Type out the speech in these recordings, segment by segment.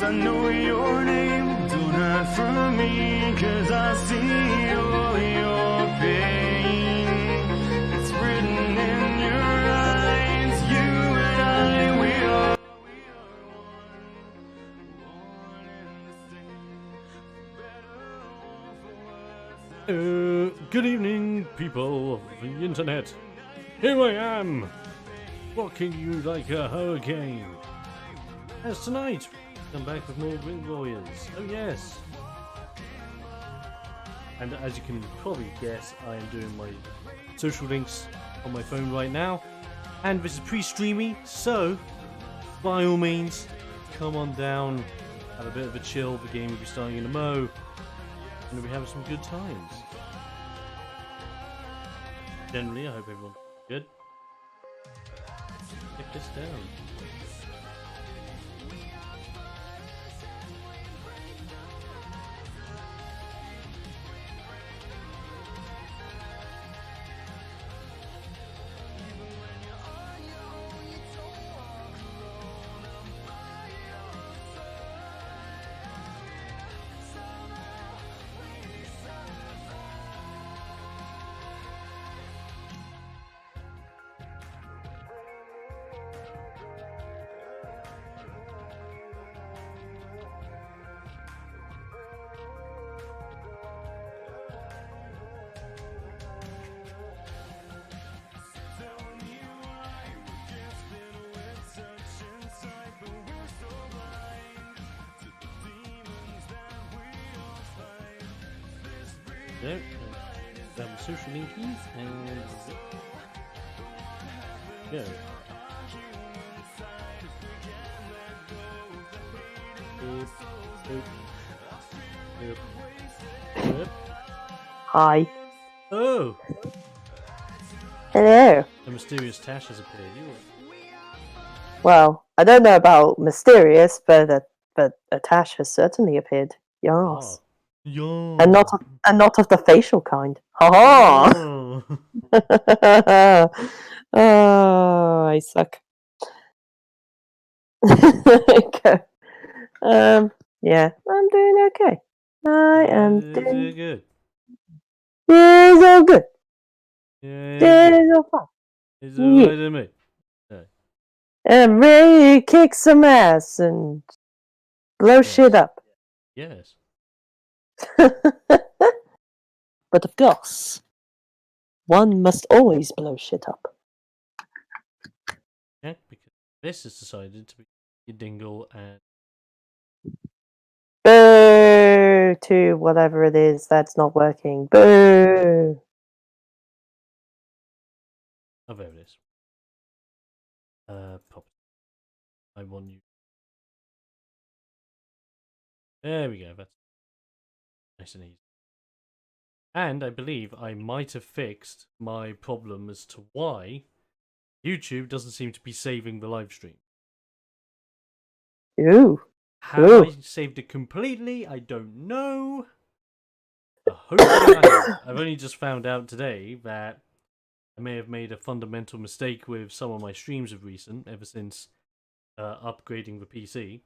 I know your name. Don't hide from me, 'cause I see all your pain. It's written in your eyes. You and I, we are one and the same. Better off for worse. Good evening, people of the internet. Here I am, rocking you like a hurricane. As tonight, come back with more Ring Warriors. Oh yes. And as you can probably guess, I am doing my social links on my phone right now. And this is pre-streamy, so by all means, come on down, have a bit of a chill. The game will be starting in a mo, and we'll be having some good times. Generally, I hope everyone's good. Get this down. So, grab the social linkies and go. Hi. Oh! Hello. The mysterious Tash has appeared. Well, I don't know about mysterious, but a Tash has certainly appeared. Yes. Yeah. And not of the facial kind. Ha ha! Oh. Oh, I suck. Okay. Yeah, I'm doing okay. I am doing good. It's all good. Yeah, It's all fun. it's alright to me. I'm ready to kick some ass and blow shit up. Yes. But of course, one must always blow shit up. Yeah, because this has decided to be your dingle and Boo to whatever it is that's not working. Boo. oh, there it is. Pop. I want you. There we go. That's nice and easy. And I believe I might have fixed my problem as to why YouTube doesn't seem to be saving the live stream. Ooh. Have I saved it completely? I don't know. But hopefully I have. I've only just found out today that I may have made a fundamental mistake with some of my streams of recent, ever since upgrading the PC,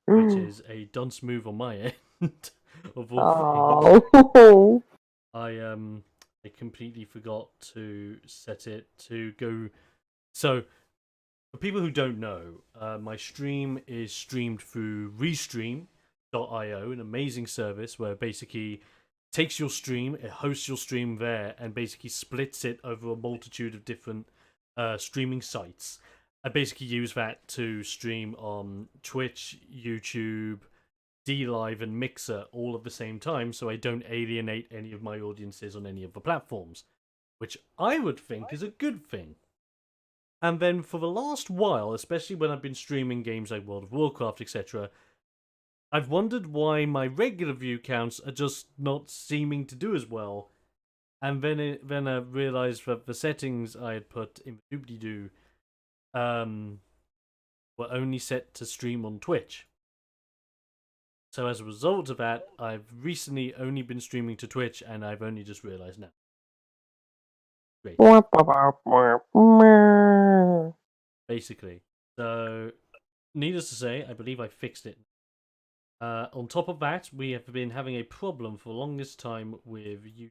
which is a dunce move on my end. Of all things. I completely forgot to set it to go. So, for people who don't know, my stream is streamed through Restream.io, an amazing service where basically takes your stream, it hosts your stream there, and basically splits it over a multitude of different streaming sites. I basically use that to stream on Twitch, YouTube, DLive, and Mixer all at the same time, so I don't alienate any of my audiences on any of the platforms, which I would think is a good thing. And then for the last while, especially when I've been streaming games like World of Warcraft, etc., I've wondered why my regular view counts are just not seeming to do as well. And then I realized that the settings I had put in doobly-doo were only set to stream on Twitch. So as a result of that, I've recently only been streaming to Twitch, and I've only just realized now. Great. Basically. So, needless to say, I believe I fixed it. On top of that, we have been having a problem for the longest time with YouTube,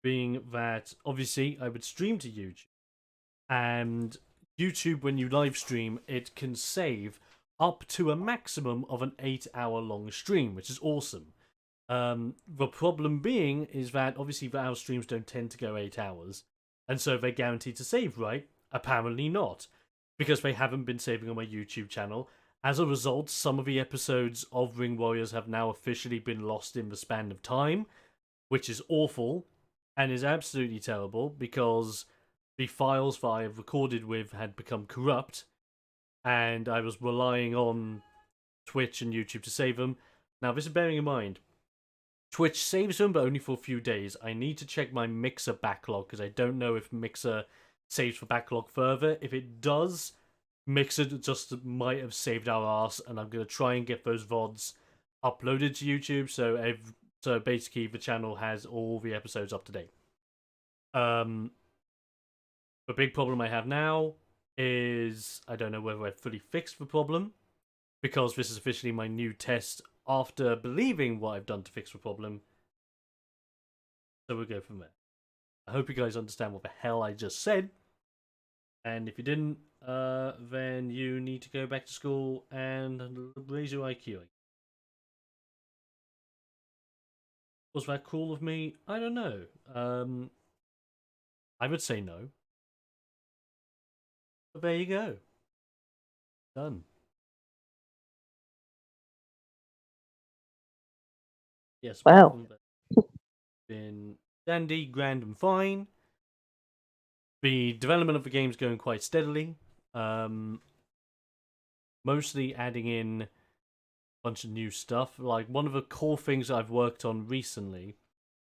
being that obviously I would stream to YouTube, and YouTube, when you live stream, it can save up to a maximum of an 8-hour long stream, which is awesome. The problem being is that obviously our streams don't tend to go 8 hours, and so they're guaranteed to save, right? Apparently not, because they haven't been saving on my YouTube channel. As a result, some of the episodes of Ring Warriors have now officially been lost in the span of time, which is awful and is absolutely terrible because the files that I have recorded with had become corrupt, and I was relying on Twitch and YouTube to save them. Now, this is bearing in mind, Twitch saves them, but only for a few days. I need to check my Mixer backlog because I don't know if Mixer saves the backlog further. If it does, Mixer just might have saved our ass, and I'm going to try and get those VODs uploaded to YouTube, so basically the channel has all the episodes up to date. The big problem I have now is I don't know whether I've fully fixed the problem, because this is officially my new test after believing what I've done to fix the problem. So we'll go from there. I hope you guys understand what the hell I just said. And if you didn't, then you need to go back to school and raise your IQ. Was that cruel of me? I don't know. I would say no. But there you go. Done. Yes. Wow. Been dandy, grand, and fine. The development of the game's going quite steadily. Mostly adding in a bunch of new stuff. Like, one of the core things I've worked on recently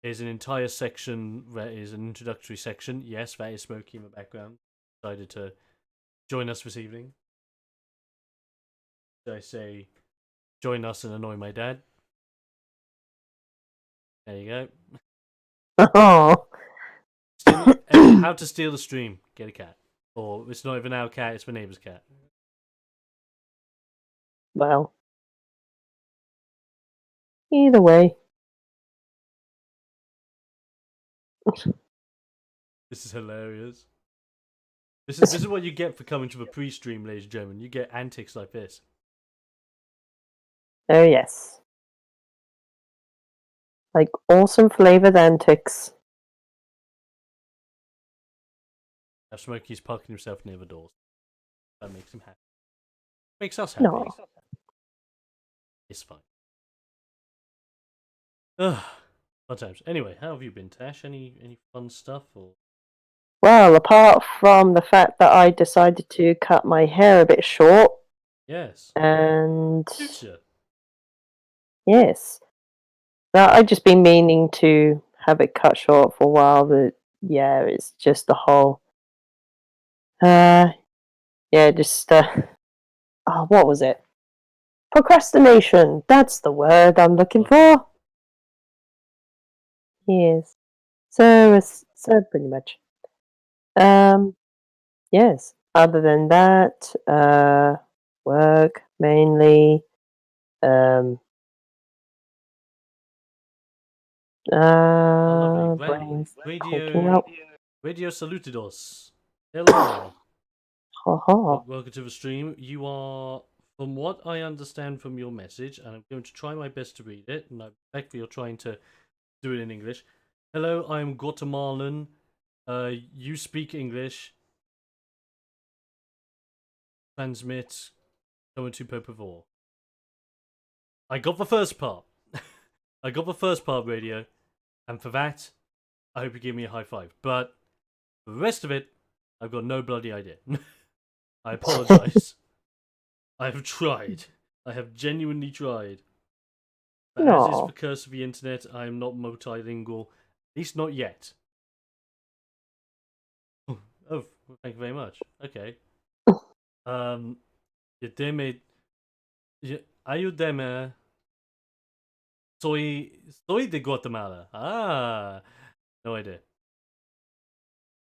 is an entire section that is an introductory section. Yes, that is Smokey in the background. Decided to join us this evening. Did I say join us and annoy my dad? There you go. Oh, How to steal the stream. Get a cat. Or it's not even our cat, it's my neighbour's cat. well. Either way. This is hilarious. This is what you get for coming to the pre-stream, ladies and gentlemen. You get antics like this. Oh, yes. Like awesome flavored antics. Now Smokey's parking himself near the doors. That makes him happy. Makes us happy. No. It's fine. Ugh. Fun times. Anyway, how have you been, Tash? Any fun stuff or? Well, apart from the fact that I decided to cut my hair a bit short, Yes. and Future. yes, that I've just been meaning to have it cut short for a while. But yeah, it's just the whole, what was it? Procrastination. That's the word I'm looking for. Yes. So pretty much. Yes. Other than that, work mainly. Lovely. Brains Radio out. Radio Salutidos. Hello. Ha. Welcome to the stream. You are, from what I understand from your message, and I'm going to try my best to read it, and I respect that you're trying to do it in English. Hello, I'm Guatemalan. You speak English. Transmit. Como tu por favor. I got the first part. I got the first part, radio. And for that, I hope you give me a high five. But the rest of it, I've got no bloody idea. I apologize. I have tried. I have genuinely tried. But as is the curse of the internet, I am not multilingual. At least not yet. Oh, thank you very much. Okay. Ayúdeme. Soy de Guatemala. Ah, no idea.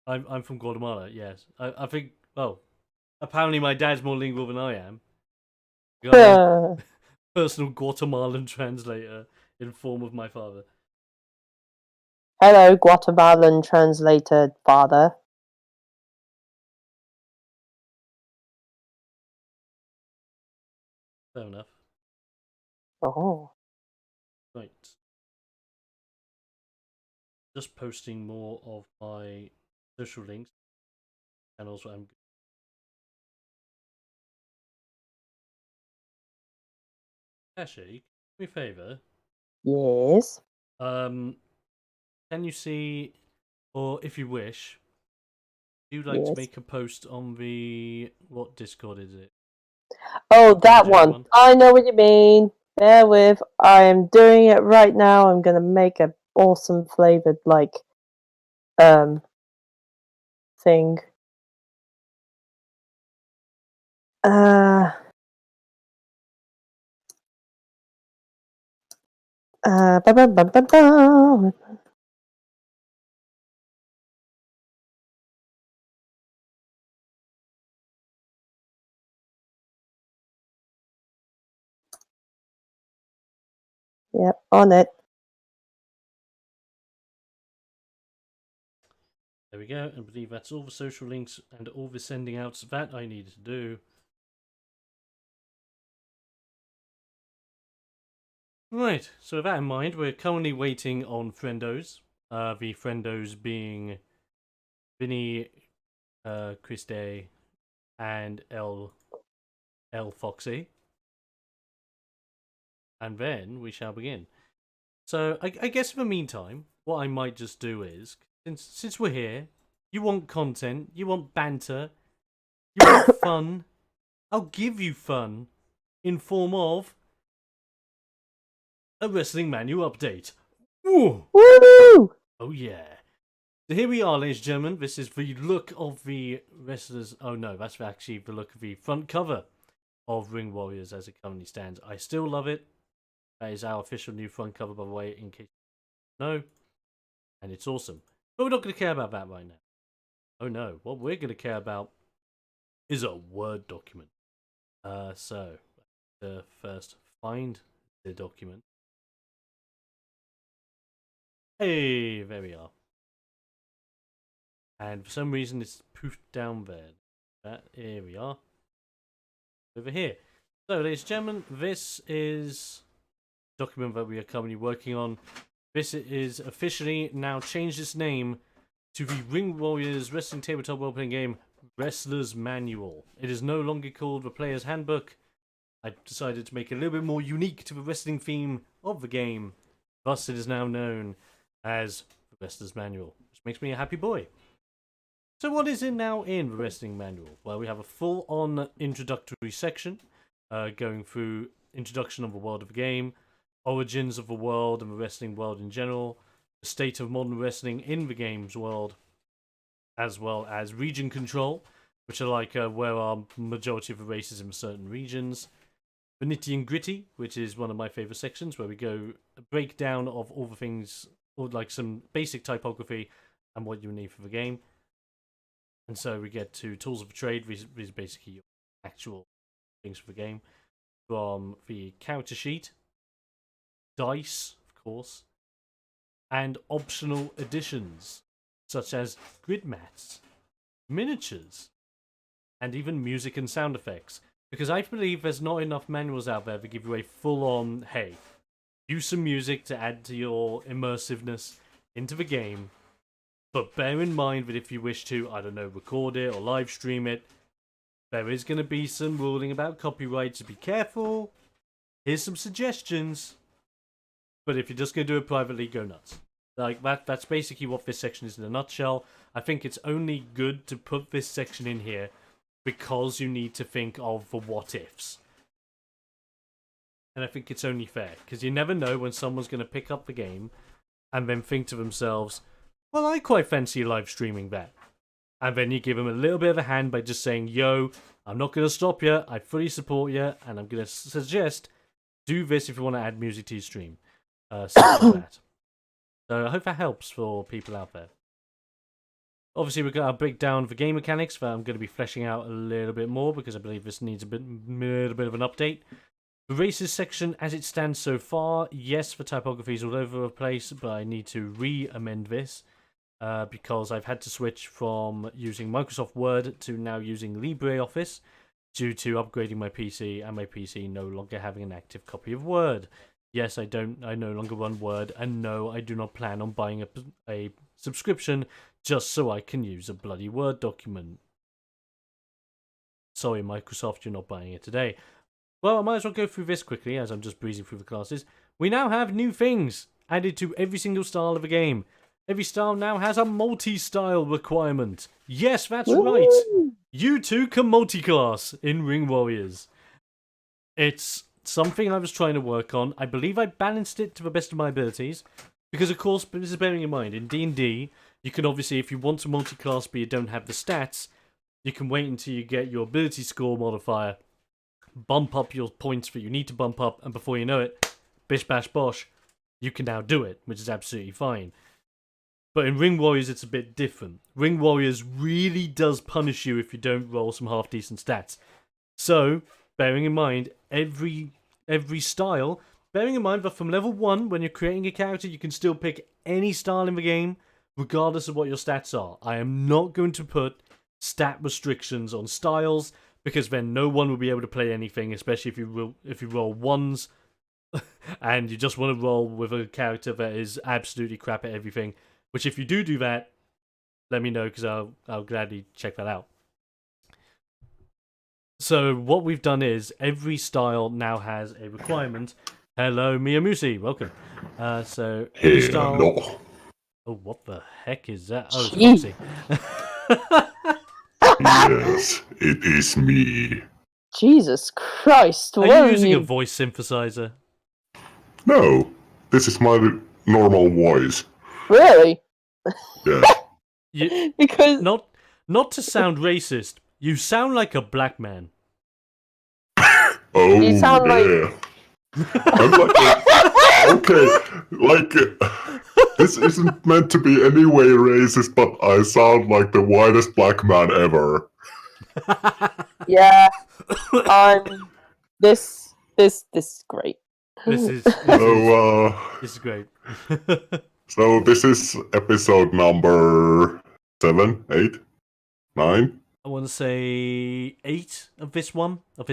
I'm from Guatemala. Yes, I think. Oh, apparently my dad's more lingual than I am. personal Guatemalan translator in form of my father. Hello, Guatemalan translator father. Fair enough. Oh. Right. Just posting more of my social links and also I'm actually, do me a favour. Yes. Can you see, or if you wish, do you like to Yes. make a post on the what Discord is it? Oh, that Project one. I know what you mean. Bear with. I am doing it right now. I'm gonna make an awesome flavored thing. Uh. Ba, ba, ba, ba, ba. Yep, on it. There we go. I believe that's all the social links and all the sending outs that I needed to do. Right, so with that in mind, we're currently waiting on friendos. The friendos being Vinny, Chris Day, and L Foxy. And then we shall begin. So I guess in the meantime, what I might just do is, since we're here, you want content, you want banter, you want fun, I'll give you fun in form of a wrestling manual update. Woo! Woo! Oh yeah. So here we are, ladies and gentlemen. This is the look of the wrestlers. Oh no, that's actually the look of the front cover of Ring Warriors as it currently stands. I still love it. That is our official new front cover, by the way, in case you know. And it's awesome. But we're not going to care about that right now. Oh no, what we're going to care about is a Word document. So, first find the document. Hey, there we are. And for some reason it's poofed down there. Here we are. Over here. So, ladies and gentlemen, this is the document that we are currently working on. This is officially now changed its name to the Ring Warriors Wrestling Tabletop Role-Playing Game Wrestler's Manual. It is no longer called the Player's Handbook. I decided to make it a little bit more unique to the wrestling theme of the game. Thus, it is now known as the Wrestler's Manual, which makes me a happy boy. So what is it now in the Wrestling Manual? Well, we have a full-on introductory section, going through introduction of the world of the game, origins of the world and the wrestling world in general, the state of modern wrestling in the game's world, as well as region control, which are like where our majority of the races in certain regions. The nitty and gritty, which is one of my favorite sections, where we go a breakdown of all the things, or like some basic typography and what you need for the game. And so we get to tools of trade, which is basically your actual things for the game, from the character sheet, dice, of course, and optional additions, such as grid mats, miniatures, and even music and sound effects. Because I believe there's not enough manuals out there that give you a full-on, hey, use some music to add to your immersiveness into the game. But bear in mind that if you wish to, I don't know, record it or live stream it, there is going to be some ruling about copyright, so be careful. Here's some suggestions. But if you're just going to do it privately, go nuts. Like, that's basically what this section is in a nutshell. I think it's only good to put this section in here because you need to think of the what-ifs. And I think it's only fair, because you never know when someone's going to pick up the game and then think to themselves, well, I quite fancy live streaming that. And then you give them a little bit of a hand by just saying, yo, I'm not going to stop you, I fully support you, and I'm going to suggest do this if you want to add music to your stream. Something like that. So I hope that helps for people out there. Obviously, we've got our breakdown of the game mechanics that I'm going to be fleshing out a little bit more because I believe this needs a little bit of an update. The races section, as it stands so far, yes, the typography is all over the place, but I need to re-amend this because I've had to switch from using Microsoft Word to now using LibreOffice due to upgrading my PC and my PC no longer having an active copy of Word. Yes, I no longer run Word, and no, I do not plan on buying a subscription just so I can use a bloody Word document. Sorry, Microsoft, you're not buying it today. Well, I might as well go through this quickly as I'm just breezing through the classes. We now have new things added to every single style of a game. Every style now has a multi-style requirement. Yes, that's right. You too can multi-class in Ring Warriors. It's something I was trying to work on. I believe I balanced it to the best of my abilities. Because, of course, this is bearing in mind, in D&D, you can obviously, if you want to multi-class but you don't have the stats, you can wait until you get your ability score modifier, bump up your points that you need to bump up, and before you know it, bish bash bosh, you can now do it, which is absolutely fine. But in Ring Warriors, it's a bit different. Ring Warriors really does punish you if you don't roll some half-decent stats. So, bearing in mind, every style, bearing in mind that from level 1, when you're creating a character, you can still pick any style in the game, regardless of what your stats are. I am not going to put stat restrictions on styles, because then no one will be able to play anything, especially if you roll ones and you just want to roll with a character that is absolutely crap at everything. Which, if you do that, let me know, because I'll gladly check that out. So what we've done is every style now has a requirement. Hello, Miyamusi, welcome. So every style. Hello. Oh, what the heck is that? Oh, it's Foxy. Yes, it is me. Jesus Christ! Are What you using a voice synthesizer? No, this is my normal voice. Really? Yes. Because Not to sound racist, you sound like a black man. Oh, you sound yeah. I'm like this isn't meant to be any way racist, but I sound like the whitest black man ever. yeah, this is great. This is great. So this is episode number 7, 8, 9. I want to say 8 of this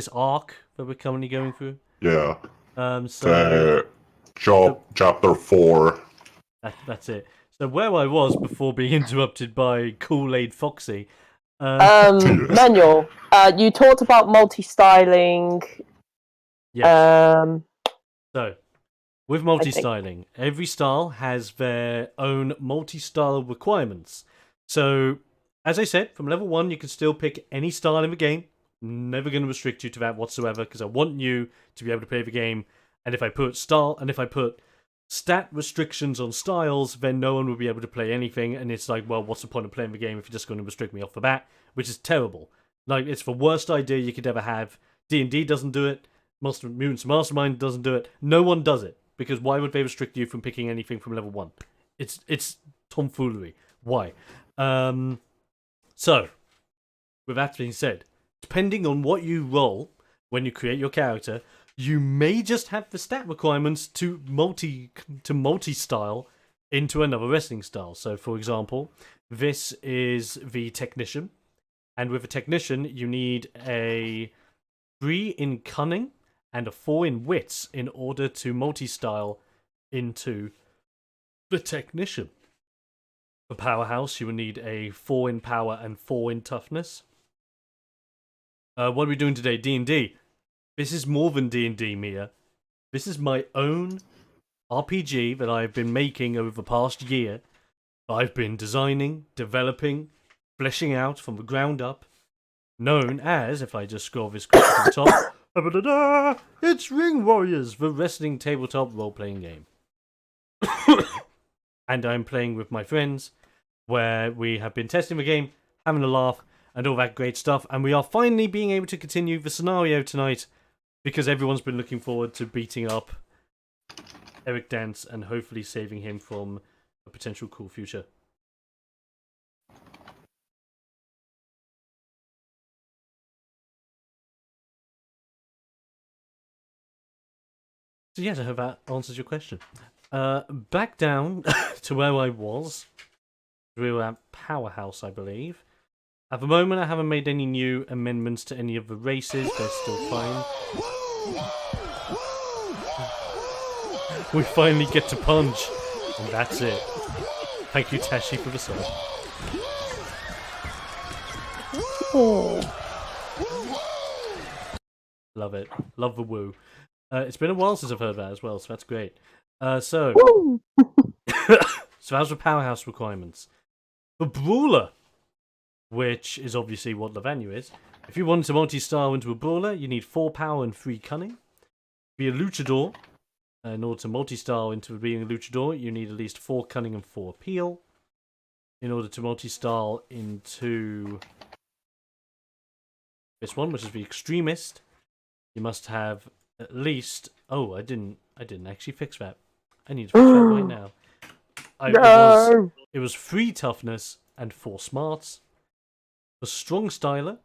arc that we're currently going through. Yeah. So chapter 4. that's it. So where I was before being interrupted by Kool-Aid Foxy. Manuel, you talked about multi-styling. Yes. So, with multi-styling, every style has their own multi-style requirements. So, as I said, from level 1, you can still pick any style in the game. Never going to restrict you to that whatsoever, because I want you to be able to play the game. And if I put stat restrictions on styles, then no one will be able to play anything. And it's like, well, what's the point of playing the game if you're just going to restrict me off the bat? Which is terrible. Like, it's the worst idea you could ever have. D&D doesn't do it. Mutants Mastermind doesn't do it. No one does it. Because why would they restrict you from picking anything from level 1? It's tomfoolery. Why? So, with that being said, depending on what you roll when you create your character, you may just have the stat requirements to multi-style into another wrestling style. So, for example, this is the Technician. And with a Technician, you need a 3 in Cunning and a 4 in Wits in order to multi-style into the Technician. For Powerhouse, you will need a 4 in Power and 4 in Toughness. What are we doing today? D&D. This is more than D&D, Mia. This is my own RPG that I've been making over the past year. I've been designing, developing, fleshing out from the ground up. Known as, if I just scroll this quickly to the top, it's Ring Warriors, the wrestling tabletop role-playing game. And I'm playing with my friends, where we have been testing the game, having a laugh, and all that great stuff. And we are finally being able to continue the scenario tonight, because everyone's been looking forward to beating up Eric Danse and hopefully saving him from a potential cool future. So yes, I hope that answers your question. Back down to where I was. We were at Powerhouse, I believe. At the moment, I haven't made any new amendments to any of the races. They're still fine. We finally get to punch, and that's it. Thank you, Tashi, for the sub. Love it. Love the woo. It's been a while since I've heard that as well, so that's great. So how's the Powerhouse requirements? For Brawler, which is obviously what the venue is, if you want to multi-style into a Brawler, you need 4 power and 3 cunning. Be a Luchador. In order to multi-style into being a Luchador, you need at least 4 cunning and 4 appeal. In order to multi-style into this one, which is the Extremist, you must have at least... Oh, I didn't actually fix that. I need to fix that right now. It was 3 toughness and 4 smarts. For Strong Styler,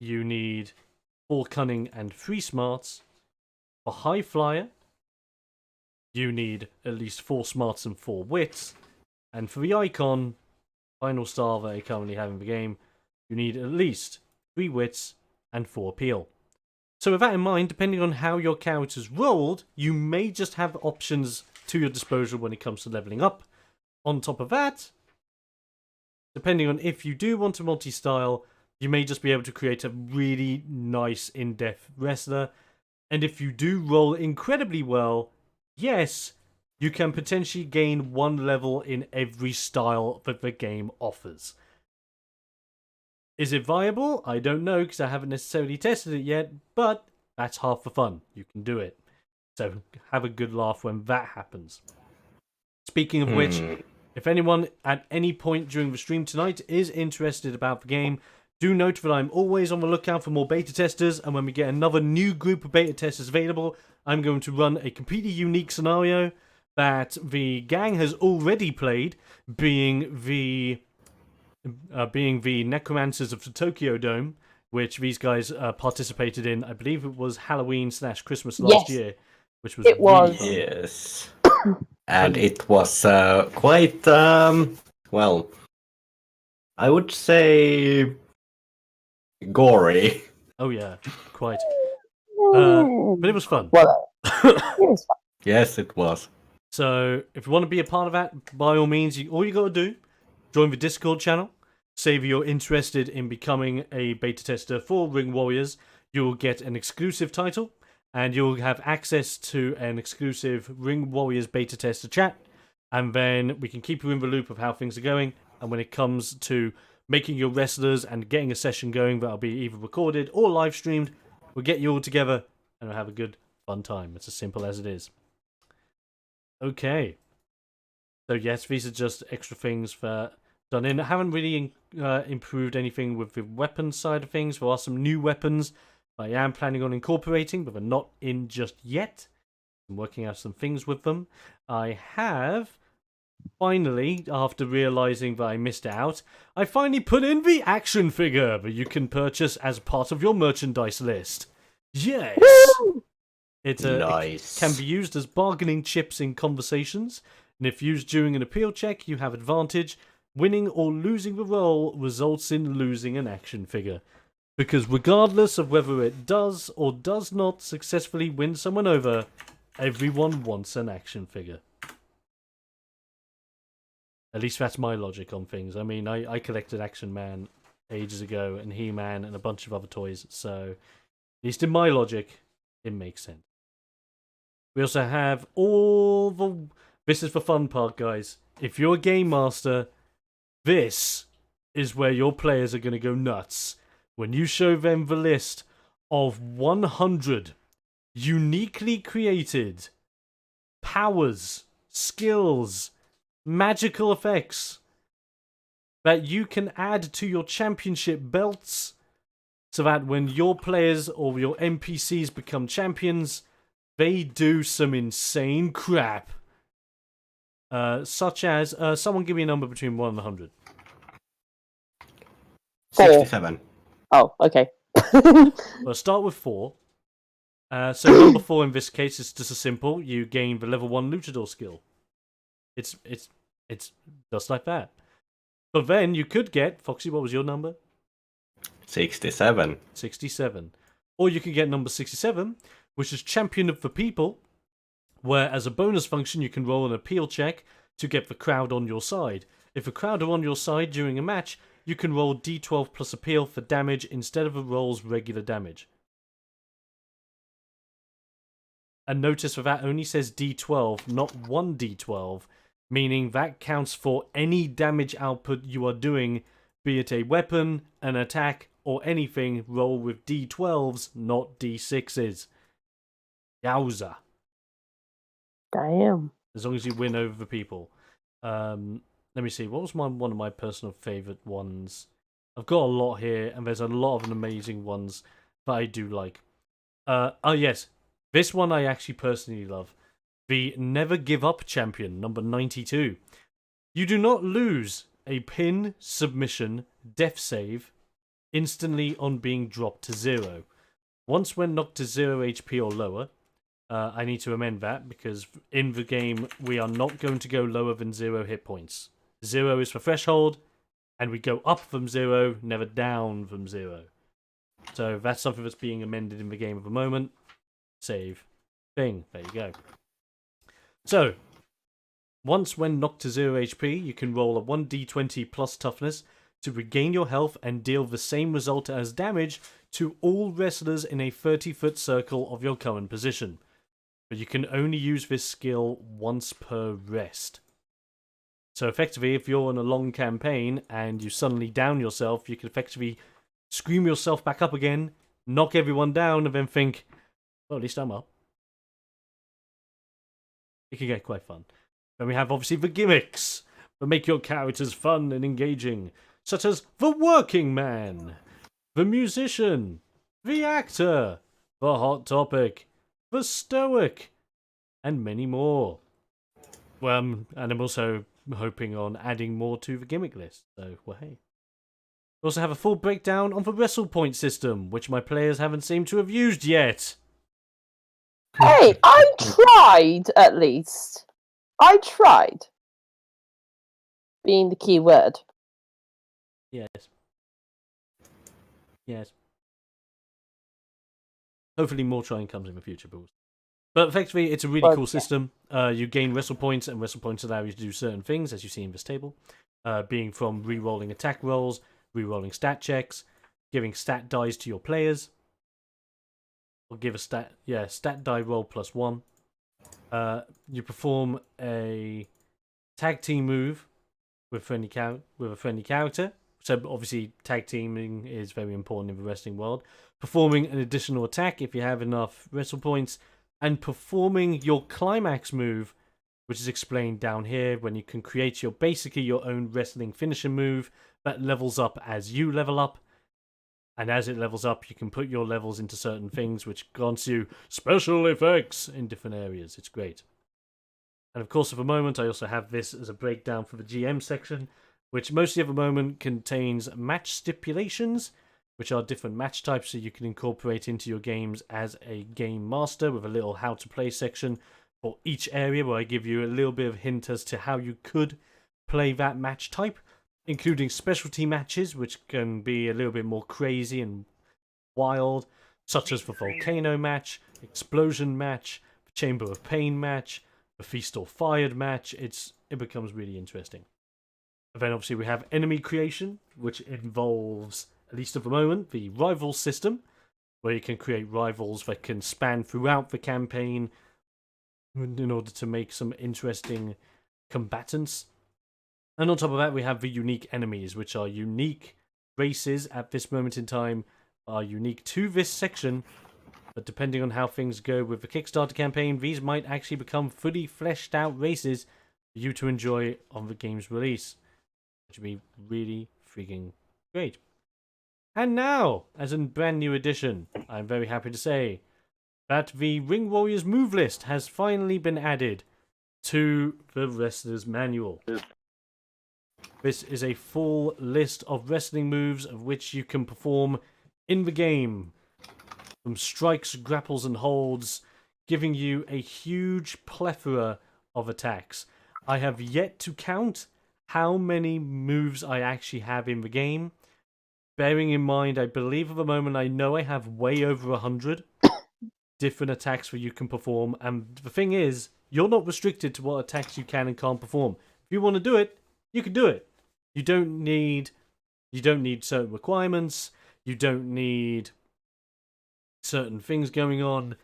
you need 4 cunning and 3 smarts. For High Flyer, you need at least 4 smarts and 4 wits. And for the Icon, final star that I currently have in the game, you need at least 3 wits and 4 appeal. So with that in mind, depending on how your character's rolled, you may just have options to your disposal when it comes to leveling up. On top of that, depending on if you do want to multi-style, you may just be able to create a really nice in-depth wrestler. And if you do roll incredibly well, yes, you can potentially gain 1 level in every style that the game offers. Is it viable? I don't know because I haven't necessarily tested it yet, but that's half the fun. You can do it. So have a good laugh when that happens. Speaking of which, if anyone at any point during the stream tonight is interested about the game, do note that I'm always on the lookout for more beta testers, and when we get another new group of beta testers available, I'm going to run a completely unique scenario that the gang has already played, being the Necromancers of the Tokyo Dome, which these guys participated in. I believe it was Halloween/Christmas last year, which was Yes. And it was quite well, I would say gory. Oh yeah, quite. But it was fun. Well, it was fun. Yes, it was. So if you want to be a part of that, by all means, all you got to do, join the Discord channel. Say that you're interested in becoming a beta tester for Ring Warriors. You'll get an exclusive title, and you'll have access to an exclusive Ring Warriors beta tester chat. And then we can keep you in the loop of how things are going. And when it comes to making your wrestlers and getting a session going that'll be either recorded or live streamed, we'll get you all together and we'll have a good, fun time. It's as simple as it is. Okay. So yes, these are just extra things for done in. I haven't really improved anything with the weapons side of things. There are some new weapons I am planning on incorporating, but they're not in just yet. I'm working out some things with them. I have finally, after realizing that I missed out, I finally put in the action figure that you can purchase as part of your merchandise list. Yes! It can be used as bargaining chips in conversations, and if used during an appeal check, you have advantage. Winning or losing the roll results in losing an action figure. Because regardless of whether it does or does not successfully win someone over, everyone wants an action figure. At least that's my logic on things. I mean, I collected Action Man ages ago, and He-Man, and a bunch of other toys, so at least in my logic, it makes sense. We also have all the... This is the fun part, guys. If you're a game master, this is where your players are going to go nuts. When you show them the list of 100 uniquely created powers, skills, magical effects that you can add to your championship belts, so that when your players or your NPCs become champions, they do some insane crap. Such as, someone give me a number between 1 and 100. 4. 67. Oh, okay. Well, start with 4. So number 4 in this case is just a simple. You gain the level 1 luchador skill. It's just like that. But then you could get, Foxy, what was your number? 67. 67. Or you could get number 67, which is Champion of the People, where as a bonus function you can roll an appeal check to get the crowd on your side. If the crowd are on your side during a match, you can roll d12 plus appeal for damage instead of a roll's regular damage. And notice that only says d12, not 1d12, meaning that counts for any damage output you are doing, be it a weapon, an attack, or anything. Roll with d12s, not d6s. Yowza. Damn. As long as you win over the people. Let me see, what was one of my personal favourite ones? I've got a lot here, and there's a lot of amazing ones that I do like. Oh yes, this one I actually personally love. The Never Give Up Champion, number 92. You do not lose a pin, submission, death save instantly on being dropped to 0. Once when knocked to 0 HP or lower, I need to amend that because in the game we are not going to go lower than 0 hit points. 0 is the threshold, and we go up from 0, never down from 0. So that's something that's being amended in the game at the moment. Save. Thing. There you go. So, once when knocked to 0 HP, you can roll a 1d20 plus toughness to regain your health and deal the same result as damage to all wrestlers in a 30-foot circle of your current position. But you can only use this skill once per rest. So effectively, if you're on a long campaign and you suddenly down yourself, you can effectively scream yourself back up again, knock everyone down, and then think, well, at least I'm up. It can get quite fun. Then we have obviously the gimmicks that make your characters fun and engaging, such as the working man, the musician, the actor, the hot topic, the stoic, and many more. Well, and I'm also hoping on adding more to the gimmick list, so well, hey. We also have a full breakdown on the wrestle point system, which my players haven't seemed to have used yet. Hey, I tried at least. I tried. Being the key word. Yes. Yes. Hopefully more trying comes in the future, but effectively it's a really cool system. You gain wrestle points, and wrestle points allow you to do certain things, as you see in this table. Being from re-rolling attack rolls, re-rolling stat checks, giving stat dice to your players. Or give a stat die roll plus 1. You perform a tag team move with a friendly character. So obviously tag teaming is very important in the wrestling world. Performing an additional attack if you have enough wrestle points, and performing your climax move, which is explained down here, when you can create basically your own wrestling finisher move that levels up as you level up. And as it levels up, you can put your levels into certain things, which grants you special effects in different areas. It's great. And of course, at the moment, I also have this as a breakdown for the GM section, which mostly at the moment contains match stipulations, which are different match types that you can incorporate into your games as a game master, with a little how to play section for each area, where I give you a little bit of hint as to how you could play that match type, including specialty matches, which can be a little bit more crazy and wild, such as the Volcano match, Explosion match, the Chamber of Pain match, the Feast or Fired match. It becomes really interesting. And then obviously we have enemy creation, which involves, at least at the moment, the rival system, where you can create rivals that can span throughout the campaign in order to make some interesting combatants. And on top of that, we have the unique enemies, which are unique races at this moment in time, are unique to this section, but depending on how things go with the Kickstarter campaign, these might actually become fully fleshed out races for you to enjoy on the game's release, which would be really freaking great. And now, as a brand new addition, I'm very happy to say that the Ring Warriors move list has finally been added to the Wrestler's Manual. This is a full list of wrestling moves of which you can perform in the game. from strikes, grapples, and holds, giving you a huge plethora of attacks. I have yet to count how many moves I actually have in the game. Bearing in mind, I believe at the moment I know I have way over 100 different attacks that you can perform. And the thing is, you're not restricted to what attacks you can and can't perform. If you want to do it, you can do it. You don't need certain requirements. You don't need certain things going on.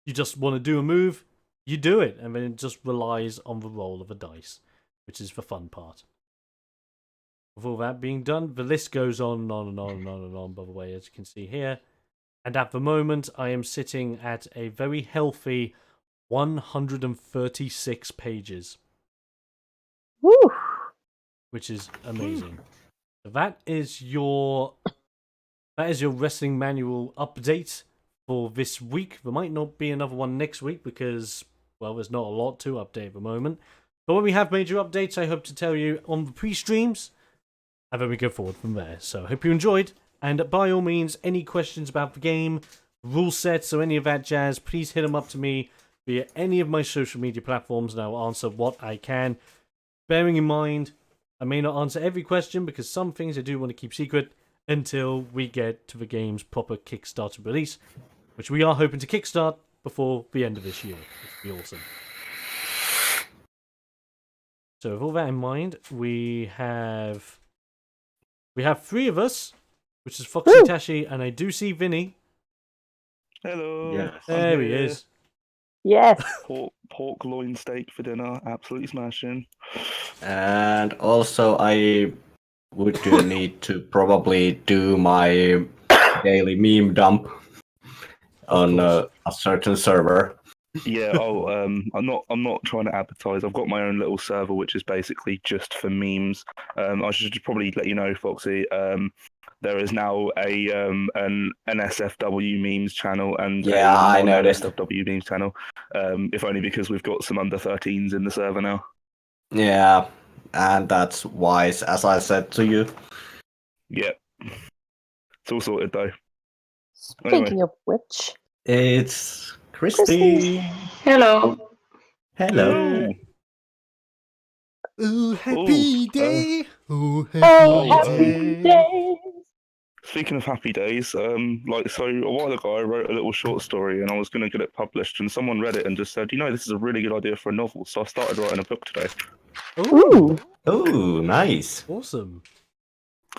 You just want to do a move, you do it, and then it just relies on the roll of a dice, which is the fun part. With all that being done, the list goes on and on and on and on and on, by the way, as you can see here. And at the moment, I am sitting at a very healthy 136 pages. Woo! Which is amazing. So that is your wrestling manual update for this week. There might not be another one next week because, well, there's not a lot to update at the moment. But when we have major updates, I hope to tell you on the pre-streams, and then we go forward from there. So I hope you enjoyed, and by all means, any questions about the game, rule sets, or any of that jazz, please hit them up to me via any of my social media platforms, and I will answer what I can. Bearing in mind, I may not answer every question because some things I do want to keep secret until we get to the game's proper Kickstarter release, which we are hoping to kickstart before the end of this year, which would be awesome. So with all that in mind, we have three of us, which is Foxy, Woo! Tashi, and I do see Vinny. Hello. Yes. I'm There he here. is. Yes. Pork loin steak for dinner. Absolutely smashing. And also, I would need to probably do my daily meme dump on course. a certain server. Yeah. Oh, I'm not trying to advertise. I've got my own little server, which is basically just for memes. I should just probably let you know, Foxy. There is now an NSFW memes channel and Yeah, I a noticed. non-NSFW memes channel. If only because we've got some under 13s in the server now. Yeah, and that's wise, as I said to you. Yep. It's all sorted though. Speaking of which, It's Christy. Christy. Hello. Hello. Ooh, happy Ooh, day! Ooh, oh, happy happy days. Speaking of happy days, so a while ago I wrote a little short story and I was going to get it published, and someone read it and just said, this is a really good idea for a novel. So I started writing a book today. Ooh, Ooh, nice. awesome.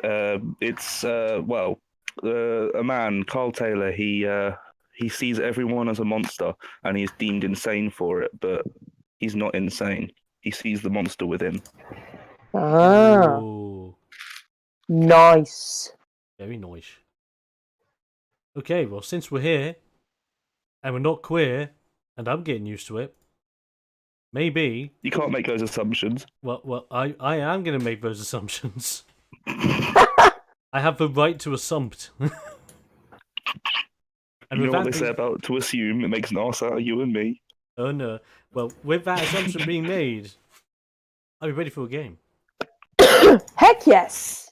It's a man, Carl Taylor. He sees everyone as a monster and he's deemed insane for it, but he's not insane. He sees the monster within. Ah, Ooh, nice. very nice. Okay, well, since we're here, and we're not queer, and I'm getting used to it, maybe... You can't make those assumptions. Well, I am going to make those assumptions. I have the right to assumpт. And You with know what that they say being- about to assume? It makes an arse out of you and me. Oh no. Well, with that assumption being made, are we ready for a game? Heck yes.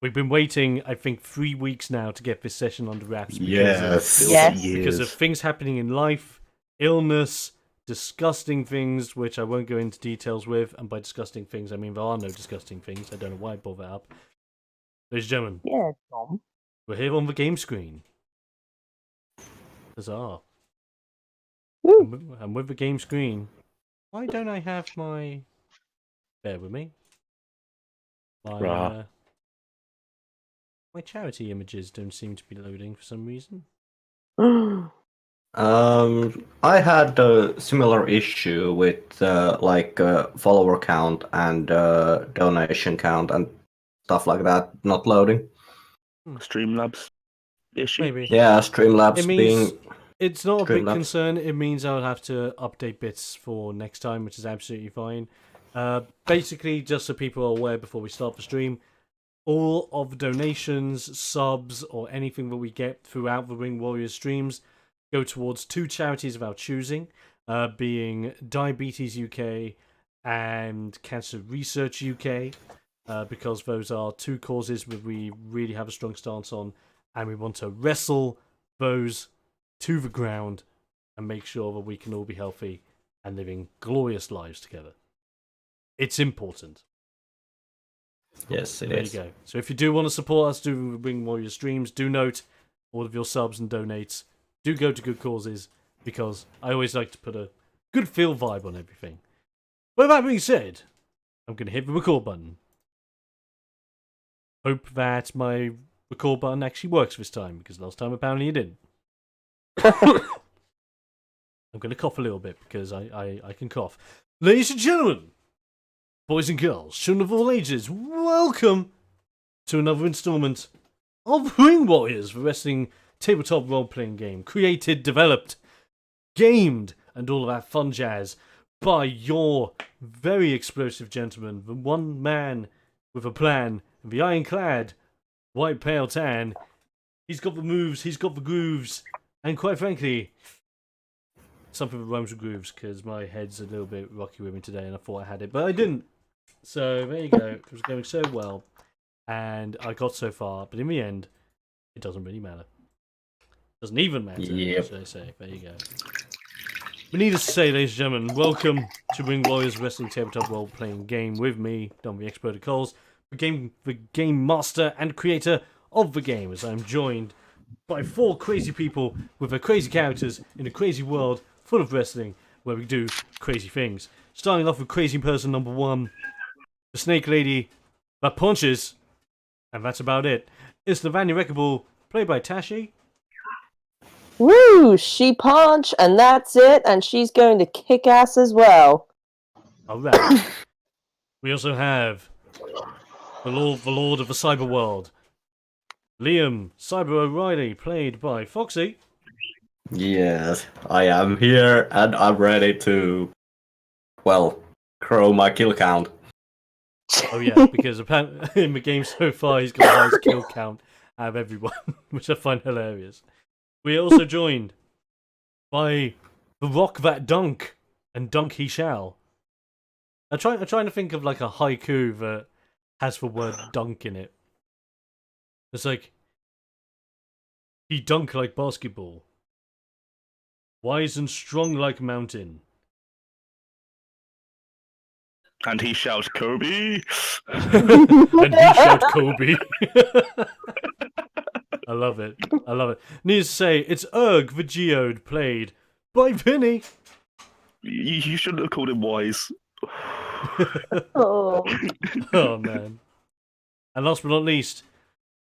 We've been waiting, I think, 3 weeks now to get this session under wraps because Yes. Yes. because of things happening in life, illness, disgusting things, which I won't go into details with. And by disgusting things, I mean there are no disgusting things. I don't know why I brought that up. Ladies and gentlemen, Yeah, Tom. we're here on the game screen. Huzzah. Woo. And with the game screen, why don't I have my... Bear with me. Rah. My charity images don't seem to be loading for some reason. I had a similar issue with follower count and donation count and stuff like that not loading. Streamlabs issue. Maybe. Yeah, Streamlabs It means being it's not a big Streamlabs. concern. It means I'll have to update bits for next time, which is absolutely fine. Basically, just so people are aware before we start the stream, all of donations, subs, or anything that we get throughout the Ring Warriors streams go towards two charities of our choosing, being Diabetes UK and Cancer Research UK, because those are two causes that we really have a strong stance on, and we want to wrestle those to the ground and make sure that we can all be healthy and living glorious lives together. It's important. Yes, it There is. you go. So if you do want to support us, do Wing Warrior streams, do note all of your subs and donates. Do go to good causes, because I always like to put a good feel vibe on everything. But that being said, I'm going to hit the record button. Hope that my record button actually works this time, because last time apparently it didn't. I'm going to cough a little bit, because I can cough. Ladies and gentlemen, boys and girls, children of all ages, welcome to another installment of Wing Warriors, the wrestling tabletop role-playing game, created, developed, gamed, and all of that fun jazz by your very explosive gentleman, the one man with a plan, the ironclad, white pale tan. He's got the moves, he's got the grooves, and quite frankly, something that rhymes with grooves, because my head's a little bit rocky with me today, and I thought I had it, but I didn't. So there you go. It was going so well, and I got so far, but in the end, it doesn't really matter. Doesn't even matter, should I say. There you go. But needless to say, ladies and gentlemen, welcome to Wing Warriors Wrestling Tabletop Role-Playing Game with me, Don the Expert of Coles, the game master and creator of the game, as I'm joined by 4 crazy people with their crazy characters in a crazy world full of wrestling, where we do crazy things. Starting off with crazy person number 1, the Snake Lady that punches, and that's about it. It's the Van Wreckable, played by Tashi. Woo! She punch, and that's it, and she's going to kick ass as well. Alright. We also have the Lord of the Cyber World, Liam Cyber O'Reilly, played by Foxy. Yes, I am here and I'm ready to, well, crow my kill count. Oh yeah, because apparently in the game so far he's got the highest kill count out of everyone, which I find hilarious. We are also joined by the Rock That Dunk, and Dunk He Shall. I'm trying to think of like a haiku that has the word dunk in it. It's like, he dunk like basketball, wise and strong like mountain. And he shouts, Kobe! And he shout Kobe. I love it. I love it. Needless to say, it's Erg the Geode, played by Vinny. You shouldn't have called him wise. Oh. Oh man. And last but not least,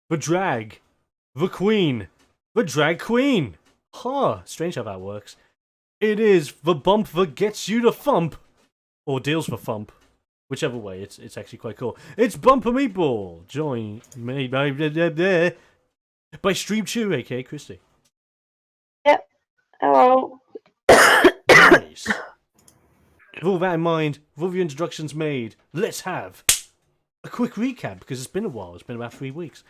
the Drag, the Queen, the Drag Queen. Huh, strange how that works. It is the bump that gets you to thump, or deals for thump. Whichever way, it's actually quite cool. It's Bumper Meatball, joined by Stream Chew, aka Christy. Yep. Hello. Nice. With all that in mind, with all the introductions made, let's have a quick recap, because it's been a while. It's been about 3 weeks.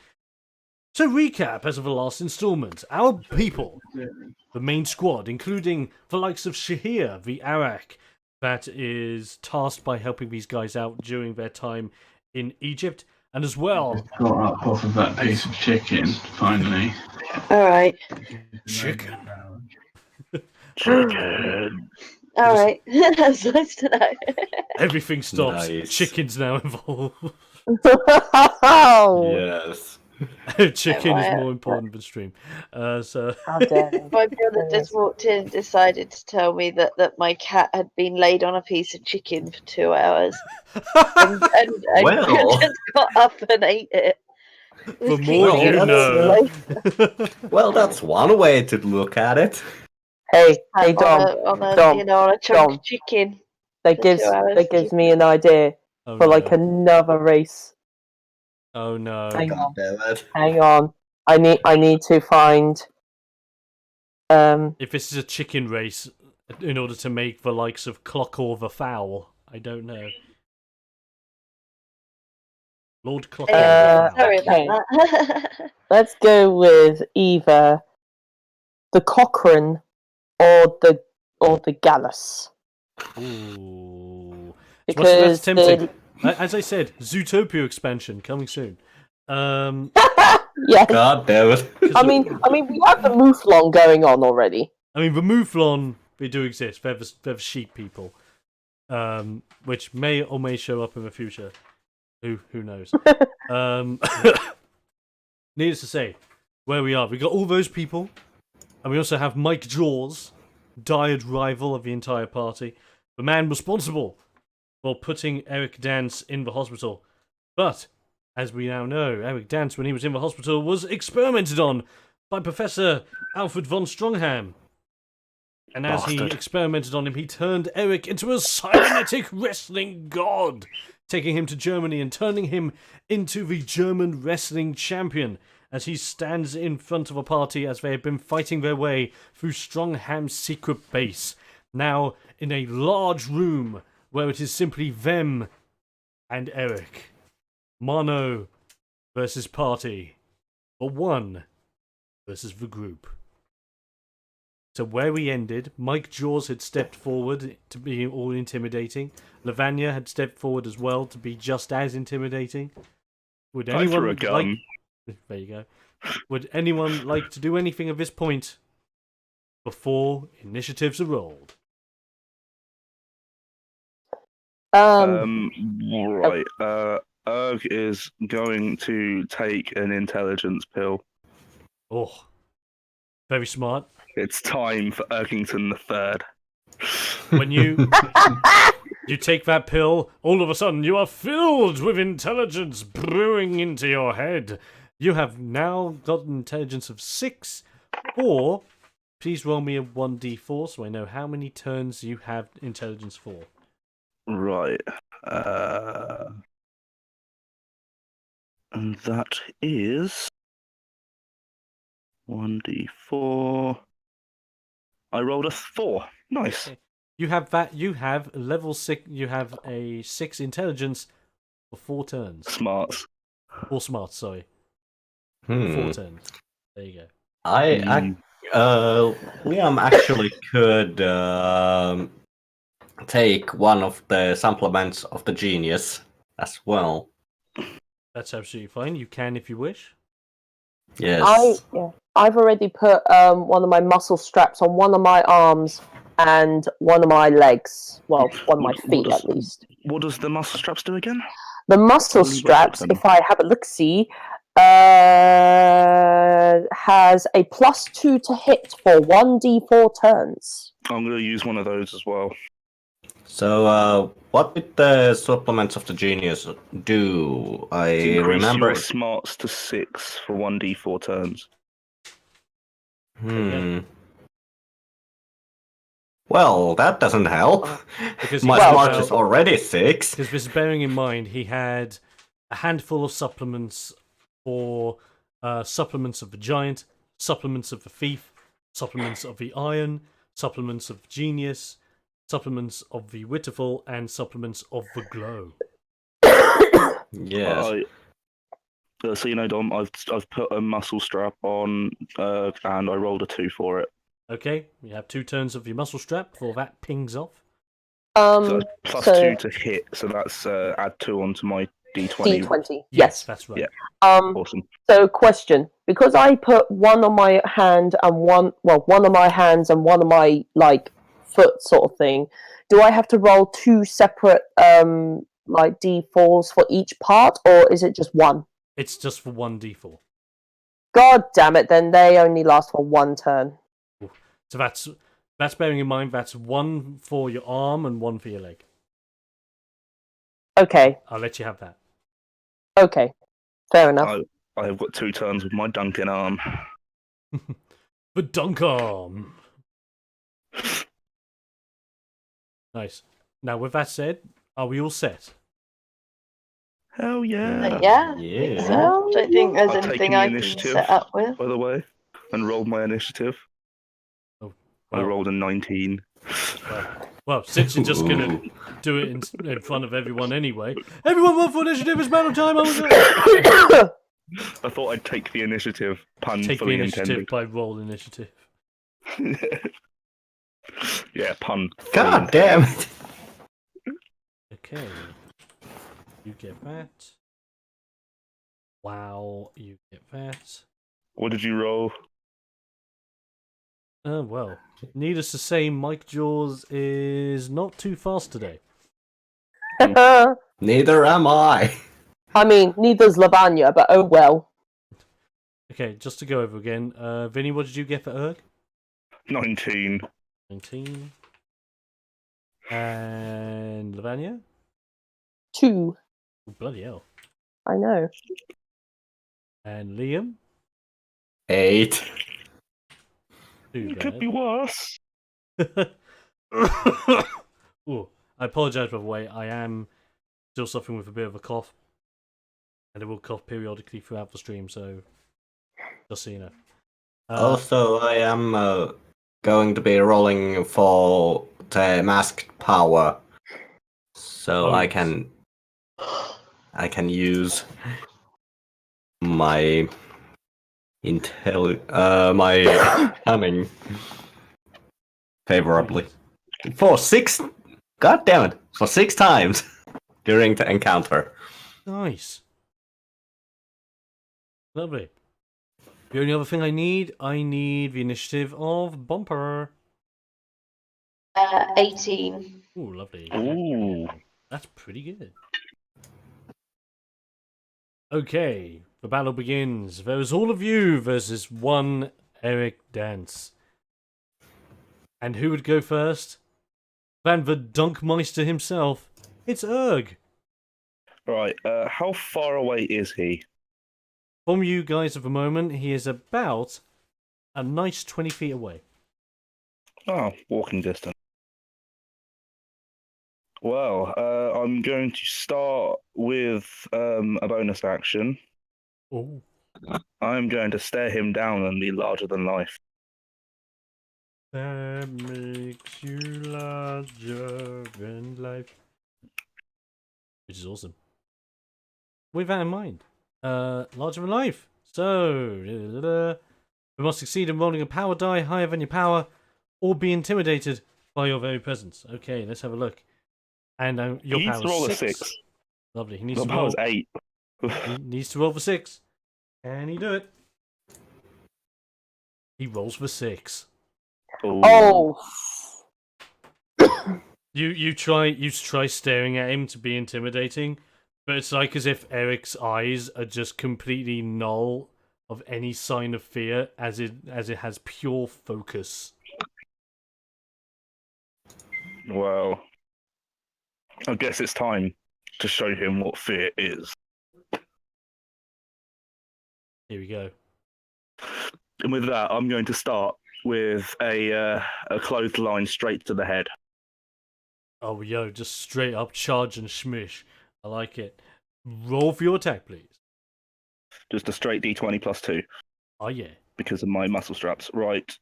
So recap as of the last installment. Our people, the main squad, including the likes of Shahir, the Arak, that is tasked by helping these guys out during their time in Egypt, and as well... Got up off of that piece of chicken, finally. Alright. Chicken. Alright. That's nice to know. Everything stops. Nice. Chicken's now involved. Yes. Chicken is more important than stream. So How dare they? My brother just walked in and decided to tell me that my cat had been laid on a piece of chicken for 2 hours and Well. just got up and ate it. the more Well, you that's- know. Well, that's one way to look at it. Hey, Dom. on a Dom, on a chunk Dom. of chicken. That for gives 2 hours. that gives me an idea Oh, for like no. another race. Oh no. Hang on. Damn it. Hang on. I need to find. If this is a chicken race, in order to make the likes of Clock or the Fowl, I don't know. Lord Clock or the Fowl. Sorry Okay. about that. Let's go with either the Cochrane or the Gallus. Ooh. Because That's tempting. As I said, Zootopia expansion coming soon. Yes. God damn it. I mean, we have the mouflon going on already. I mean, the mouflon, they do exist. They're the sheep people, which may or may show up in the future. Who knows? Needless to say, where we are, we got all those people, and we also have Mike Jaws, dired rival of the entire party, the man responsible for putting Eric Danse in the hospital. But as we now know, Eric Danse, when he was in the hospital, was experimented on by Professor Alfred von Strongham. And as he experimented on him, he turned Eric into a cybernetic wrestling god, taking him to Germany and turning him into the German wrestling champion, as he stands in front of a party as they have been fighting their way through Strongham's secret base, now in a large room where it is simply them and Eric. Mono versus party, or one versus the group. So where we ended, Mike Jaws had stepped forward to be all intimidating. Lavanya had stepped forward as well to be just as intimidating. Would anyone like... There you go. Would anyone like to do anything at this point before initiatives are rolled? Right. Erg is going to take an intelligence pill. Oh, very smart. It's time for Erkington the Third. When you take that pill, all of a sudden you are filled with intelligence brewing into your head. You have now got an intelligence of 6, or please roll me a 1d4 so I know how many turns you have intelligence for. Right. And that is 1d4. I rolled a 4. Nice. Okay. You have that. You have level 6. You have a 6 intelligence for 4 turns. Smarts. 4 smarts. Sorry. 4 turns. There you go. Liam actually could take one of the supplements of the genius as well. That's absolutely fine. You can if you wish. Yes. I've already put one of my muscle straps on one of my arms and one of my legs. Well, one of my feet at least. What does the muscle straps do again? The muscle Only straps, weapon. if I have a look-see, has a +2 to hit for 1d4 turns. I'm going to use one of those as well. So, what did the supplements of the genius do? I Increase remember. your smarts to 6 for 1d4 turns. Well, that doesn't help. Because My smart is already 6. Because this is bearing in mind, he had a handful of supplements for supplements of the giant, supplements of the thief, supplements of the iron, supplements of genius, supplements of the Witterful, and supplements of the glow. Yes. So you know, Dom, I've put a muscle strap on, and I rolled a 2 for it. Okay, we have 2 turns of your muscle strap before that pings off. So that's +2 to hit, so that's add 2 onto my D20. D20, yes. That's right. Yeah. Awesome. So, question: because I put one on my hand and one of my hands and one of my foot sort of thing, do I have to roll 2 separate D4s for each part, or is it just one? It's just for 1d4. God damn it! Then they only last for 1 turn. So that's bearing in mind that's 1 for your arm and 1 for your leg. Okay. I'll let you have that. Okay. Fair enough. I have got 2 turns with my Duncan arm. The dunk arm. Nice. Now, with that said, are we all set? Hell yeah. Yeah. I think so. Don't think there's I've anything taken the I can initiative, set up with. by the way, and rolled my initiative. I rolled a 19. Well, since you're just going to do it in front of everyone anyway. Everyone vote for initiative, it's battle time! I thought I'd take the initiative, pun Take the fully initiative intended. by roll initiative. Yeah, pun. God damn it! Okay. You get that. Wow, you get that. What did you roll? Well, needless to say, Mike Jaws is not too fast today. Neither am I. I mean, neither's Lavanya, but oh well. Okay, just to go over again. Vinny, what did you get for Erg? 19. 19. And Lavanya? 2. Oh, bloody hell. I know. And Liam? 8. Too It could bad. be worse. Ooh, I apologise by the way, I am still suffering with a bit of a cough. And I will cough periodically throughout the stream, so just so you know. Also, I am going to be rolling for the masked power, so Oh, I yes. can use my my cunning favorably for 6. God damn it! For 6 times during the encounter. Nice. Lovely. The only other thing I need the initiative of Bumper. 18. Ooh, lovely. Ooh. That's pretty good. Okay, the battle begins. There is all of you versus one Eric Danse. And who would go first? Van the Dunkmeister himself. It's Erg. Right, how far away is he? From you guys at the moment, he is about a nice 20 feet away. Oh, walking distance. Well, I'm going to start with a bonus action. Oh. I'm going to stare him down and be larger than life. That makes you larger than life. Which is awesome. With that in mind, larger than life. So, we must succeed in rolling a power die higher than your power, or be intimidated by your very presence. Okay, let's have a look. And your He needs power to roll is a 6. 6. Lovely. He needs The to roll. power's 8. He needs to roll for 6. Can he do it? He rolls for 6. Ooh. Oh. You try staring at him to be intimidating, but it's like as if Eric's eyes are just completely null of any sign of fear, as it has pure focus. Well, I guess it's time to show him what fear is. Here we go. And with that, I'm going to start with a clothesline straight to the head. Oh, yo, just straight up charge and smish. I like it. Roll for your attack, please. Just a straight D20 plus 2 Oh, yeah. because of my muscle straps. Right.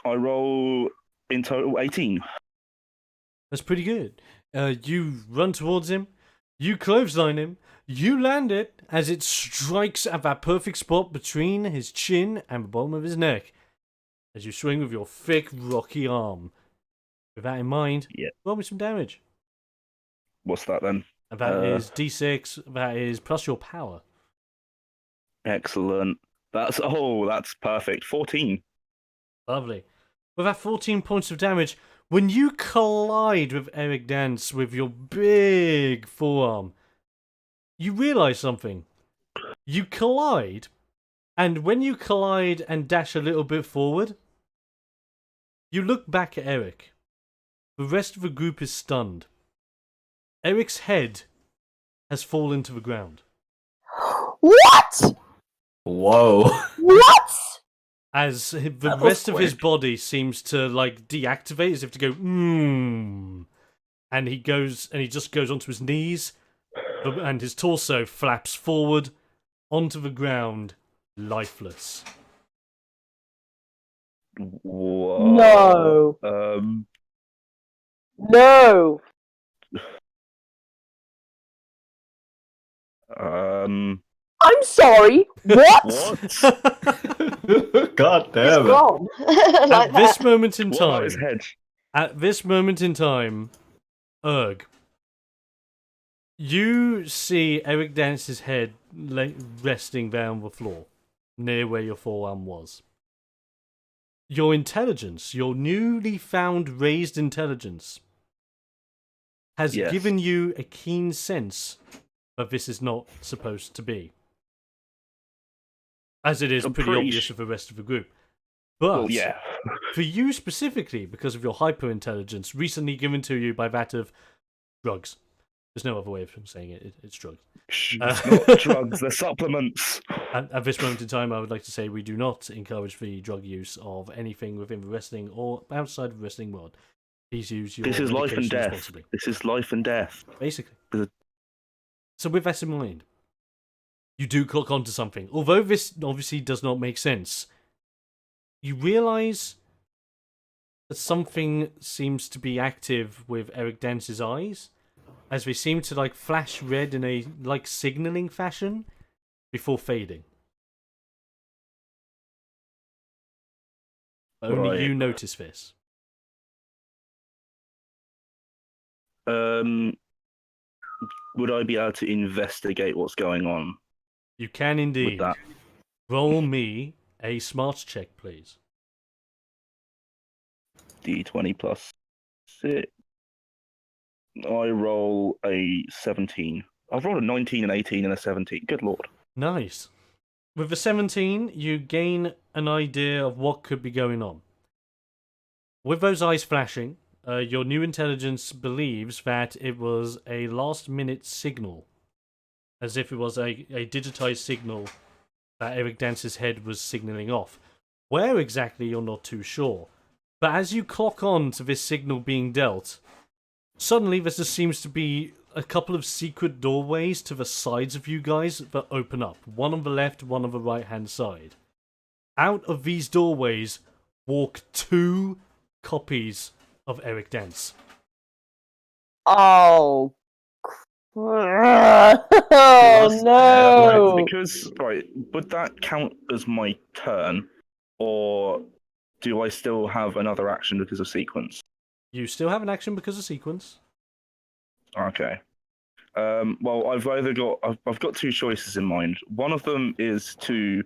I roll in total 18. That's pretty good. You run towards him, you clothesline him, you land it as it strikes at that perfect spot between his chin and the bottom of his neck. As you swing with your thick, rocky arm. With that in mind, roll me some damage. What's that then? And that is D6, that is plus your power. Excellent. That's perfect. 14. Lovely. With that 14 points of damage, when you collide with Eric Danse with your big forearm, you realise something. You collide, and when you collide and dash a little bit forward, you look back at Eric. The rest of the group is stunned. Eric's head has fallen to the ground. What? Whoa. What? As the rest of his body seems to like deactivate, as if to go and he just goes onto his knees, and his torso flaps forward onto the ground, lifeless. Whoa. No. No. I'm sorry. What? God damn it. Gone. Like At this that. moment in What about time, his head? Erg, You see Eric Dance's head resting there on the floor, near where your forearm was. Your intelligence, your newly found raised intelligence, has Yes. given you a keen sense that this is not supposed to be. As it is I'm pretty pretty obvious for the rest of the group. But Well, yeah. for you specifically, because of your hyper-intelligence, recently given to you by that of drugs. There's no other way of saying it. It's drugs. It's not drugs, they're supplements. At this moment in time, I would like to say we do not encourage the drug use of anything within the wrestling or outside of the wrestling world. Please use your This is life and medication death. responsibly. This is life and death. Basically. Is- So with that in mind, you do clock onto something. Although this obviously does not make sense, you realise that something seems to be active with Eric Dance's eyes, as they seem to like flash red in a like signalling fashion before fading. Only Right. you notice this. Would I be able to investigate what's going on You can with indeed. that? Roll me a smarts check, please. D20 plus 6. I roll a 17. I've rolled a 19, an 18, and a 17. Good lord. Nice. With the 17, you gain an idea of what could be going on. With those eyes flashing, your new intelligence believes that it was a last-minute signal, as if it was a digitized signal that Eric Dance's head was signaling off. Where exactly, you're not too sure. But as you clock on to this signal being dealt, suddenly there just seems to be a couple of secret doorways to the sides of you guys that open up. One on the left, one on the right-hand side. Out of these doorways walk 2 copies of Eric Danse. Oh. Oh Right, no! because, right, would that count as my turn? Or do I still have another action because of sequence? You still have an action because of sequence. Okay. Well, I've got 2 choices in mind. One of them is to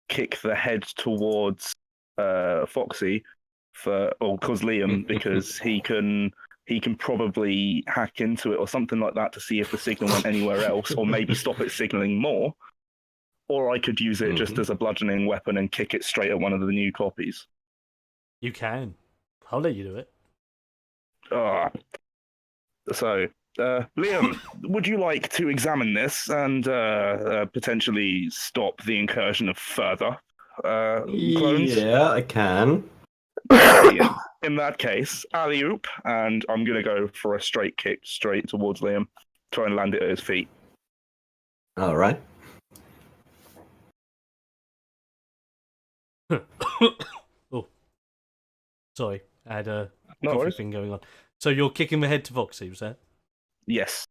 kick the head towards Foxy cause Liam, because he can probably hack into it or something like that to see if the signal went anywhere else, or maybe stop it signaling more. Or I could use it just as a bludgeoning weapon and kick it straight at one of the new copies. You can. I'll let you do it. So, Liam, would you like to examine this and potentially stop the incursion of further clones? Yeah, I can. Yeah. In that case, alley-oop, and I'm going to go for a straight kick straight towards Liam. Try and land it at his feet. All right. Oh. Sorry, I had a No coffee worries. thing going on. So you're kicking the head to Foxy, was that? Yes.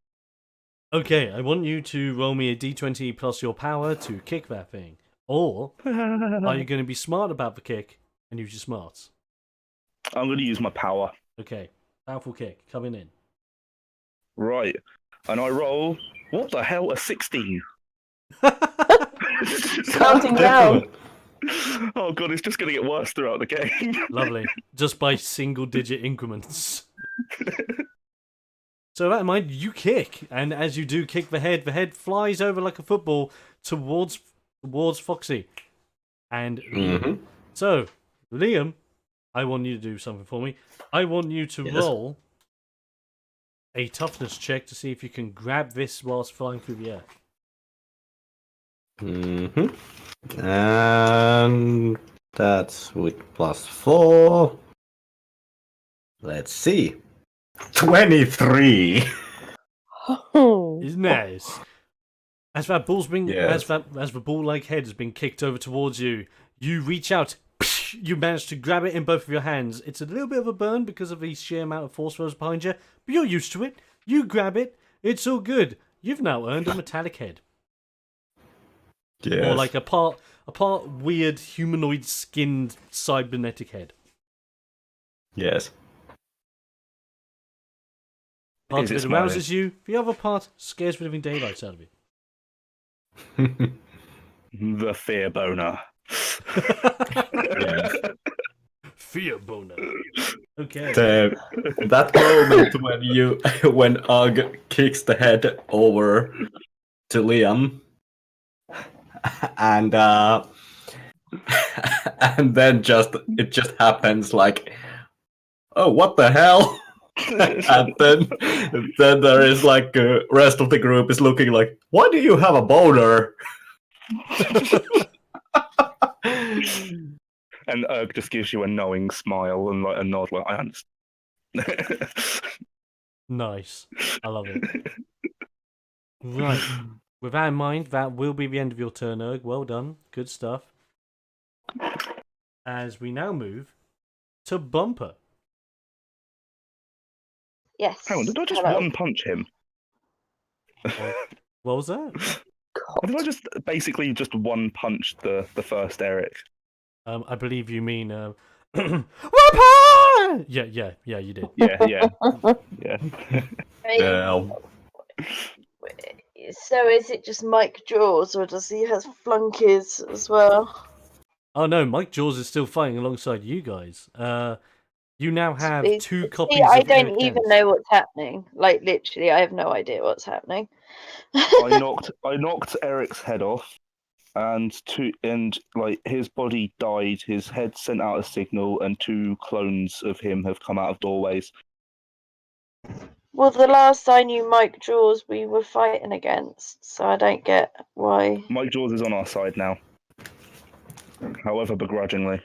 Okay, I want you to roll me a d20 plus your power to kick that thing. Or are you going to be smart about the kick and use your smarts? I'm going to use my power. Okay, powerful kick, coming in. Right. And I roll, what the hell, a 16. Counting down. Oh god, it's just going to get worse throughout the game. Lovely. Just by single-digit increments. So that in mind, you kick, and as you do kick the head flies over like a football towards Foxy. And so, Liam, I want you to do something for me. I want you to roll a toughness check to see if you can grab this whilst flying through the air. And that's with +4. Let's see. 23. Isn't nice? As that ball's been, Yes. as the ball-like head has been kicked over towards you, you reach out. You manage to grab it in both of your hands. It's a little bit of a burn because of the sheer amount of force that was behind you, but you're used to it. You grab it. It's all good. You've now earned a metallic head, Yes. or like a part weird humanoid skinned cybernetic head. Yes. Part Is of it it arouses you, the other part scares the living daylights out of you. The fear boner. Yes. Fear boner. Okay. That moment when Ugg kicks the head over to Liam, and and then it just happens like, oh, what the hell? And then there is like rest of the group is looking like, why do you have a boner? And Erg just gives you a knowing smile and like a nod, like I understand. Nice. I love it. Right. With that in mind, that will be the end of your turn, Erg. Well done. Good stuff. As we now move to Bumper. Yes. Hang on, did I just hello. one punch him? What was that? Or did I just basically just one punch the first Eric? I believe you mean Weapon! Yeah, you did. Yeah. Yeah. So is it just Mike Jaws, or does he have flunkies as well? Oh no, Mike Jaws is still fighting alongside you guys. You now have See, 2 copies I of don't Eric even Danse. know what's happening. Like literally, I have no idea what's happening. I knocked Eric's head off, and like his body died. His head sent out a signal, and 2 clones of him have come out of doorways. Well, the last I knew Mike Jaws, we were fighting against, so I don't get why. Mike Jaws is on our side now, however begrudgingly.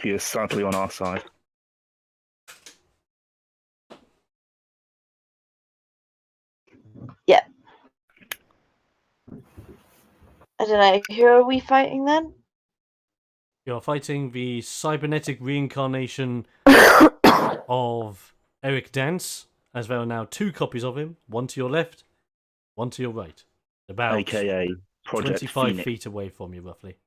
He is sadly on our side. Yeah. I don't know. Who are we fighting then? You're fighting the cybernetic reincarnation of Eric Danse, as there are now 2 copies of him, one to your left, one to your right. About AKA Project 25 Phoenix. feet away from you, roughly.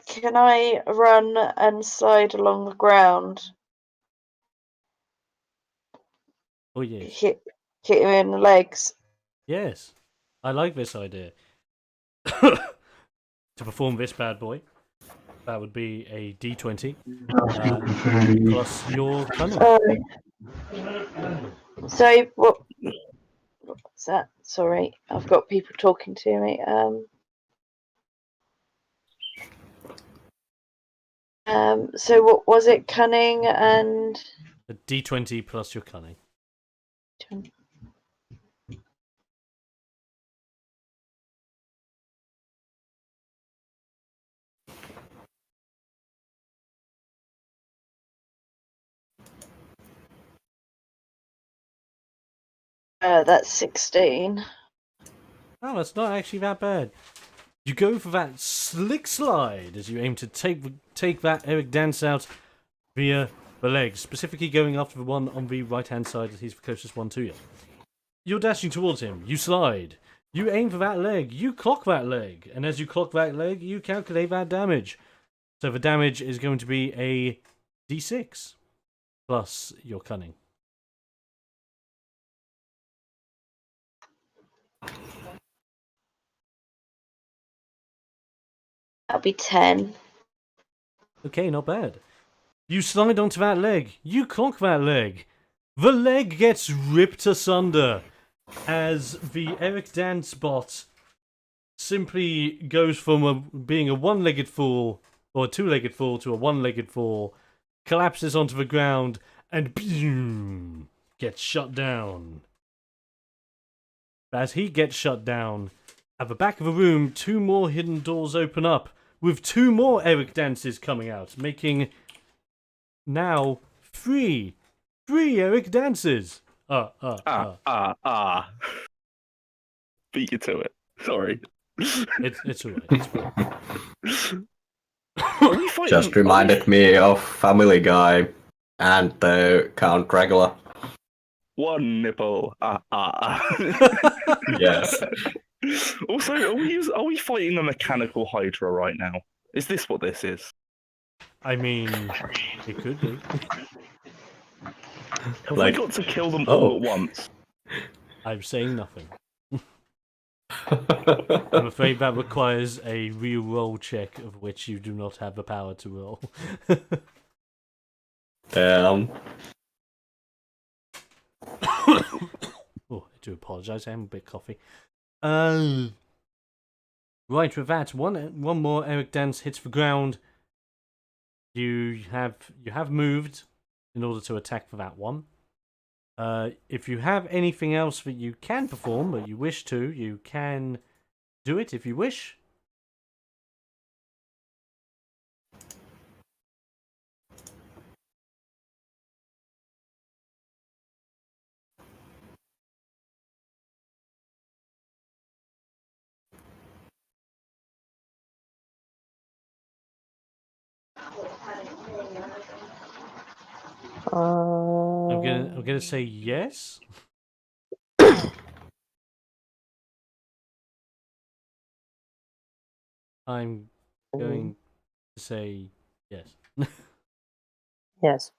Can I run and slide along the ground? Oh, yes. Hit him in the legs. Yes. I like this idea. To perform this bad boy, that would be a d20 plus your cunning. So what's that? Sorry, I've got people talking to me. So what was it? Cunning and A d20 plus your cunning. that's 16. Oh, that's not actually that bad. You go for that slick slide as you aim to take that Eric Danse out via the legs, specifically going after the one on the right-hand side as he's the closest one to you. You're dashing towards him. You slide. You aim for that leg. You clock that leg. And as you clock that leg, you calculate that damage. So the damage is going to be a d6 plus your cunning. That'll be 10. Okay, not bad. You slide onto that leg. You clock that leg. The leg gets ripped asunder as the Eric Danse bot simply goes from being a one-legged fool, or a two-legged fool, to a one-legged fool, collapses onto the ground, and boom, gets shut down. As he gets shut down, at the back of the room, 2 more hidden doors open up, with 2 more Eric Dances coming out, making now 3 Eric Dances. Beat you to it. Sorry. It's alright. It's fine. Are we fighting? Just reminded me of Family Guy and the Count Dracula. One nipple. Yes. Also, are we fighting a mechanical Hydra right now? Is this what this is? I mean, it could be. Have Like- we got to kill them Oh. all at once? I'm saying nothing. I'm afraid that requires a real roll check, of which you do not have the power to roll. Damn. Oh, I do apologise. I am a bit coffee. Right, with that, one more Eric Danse hits the ground. You have moved in order to attack for that one. If you have anything else that you can perform, but you wish to, you can do it if you wish. I'm gonna say yes. I'm going to say yes. Yes.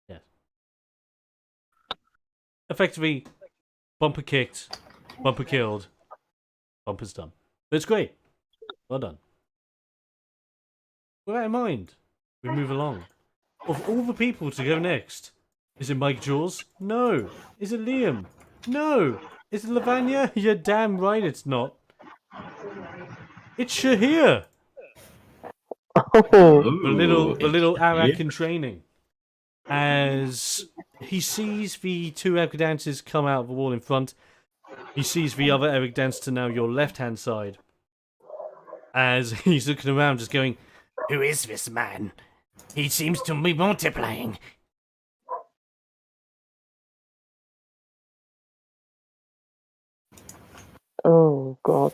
Yes. Effectively, bumper kicked, bumper killed, bumper's done. But it's great. Well done. With that in mind, we move along. Of all the people to go next, is it Mike Jaws? No. Is it Liam? No. Is it Lavanya? You're damn right it's not. It's Shahir, the little Arak in training. As he sees the two Eric Dances come out of the wall in front, he sees the other Eric Dance to now your left-hand side. As he's looking around, just going, "Who is this man? He seems to be multiplying." Oh God.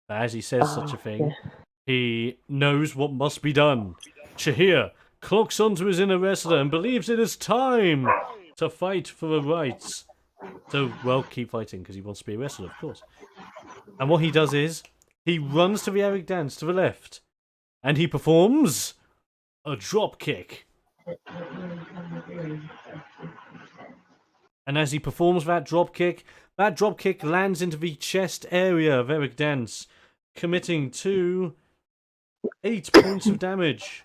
As he says such a thing, he knows what must be done. Shahir clocks onto his inner wrestler and believes it is time to fight for the rights. So, well, keep fighting because he wants to be a wrestler, of course. And what he does is, he runs to the Eric Dance to the left, and he performs a drop kick. And as he performs that drop kick lands into the chest area of Eric Dance, committing to 8 points of damage.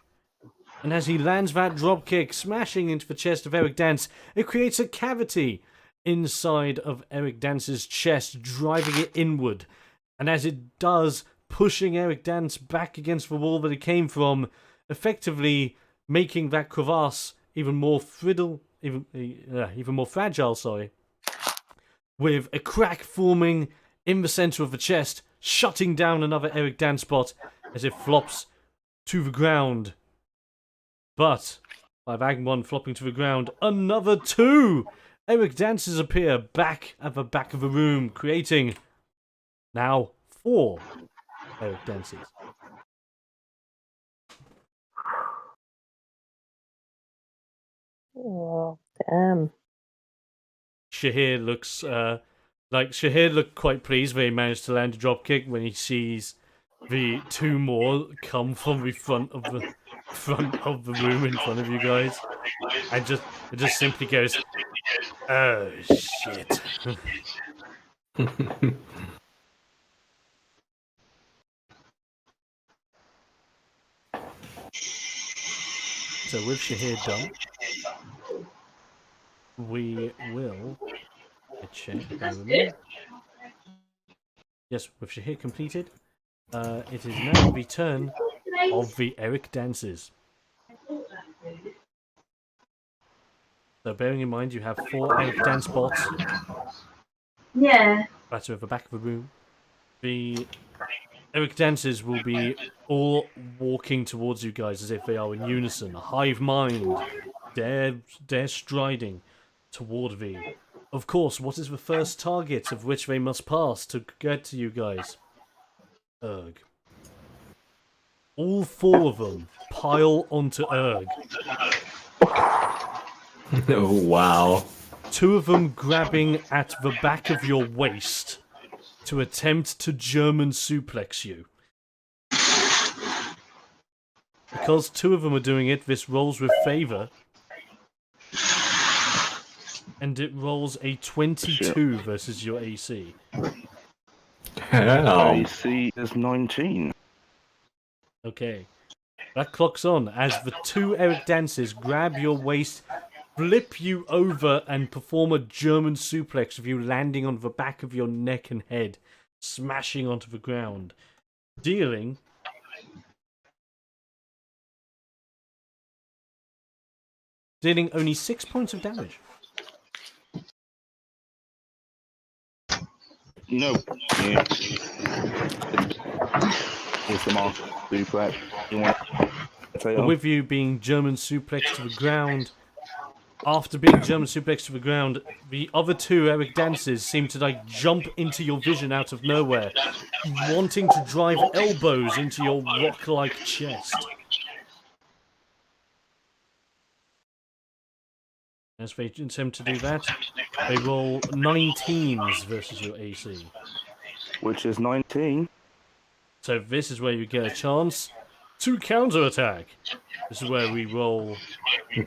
And as he lands that drop kick, smashing into the chest of Eric Dance, it creates a cavity inside of Eric Dance's chest, driving it inward. And as it does, pushing Eric Dance back against the wall that it came from, effectively making that crevasse even more fragile, with a crack forming in the center of the chest, shutting down another Eric Dance spot as it flops to the ground. But by Bag 1 flopping to the ground, another 2 Eric Dances appear back at the back of the room, creating now 4 Eric Dances. Oh, damn. Shahir looks looked quite pleased that he managed to land a drop kick when he sees the 2 more come from the front of the room in front of you guys, and just simply goes, "Oh shit." So with Shahir done, we will check. Bear with me. Yes, with Shahir completed, it is now the turn of the Eric Dances. So bearing in mind you have 4 Eric Dance bots. Yeah. That's at the back of the room. The Eric Dances will be all walking towards you guys as if they are in unison, a hive mind. They're striding toward thee. Of course, what is the first target of which they must pass to get to you guys? Erg. All 4 of them pile onto Erg. Oh, wow. 2 of them grabbing at the back of your waist to attempt to German suplex you. Because two of them are doing it, this rolls with favor. And it rolls a 22 versus your AC. AC is 19. Okay. That clocks on as the two Eric Dances grab your waist, flip you over, and perform a German suplex with you landing on the back of your neck and head, smashing onto the ground, dealing only 6 points of damage. No. Yeah. It's the mark suplex. You want to take But off? with you being German suplexed to the ground, after being German suplexed to the ground, the other two Eric Dances seem to like jump into your vision out of nowhere, wanting to drive elbows into your rock-like chest. As they attempt to do that, they roll 19s versus your AC. Which is 19. So this is where you get a chance to counterattack. This is where we roll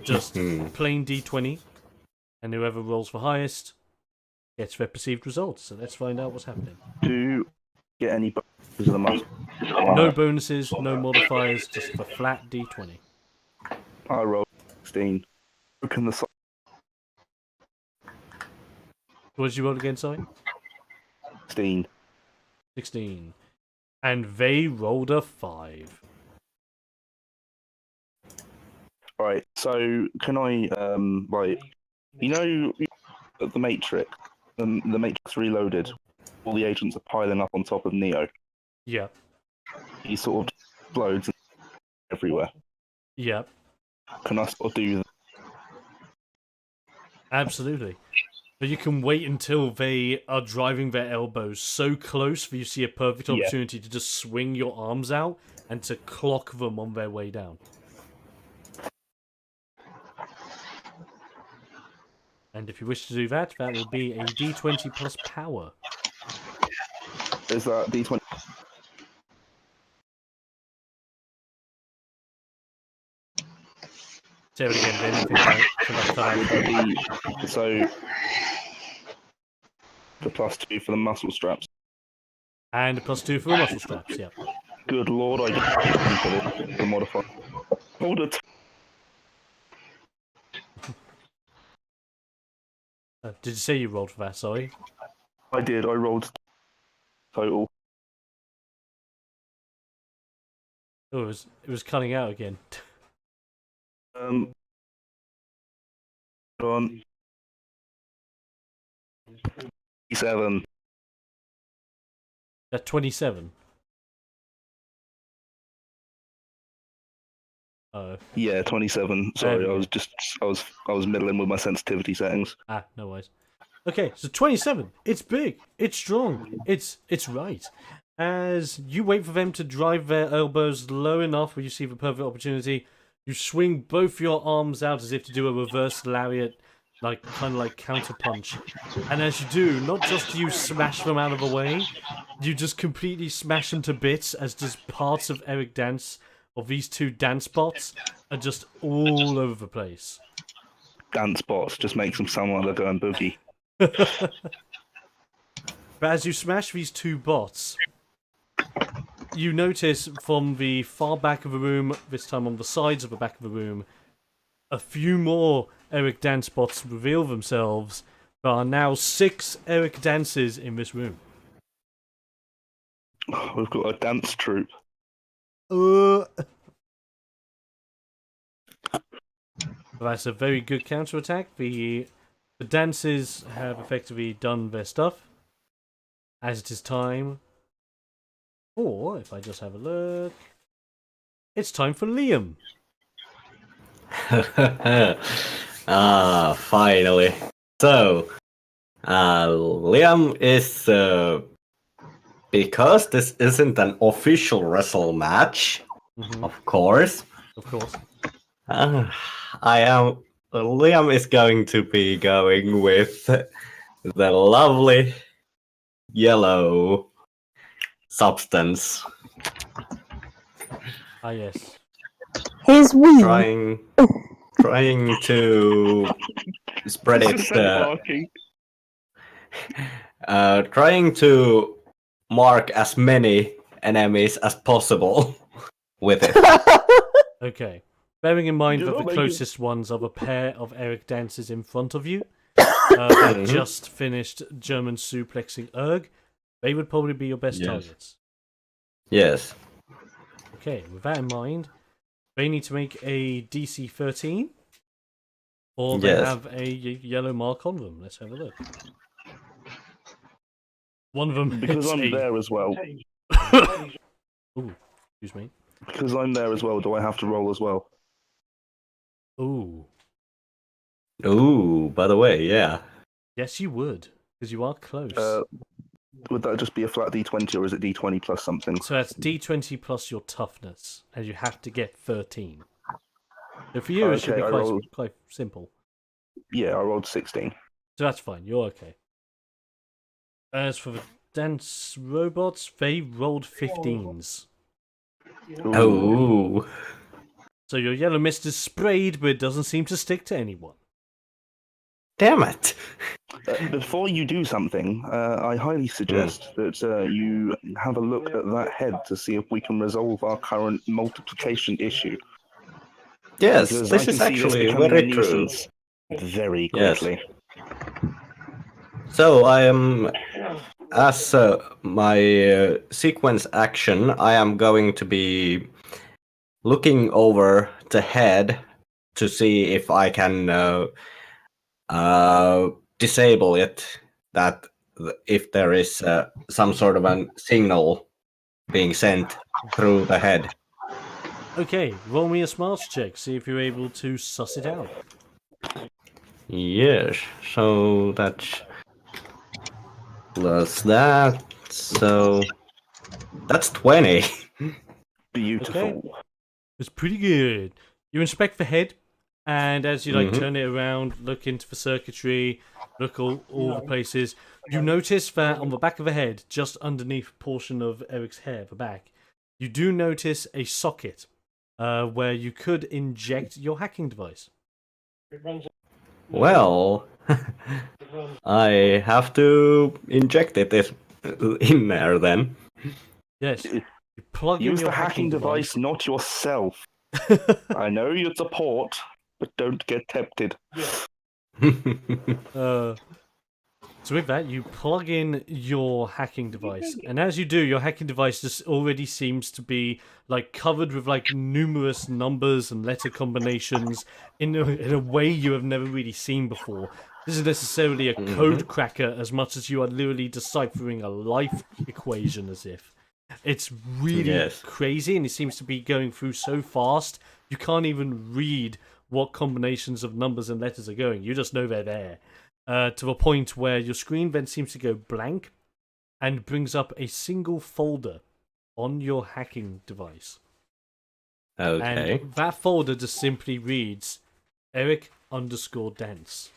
just plain D20, and whoever rolls the highest gets their perceived results. So let's find out what's happening. Do you get any bonuses of the muscle? No bonuses, no modifiers, just the flat D20. I rolled 16. Broken the side. What did you roll again, sorry? 16. 16. And they rolled a 5. Right, so can I, you know, the Matrix, the Matrix Reloaded, all the agents are piling up on top of Neo. Yeah. He sort of explodes everywhere. Yeah. Can I sort of do that? Absolutely. But you can wait until they are driving their elbows so close that you see a perfect opportunity to just swing your arms out and to clock them on their way down. And if you wish to do that, that will be a D20 plus power. Is that D20? Say it again, Ben. So, the +2 for the muscle straps. And a +2 for the muscle straps, yeah. Good lord, I get the modifier. Hold it. Did you say you rolled for that, sorry? I did, I rolled total. Oh, it was cutting out again. Hold on. 7. At 27. Oh. Yeah, 27. Sorry, I was middling with my sensitivity settings. Ah, no worries. Okay, so 27. It's big. It's strong. It's right. As you wait for them to drive their elbows low enough where you see the perfect opportunity, you swing both your arms out as if to do a reverse lariat, kind of like counter punch. And as you do, not just do you smash them out of the way, you just completely smash them to bits as just parts of Eric Danse, of these two dance bots, are just all over the place. Dance bots just makes them sound like they're going boogie. But as you smash these two bots, you notice from the far back of the room, this time on the sides of the back of the room, a few more Eric Danse bots reveal themselves. There are now 6 Eric Dances in this room. We've got a dance troupe. That's a very good counterattack. The Dances have effectively done their stuff. As it is time. Or, if I just have a look, it's time for Liam. Finally. So, Liam is, because this isn't an official wrestle match, of course. Of course. Liam is going to be going with the lovely yellow substance Ah, yes. His wee. trying to spread It's just it, so barking. trying to mark as many enemies as possible with it. Okay. Bearing in mind You're that the not making- closest ones are the pair of Eric Dances in front of you that Mhm. just finished German suplexing Erg, they would probably be your best Yes. targets. Yes. Okay, with that in mind, they need to make a DC 13, or they Yes. have a yellow mark on them. Let's have a look. One of them Because hits I'm a... there as well. Ooh, excuse me. Because I'm there as well, do I have to roll as well? Ooh, Ooh, by the way, yeah. yes you would, because you are close. Would that just be a flat D20 or is it D20 plus something? So that's D20 plus your toughness, and you have to get 13. So for you, it should be Okay, quite simple. Yeah, I rolled 16. So that's fine, you're okay. As for the dance robots, they rolled 15s. Oh. So your yellow mist is sprayed, but it doesn't seem to stick to anyone. Damn it. Before you do something, I highly suggest that you have a look at that head to see if we can resolve our current multiplication issue. Yes, Because this I can is see actually this becoming a very true. nuisance very Yes. quickly. So I am, as my sequence action, I am going to be looking over the head to see if I can disable it. That if there is some sort of a signal being sent through the head. Okay, roll me a smarts check, see if you're able to suss it out. Yes, so that's plus that. So that's 20. Beautiful. Okay. It's pretty good. You inspect the head, and as you turn it around, look into the circuitry, look all the places, you notice that on the back of the head, just underneath a portion of Eric's hair, the back, you do notice a socket where you could inject your hacking device. Well, I have to inject it in there then. Yes. You plug in Use your the hacking device, not yourself. I know it's a port, but don't get tempted. So with that, you plug in your hacking device, and as you do, your hacking device just already seems to be like covered with like numerous numbers and letter combinations in a way you have never really seen before. This isn't necessarily a code cracker as much as you are literally deciphering a life equation as if. It's really crazy, and it seems to be going through so fast, you can't even read what combinations of numbers and letters are going. You just know they're there. To the point where your screen then seems to go blank and brings up a single folder on your hacking device. Okay. And that folder just simply reads Eric_Danse.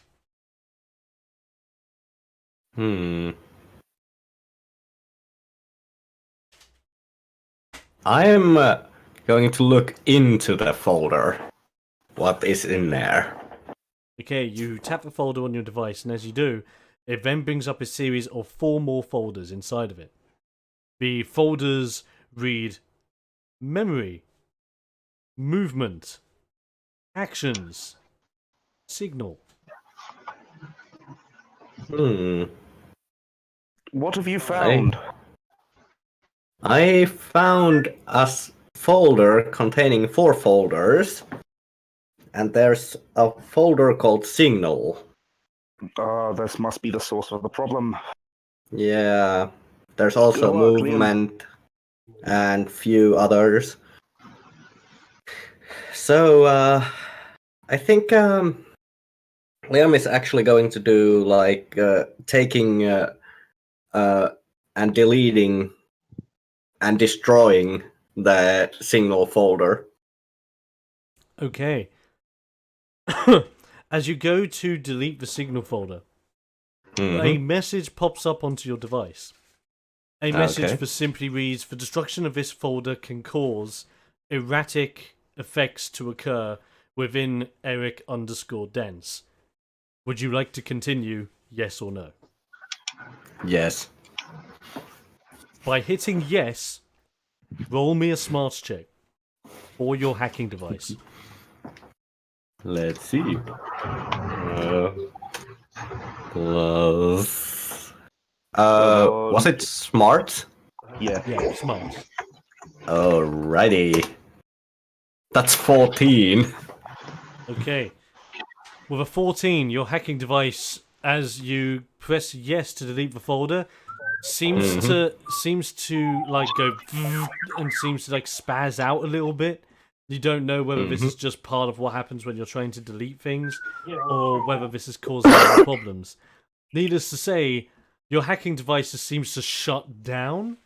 I am going to look into the folder. What is in there? Okay, you tap the folder on your device, and as you do, it then brings up a series of 4 more folders inside of it. The folders read memory, movement, actions, signal. What have you found? I found a folder containing 4 folders, and there's a folder called Signal. This must be the source of the problem. Yeah, there's also Good work, movement and few others. So I think Liam is actually going to do like taking and deleting and destroying the Signal folder. Okay. As you go to delete the signal folder, a message pops up onto your device. A message Okay. for simply reads: the destruction of this folder can cause erratic effects to occur within Eric_Danse. Would you like to continue? Yes or no? Yes. By hitting yes, roll me a smarts check for your hacking device. Let's see. Plus. Was it smart? Yeah. Yeah, smart. Alrighty. That's 14. Okay. With a 14, your hacking device, as you press yes to delete the folder, seems to like go and seems to like spaz out a little bit. You don't know whether this is just part of what happens when you're trying to delete things, or whether this is causing any problems. Needless to say, your hacking device seems to shut down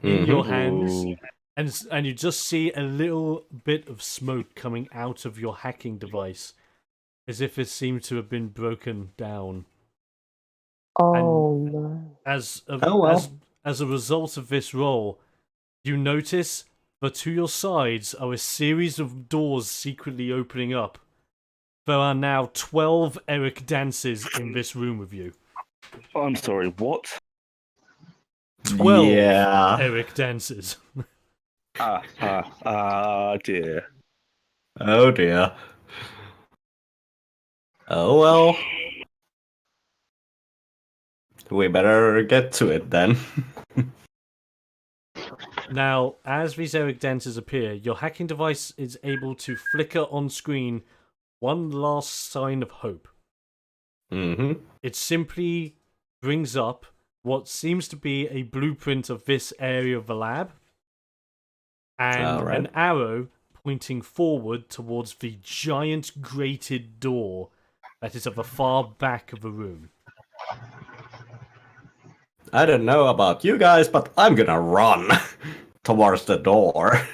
in your hands, Ooh. and you just see a little bit of smoke coming out of your hacking device, as if it seemed to have been broken down. Oh no. As a, Oh, well. as a result of this roll, you notice that to your sides are a series of doors secretly opening up. There are now 12 Eric Dances in this room with you. I'm sorry, what? 12 Yeah. Eric Dances. Dear. Oh dear. Oh well. We better get to it then. Now, as these Eric Dances appear, your hacking device is able to flicker on screen one last sign of hope. It simply brings up what seems to be a blueprint of this area of the lab, and Alright. an arrow pointing forward towards the giant grated door that is at the far back of the room. I don't know about you guys, but I'm gonna run towards the door.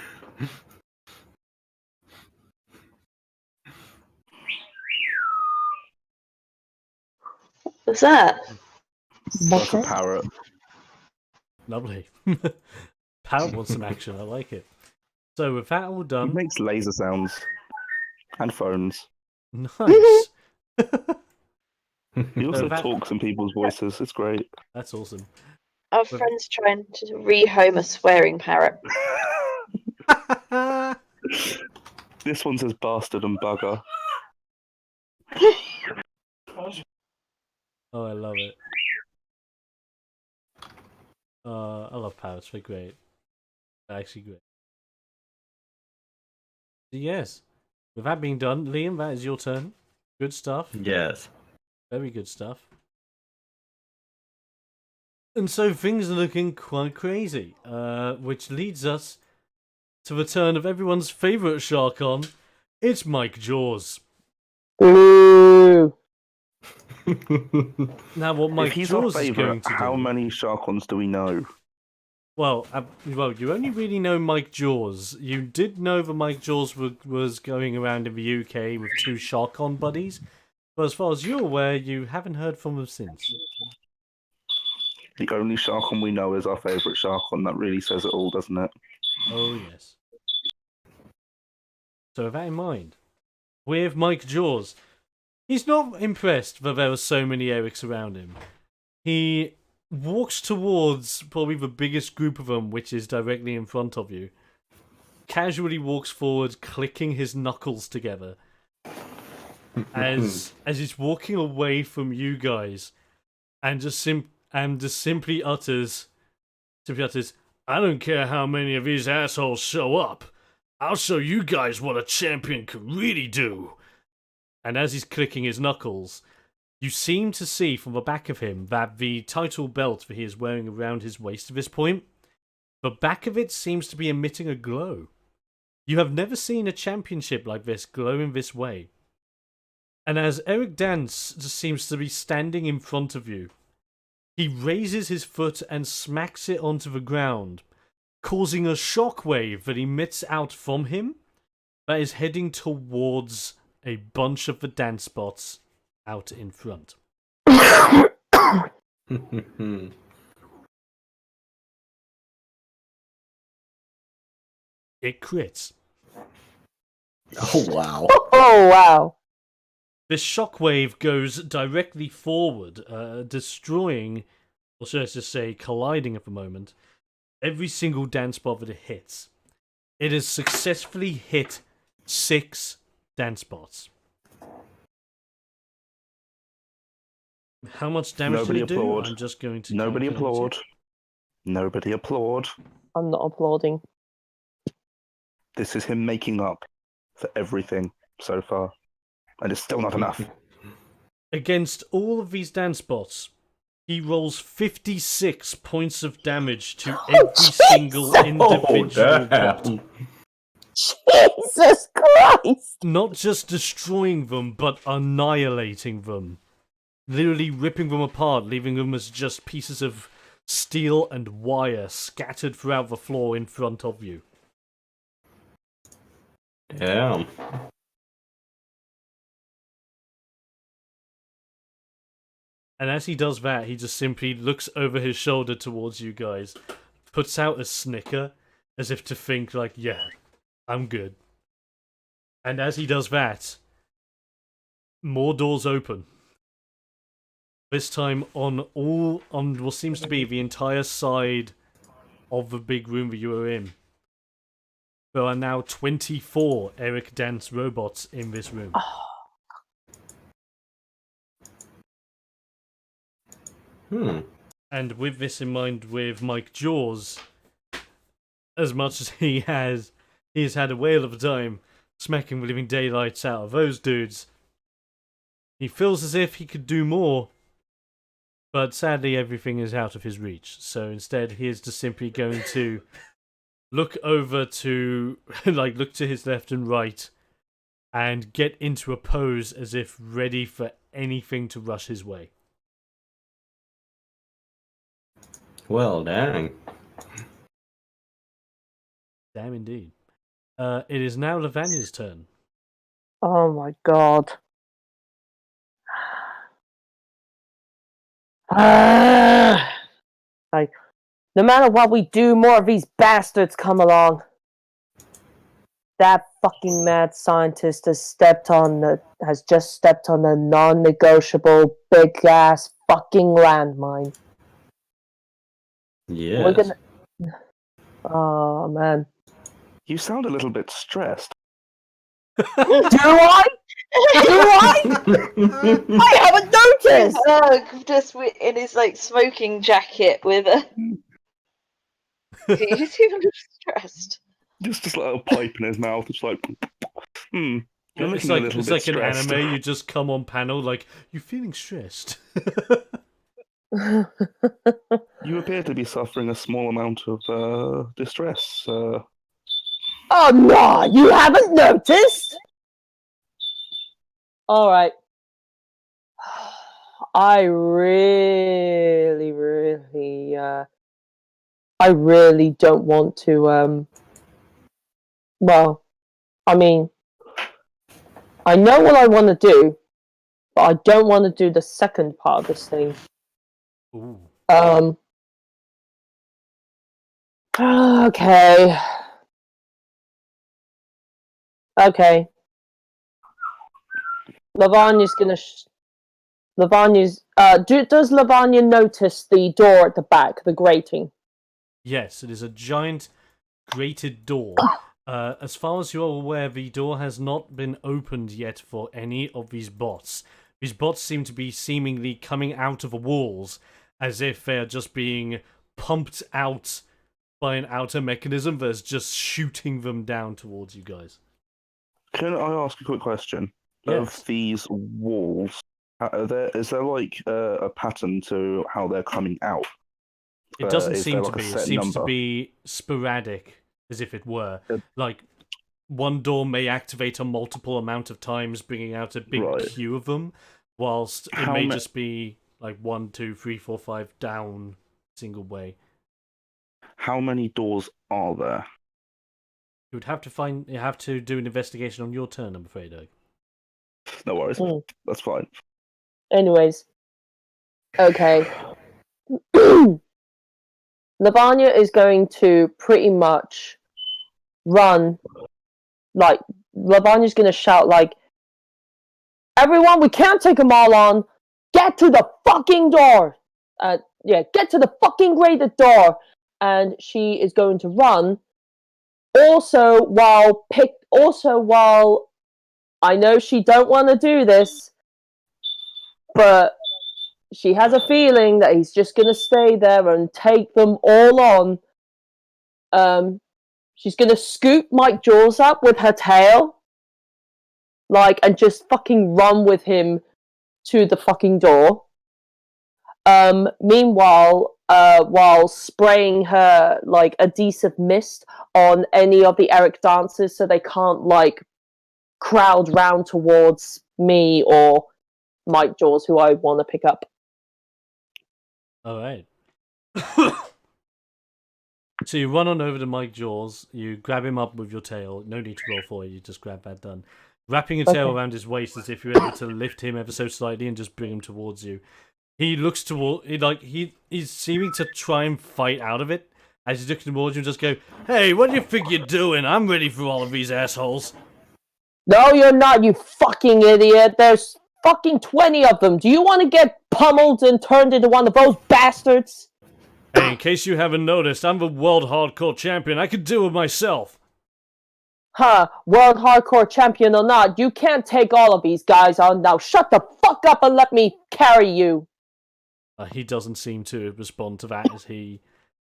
What's that? That's a parrot. Lovely. Parrot wants some action, I like it. So with that all He done, makes laser sounds. And phones. nice. He also that- talks in people's voices. It's great. That's awesome. Our friend's trying to rehome a swearing parrot. This one says bastard and bugger. Oh, I love it. I love parrots. They're great. They're actually great. Yes. With that being done, Liam, that is your turn. Good stuff. Yes. Very good stuff. And so things are looking quite crazy, which leads us to the turn of everyone's favourite Sharkon. It's Mike Jaws. Ooh. Now, what If Mike he's our Jaws is going favourite, to how do... many Sharkons do we know? Well, you only really know Mike Jaws. You did know that Mike Jaws was going around in the UK with 2 Sharkon buddies, but as far as you're aware, you haven't heard from them since. The only Sharkon we know is our favourite Sharkon. That really says it all, doesn't it? Oh, yes. So with that in mind, with Mike Jaws, he's not impressed that there are so many Erics around him. He walks towards probably the biggest group of them, which is directly in front of you. Casually walks forward, clicking his knuckles together. As he's walking away from you guys, and just simply utters, "I don't care how many of these assholes show up. I'll show you guys what a champion can really do." And as he's clicking his knuckles, you seem to see from the back of him that the title belt that he is wearing around his waist at this point, the back of it seems to be emitting a glow. You have never seen a championship like this glow in this way. And as Eric Danse just seems to be standing in front of you, he raises his foot and smacks it onto the ground, causing a shockwave that emits out from him that is heading towards a bunch of the dance bots out in front. It crits. Oh wow. Oh wow! This shockwave goes directly forward, destroying, or should I just say, colliding at the moment, every single dance spot that it hits. It has successfully hit 6 dance spots. How much damage Nobody did it do? applaud. I'm just going to Nobody calculate applaud. it. Nobody applaud. I'm not applauding. This is him making up for everything so far. And it's still not enough. Against all of these dance spots, he rolls 56 points of damage to every single individual bot. damn. Jesus Christ! Not just destroying them, but annihilating them. Literally ripping them apart, leaving them as just pieces of steel and wire scattered throughout the floor in front of you. Damn. And as he does that, he just simply looks over his shoulder towards you guys, puts out a snicker, as if to think like, yeah, I'm good. And as he does that, more doors open. This time on what seems to be the entire side of the big room that you were in. There are now 24 Eric Danse robots in this room. And with this in mind, with Mike Jaws, as much as he has had a whale of a time smacking the living daylights out of those dudes, he feels as if he could do more, but sadly everything is out of his reach. So instead, he is just simply going to look over to, look to his left and right, and get into a pose as if ready for anything to rush his way. Well, dang. Damn indeed. It is now Lavania's turn. Oh my god. Like, no matter what we do, more of these bastards come along. That fucking mad scientist has just stepped on a non-negotiable big ass fucking landmine. Yes. We're gonna. Oh man. You sound a little bit stressed. Do I? Do I? I haven't noticed. Just in his like smoking jacket with a. You seem a little stressed. Just a little pipe in his mouth. It's like, you're It's looking like, a little it's bit like an stressed. anime, you just come on panel like, you feeling stressed? You appear to be suffering a small amount of distress. Oh no, you haven't noticed? Alright. I really don't want to, well, I mean, I know what I want to do, but I don't want to do the second part of this thing. Ooh. Okay. Okay. Lavania's gonna. Does Lavania notice the door at the back, the grating? Yes, it is a giant grated door. As far as you're aware, the door has not been opened yet for any of these bots. These bots seem to be seemingly coming out of the walls as if they're just being pumped out by an outer mechanism that's just shooting them down towards you guys. Can I ask a quick question? Yes. Of these walls, is there like a pattern to how they're coming out? It doesn't Is seem there to like a be. It set seems to number? be sporadic, as if it were. Yep. Like, one door may activate a multiple amount of times, bringing out a big Right. queue of them, whilst it How may ma- just be like 1, 2, 3, 4, 5 down single way. How many doors are there? You have to do an investigation on your turn, I'm afraid, Doug. No worries. Mm. That's fine. Anyways. Okay. Lavania is going to pretty much run. Like, Lavanya's gonna shout, like, everyone, we can't take them all on. Get to the fucking door. Get to the fucking graded door. And she is going to run. Also, while I know she don't want to do this, but she has a feeling that he's just gonna stay there and take them all on. She's gonna scoop Mike Jaws up with her tail, like, and just fucking run with him to the fucking door. Meanwhile, while spraying her, like, adhesive mist on any of the Eric Dances so they can't, like, crowd round towards me or Mike Jaws, who I want to pick up. Alright. So you run on over to Mike Jaws, you grab him up with your tail, no need to roll for it, you just grab that done. Wrapping your tail around his waist as if you're able to lift him ever so slightly and just bring him towards you. He looks toward, he's seeming to try and fight out of it. As he's looking towards you, just go, "Hey, what do you think you're doing? I'm ready for all of these assholes." No, you're not, you fucking idiot. There's fucking 20 of them. Do you want to get pummeled and turned into one of those bastards? Hey, in case you haven't noticed, I'm the world hardcore champion. I could do it myself. Huh, world hardcore champion or not, you can't take all of these guys on. Now shut the fuck up and let me carry you. He doesn't seem to respond to that, as he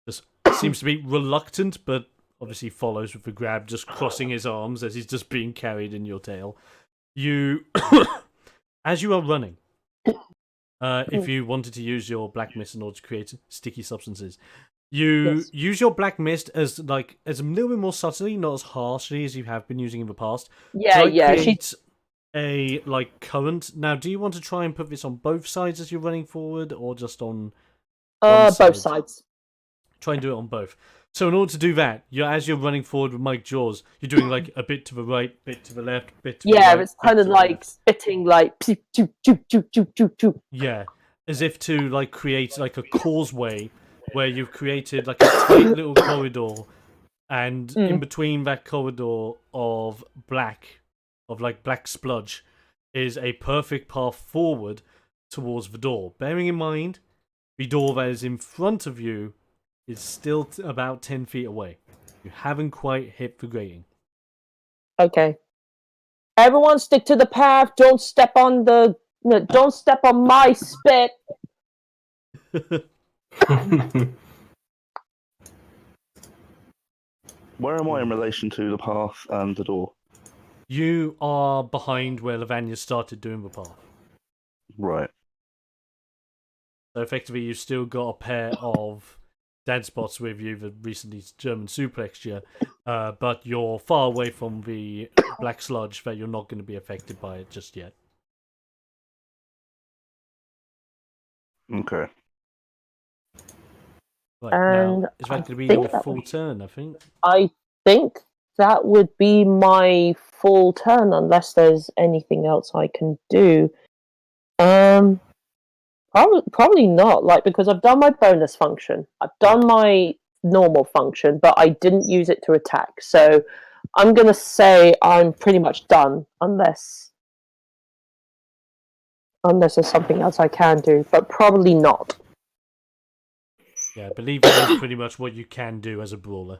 just seems to be reluctant, but obviously follows with the grab, just crossing his arms as he's just being carried in your tail. You, as you are running, if you wanted to use your black mist in order to create sticky substances, you use your black mist as a little bit more subtly, not as harshly as you have been using in the past. Create a current. Now, do you want to try and put this on both sides as you're running forward, or just on both sides? Try and do it on both. So in order to do that, as you're running forward with Mike Jaws, you're doing like a bit to the right, bit to the left, bit to the right. Yeah, it's kind of like spitting, like yeah, as if to like create like a causeway where you've created like a tight little corridor, and in between that corridor of black spludge is a perfect path forward towards the door. Bearing in mind, the door that is in front of you is still about 10 feet away. You haven't quite hit the grating. Okay. Everyone stick to the path. Don't step on my spit. Where am I in relation to the path and the door? You are behind where Lavanya started doing the path. Right. So effectively, you've still got a pair of dead spots with you that recently German suplexed you, but you're far away from the black sludge that you're not going to be affected by it just yet. Okay. Right, And now, is that going to be think your that full would- turn, I think? I think that would be my full turn, unless there's anything else I can do. Probably not, because I've done my bonus function. I've done my normal function, but I didn't use it to attack. So I'm going to say I'm pretty much done, unless there's something else I can do, but probably not. Yeah, I believe that is pretty much what you can do as a brawler.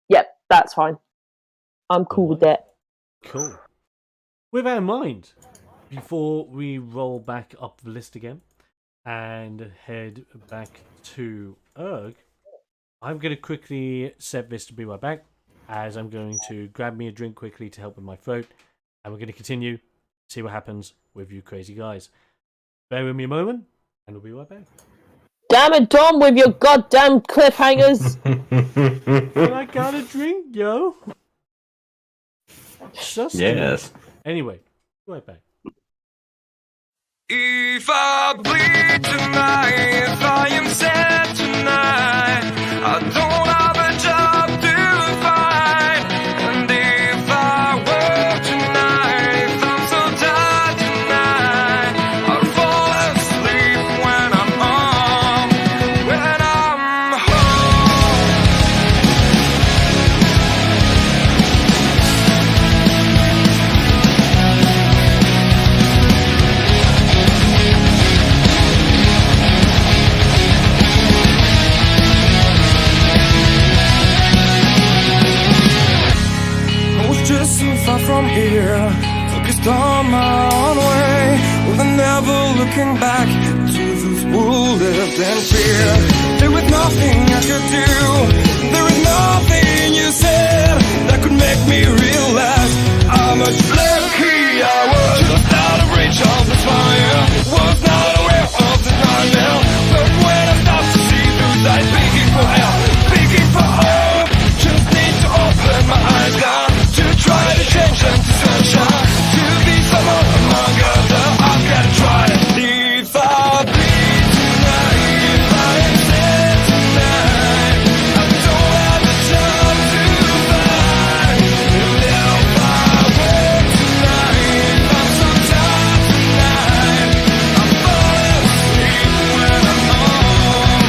Yep, that's fine. I'm cool with that. Cool. With that in mind, before we roll back up the list again and head back to Erg, I'm going to quickly set this to be right back, as I'm going to grab me a drink quickly to help with my throat, and we're going to continue, see what happens with you crazy guys. Bear with me a moment, and we'll be right back. Damn it, Tom, with your goddamn cliffhangers! But I got a drink, yo! Yes. Anyway, right back. If I bleed tonight, if I am sad tonight, I don't have a job to find. And if I work tonight, if I'm so tired tonight, I'll fall asleep when I'm home. When I'm home. taken back to those who lived in fear. There was nothing I could do. There was nothing you said that could make me realize how much lucky I was. Just out of reach of the fire, was not aware of the nightmare. But when I stopped to see those eyes begging for help, begging for hope, just need to open my eyes down to try to change them to sunshine, to be someone among others. I've gotta try it. If I bleed tonight, if I am dead tonight, I don't have the time to fight. And if I wake tonight, if I'm so tired tonight, I'm falling asleep when I'm home.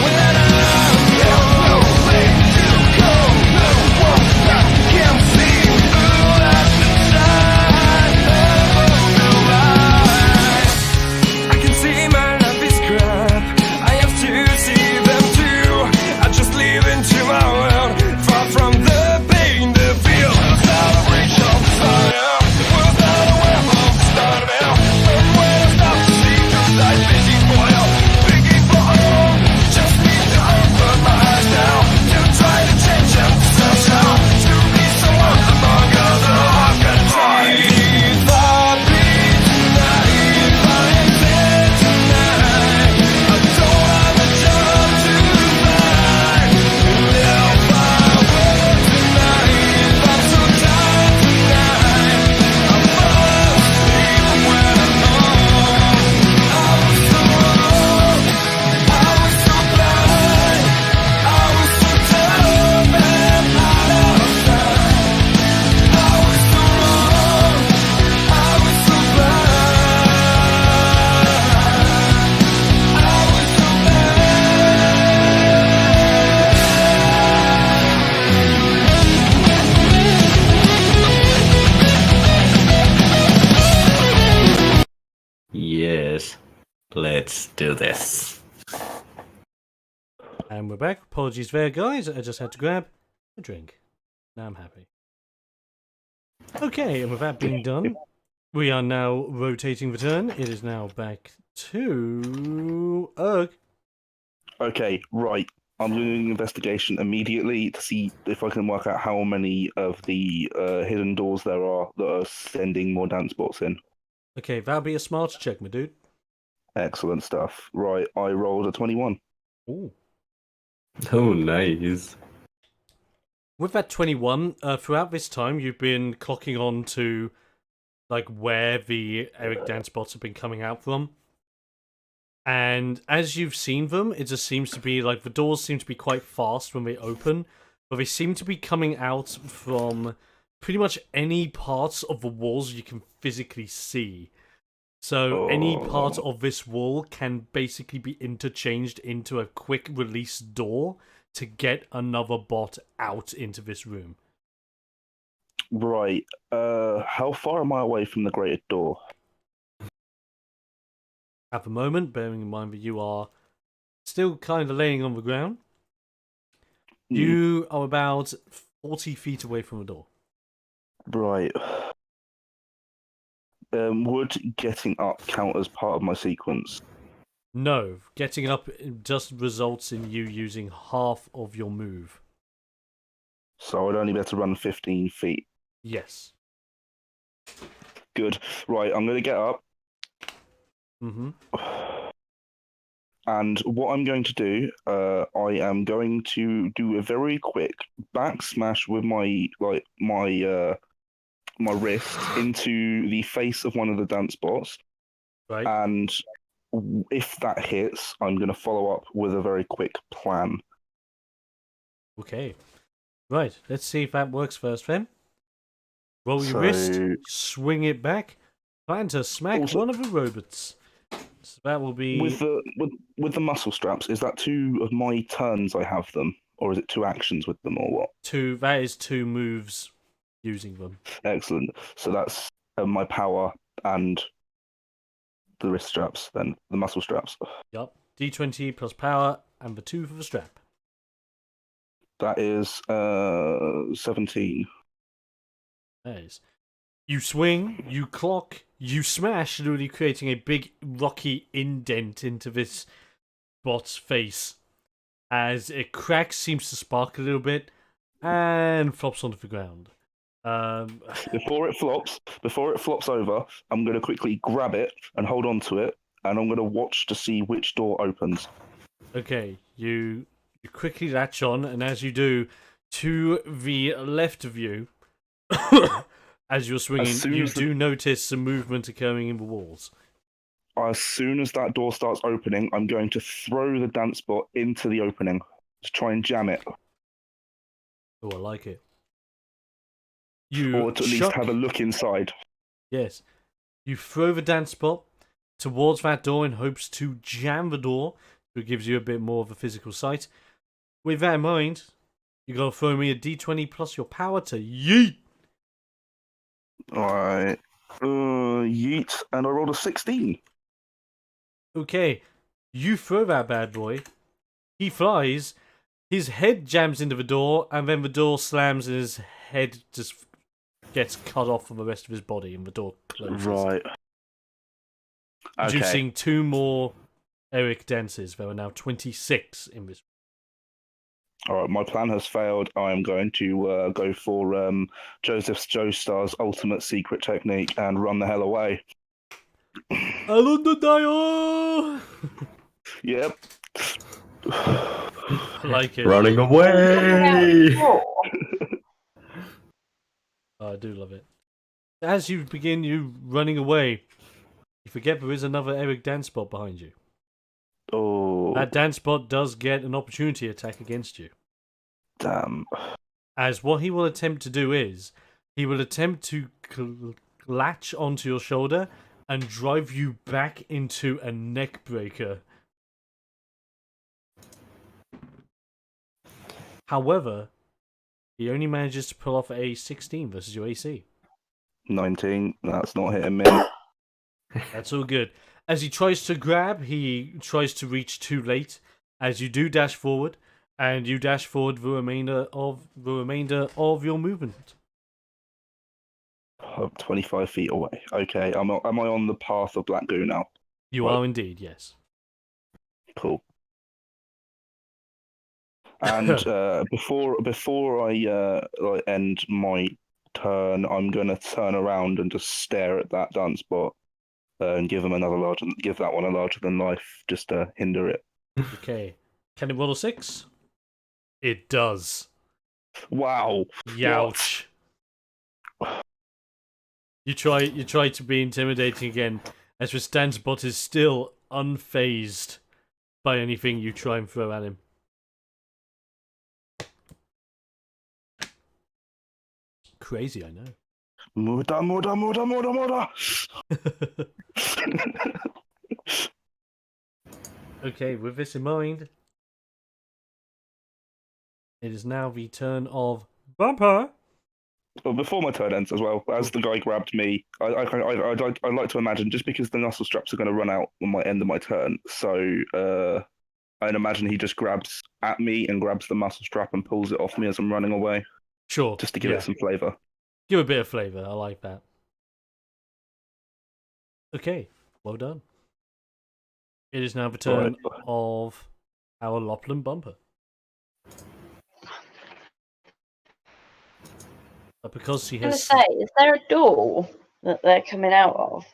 When I'm gone, no place to go, no one I can see. Ooh, that's the time of the light. I can see my life is crap. I have to see them too. I just live into my world, far from the pain, the feel. Was out of reach of desire, was not aware of the start of hell. But when I stop to see those eyes begging for help, begging for hope, just need to open my eyes now to try to change them to sunshine, to be someone among others. I've gotta try. If I bleed tonight, if I am dead tonight, I don't have a job to find. And if I wake tonight, if I'm so tired tonight, I'm falling asleep when I'm home. I was so wrong, I was so blind, I was so dumb and out of time. I was so wrong, I was so blind, I was so Yes, let's do this. And we're back. Apologies there, guys. I just had to grab a drink. Now I'm happy. Okay, and with that being done, we are now rotating the turn. It is now back to Erg. Okay, right. I'm doing an investigation immediately to see if I can work out how many of the hidden doors there are that are sending more dance bots in. Okay, that'll be a smarts check, my dude. Excellent stuff. Right, I rolled a 21. Ooh. Oh, nice. With that 21, throughout this time, you've been clocking on to like where the Eric Danse bots have been coming out from. And as you've seen them, it just seems to be like the doors seem to be quite fast when they open, but they seem to be coming out from pretty much any parts of the walls you can physically see. So any part of this wall can basically be interchanged into a quick release door to get another bot out into this room. Right. How far am I away from the grated door? At the moment, bearing in mind that you are still kind of laying on the ground, you are about 40 feet away from the door. Right. Would getting up count as part of my sequence? No, getting up just results in you using half of your move. So I'd only be able to run 15 feet. Yes. Good. Right, I'm going to get up. Mm-hmm. And what I'm going to do, I am going to do a very quick back smash with my wrist into the face of one of the dance bots. Right. And if that hits, I'm going to follow up with a very quick plan. Okay. Right, let's see if that works first then. Roll your wrist, swing it back, plan to smack one of the robots. So that will be... With the muscle straps, is that 2 of my turns I have them? Or is it 2 actions with them, or what? That is 2 moves using them. Excellent. So that's my power and the wrist straps, then the muscle straps. Yup. D20 plus power and the 2 for the strap. That is 17. Nice. You swing, you clock, you smash, literally creating a big rocky indent into this bot's face. As it cracks, seems to spark a little bit, and flops onto the ground. Before it flops over, I'm going to quickly grab it and hold on to it, and I'm going to watch to see which door opens. Okay, you quickly latch on, and as you do, to the left of you, as you're swinging, you do notice some movement occurring in the walls. As soon as that door starts opening, I'm going to throw the dance bot into the opening to try and jam it. Oh, I like it. Or to at least have a look inside. Yes. You throw the dance spot towards that door in hopes to jam the door, so it gives you a bit more of a physical sight. With that in mind, you gotta throw me a d20 plus your power to yeet. Alright. Yeet, and I rolled a 16. Okay, you throw that bad boy. He flies. His head jams into the door, and then the door slams, and his head just gets cut off from the rest of his body, and the door closes. Right. Okay. Producing 2 more Eric Dances. There are now 26 in this. Alright, my plan has failed. I am going to go for Joseph Joestar's ultimate secret technique and run the hell away. Alundadayo! Yep. I like it. Running away! Oh, I do love it. As you begin you running away, you forget there is another Eric dance spot behind you. Oh. That dance spot does get an opportunity attack against you. Damn. As what he will attempt to do is, he will attempt to latch onto your shoulder and drive you back into a neck breaker. However, he only manages to pull off a 16 versus your AC. 19. That's not hitting me. That's all good. As he tries to grab, he tries to reach too late. As you do dash forward, and you dash forward the remainder of your movement. I'm 25 feet away. Okay, am I on the path of Black Goo now? You are indeed, yes. Cool. And before I end my turn, I'm gonna turn around and just stare at that dance bot and give that one a larger than life, just to hinder it. Okay, can it roll a 6? It does. Wow. Youch. You try to be intimidating again, as this dance bot is still unfazed by anything you try and throw at him. Crazy, I know. Muda. Okay, with this in mind, it is now the turn of Bumper. Well, before my turn ends as well, as the guy grabbed me, I'd like to imagine, just because the muscle straps are going to run out on my end of my turn, so I'd imagine he just grabs at me and grabs the muscle strap and pulls it off me as I'm running away. Sure. Just to give it some flavour. Give a bit of flavour, I like that. Okay, well done. It is now the turn of our Lopland Bumper. But because he has... I was going to say, is there a door that they're coming out of?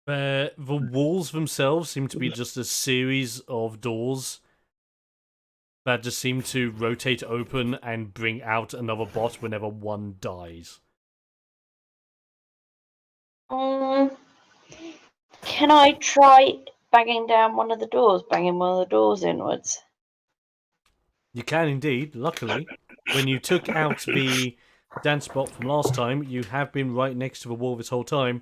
The walls themselves seem to be just a series of doors that just seem to rotate open and bring out another bot whenever one dies. Can I try banging one of the doors inwards? You can indeed. Luckily, when you took out the dance spot from last time, you have been right next to the wall this whole time,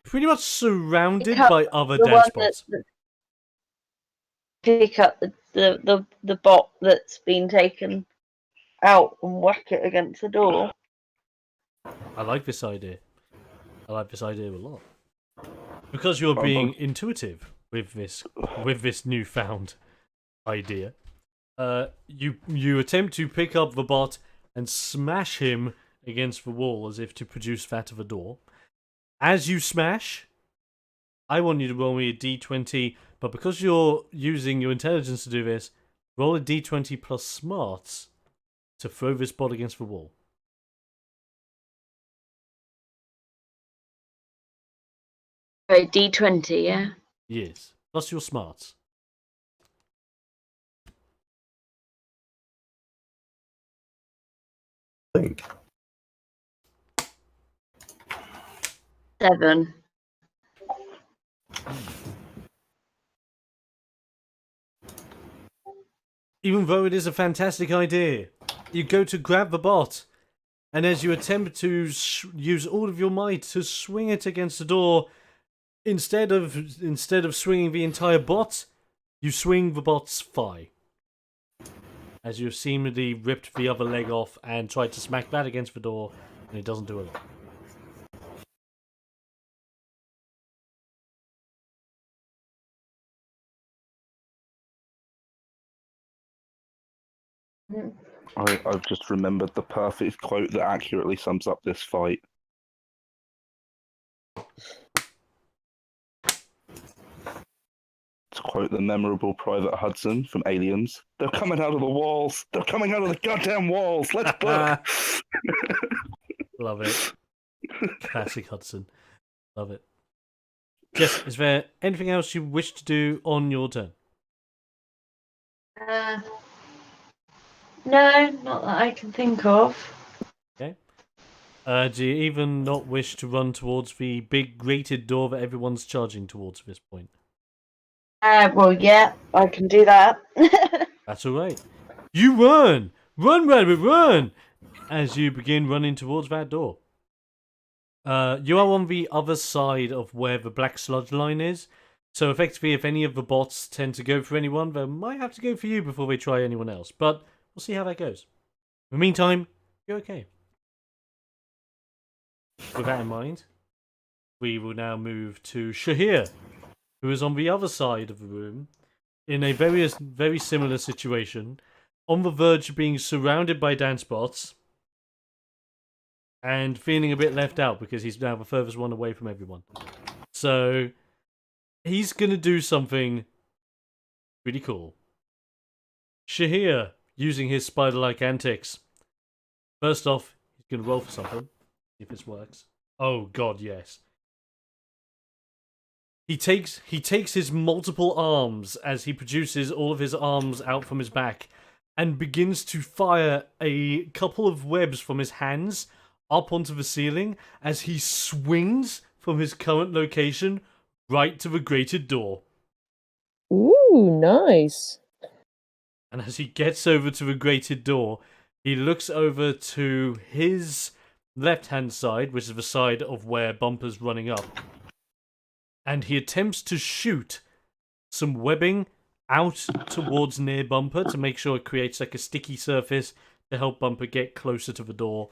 pretty much surrounded by other dance spots. Pick up the bot that's been taken out and whack it against the door. I like this idea. I like this idea a lot. Because you're being intuitive with this newfound idea. You attempt to pick up the bot and smash him against the wall as if to produce that of a door. As you smash, I want you to roll me a d20, but because you're using your intelligence to do this, roll a d20 plus smarts to throw this bot against the wall. Right, D20, yeah? Yes, plus your smarts. Think. 7. Even though it is a fantastic idea, you go to grab the bot, and as you attempt to use all of your might to swing it against the door, instead of swinging the entire bot, you swing the bot's thigh. As you have seemingly ripped the other leg off and tried to smack that against the door, and it doesn't do a lot. I've just remembered the perfect quote that accurately sums up this fight. To quote the memorable Private Hudson from Aliens, "They're coming out of the walls! They're coming out of the goddamn walls! Let's book!" Love it. Classic Hudson. Love it. Jess, is there anything else you wish to do on your turn? No, not that I can think of. Okay. Do you even not wish to run towards the big grated door that everyone's charging towards at this point? Well, yeah, I can do that. That's alright. You run! Run, rabbit, run! As you begin running towards that door. You are on the other side of where the black sludge line is. So effectively, if any of the bots tend to go for anyone, they might have to go for you before they try anyone else. But we'll see how that goes. In the meantime, you're okay. With that in mind, we will now move to Shahir, who is on the other side of the room, in a very similar situation, on the verge of being surrounded by dance bots, and feeling a bit left out because he's now the furthest one away from everyone. So he's gonna do something really cool. Shahir, using his spider-like antics. First off, he's gonna roll for something. See if this works. Oh god, yes. He takes his multiple arms as he produces all of his arms out from his back and begins to fire a couple of webs from his hands up onto the ceiling as he swings from his current location right to the grated door. Ooh, nice. And as he gets over to the grated door, he looks over to his left-hand side, which is the side of where Bumper's running up. And he attempts to shoot some webbing out towards near Bumper to make sure it creates like a sticky surface to help Bumper get closer to the door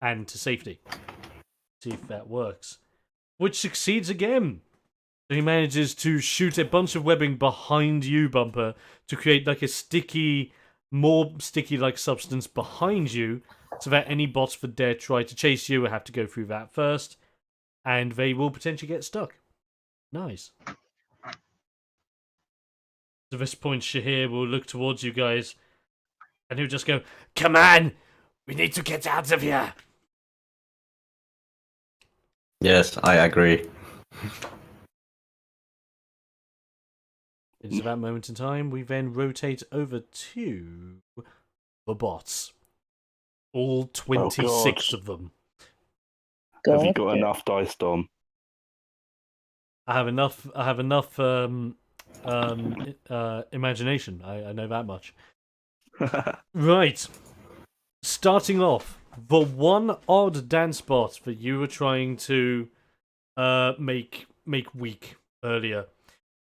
and to safety. See if that works. Which succeeds again. So he manages to shoot a bunch of webbing behind you, Bumper, to create like a sticky, more sticky-like substance behind you, so that any bots that dare try to chase you will have to go through that first, and they will potentially get stuck. Nice. At this point, Shahir will look towards you guys, and he'll just go, "Come on! We need to get out of here!" Yes, I agree. Into that moment in time, we then rotate over to the bots. All 26 of them. Have you got enough dice, Dom? I have enough imagination. I know that much. Right. Starting off, the one odd dance bot that you were trying to make weak earlier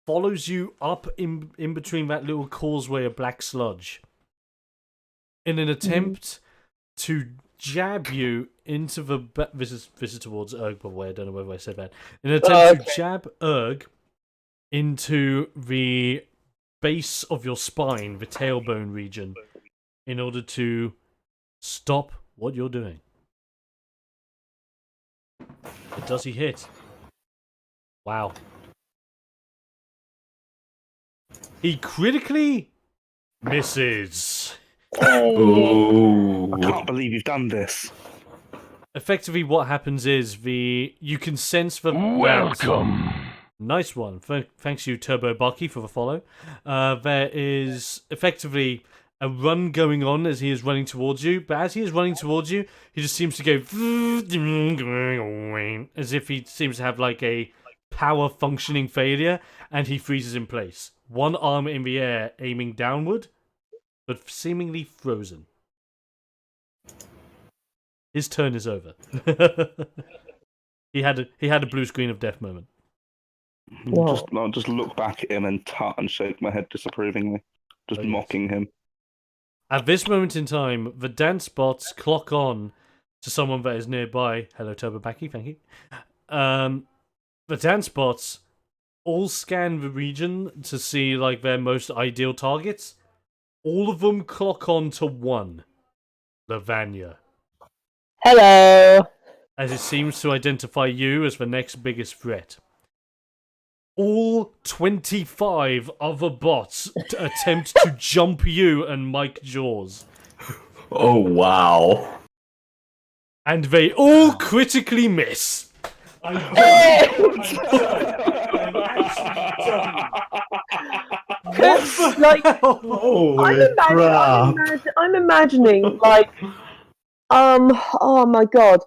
follows you up in between that little causeway of black sludge in an attempt to jab you into the this is towards Erg, by the way. I don't know whether I said that. In an attempt to jab Erg into the base of your spine, the tailbone region, in order to stop what you're doing. But does he hit? Wow. He critically misses. I can't believe you've done this. Effectively, what happens is you can sense the Welcome. Nice one. Thanks you, Turbo Bucky, for the follow. There is effectively a run going on as he is running towards you, but as he is running towards you, he just seems to go as if he seems to have like a power functioning failure, and he freezes in place. One arm in the air, aiming downward, but seemingly frozen. His turn is over. He had a blue screen of death moment. I'll just look back at him and tut and shake my head disapprovingly, just mocking him. At this moment in time, the dance bots clock on to someone that is nearby. Hello, Turbobaki, thank you. The dance bots all scan the region to see like their most ideal targets. All of them clock on to one. Lavanya. Hello. As it seems to identify you as the next biggest threat. All 25 other bots attempt to jump you and Mike Jaws. Oh, wow. And they all critically miss. I'm Like, Holy crap. I'm imagining, like, oh my god.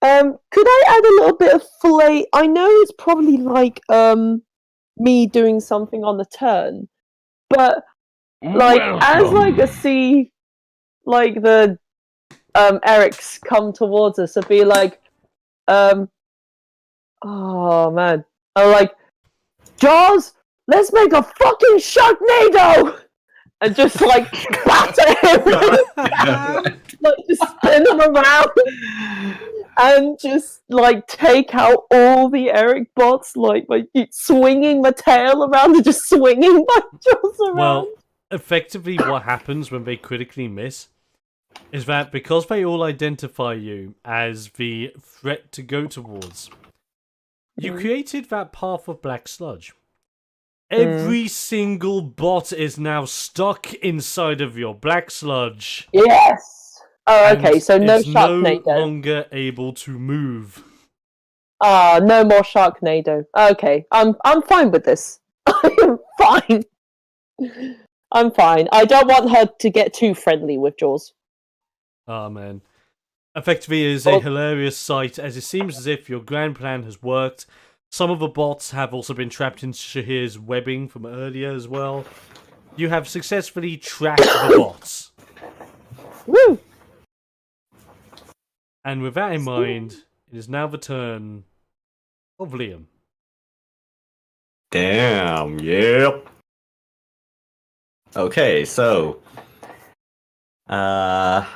Could I add a little bit of flavor? I know it's probably like, me doing something on the turn, but, like, as, like, the Eric's come towards us, and be like, oh man. I'm like, Jaws, let's make a fucking Sharknado! And just like batter him, like just spin him around, and just like take out all the Eric bots, like swinging my tail around and just swinging my jaws around. Well, effectively, what happens when they critically miss is that because they all identify you as the threat to go towards, you created that path of black sludge. Every single bot is now stuck inside of your black sludge. Yes. Oh, okay. So no is Sharknado. No longer able to move. No more Sharknado. Okay, I'm fine with this. I'm fine. I'm fine. I don't want her to get too friendly with Jaws. Ah, man. Effectively, it is a hilarious sight, as it seems as if your grand plan has worked. Some of the bots have also been trapped in Shahir's webbing from earlier as well. You have successfully trapped the bots. Woo! And with that in mind, it is now the turn of Liam. Damn, yep. Okay, so... how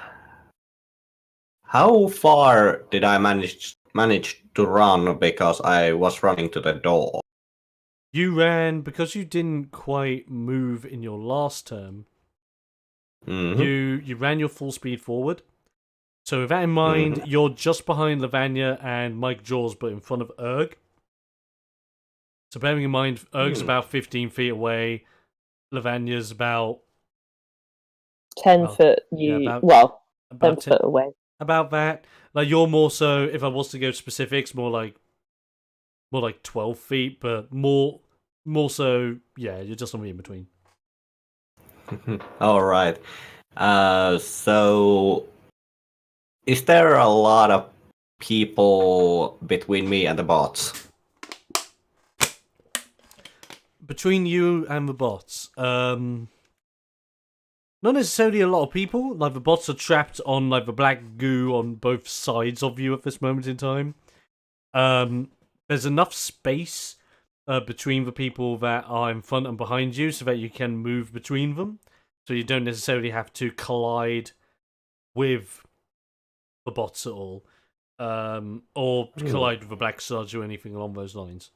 far did I manage to run because I was running to the door? You ran, because you didn't quite move in your last term, you ran your full speed forward. So with that in mind, you're just behind Lavanya and Mike Jaws, but in front of Erg. So bearing in mind, Erg's about 15 feet away, Lavanya's about 10 foot. 10 foot away. About that. Like, you're more so, if I was to go specifics, more like 12 feet, but more so, yeah, you're just on the in between. All right. So is there a lot of people between me and the bots? Between you and the bots, not necessarily a lot of people. Like, the bots are trapped on like the black goo on both sides of you at this moment in time. There's enough space between the people that are in front and behind you so that you can move between them. So you don't necessarily have to collide with the bots at all. Or collide with the black sludge or anything along those lines.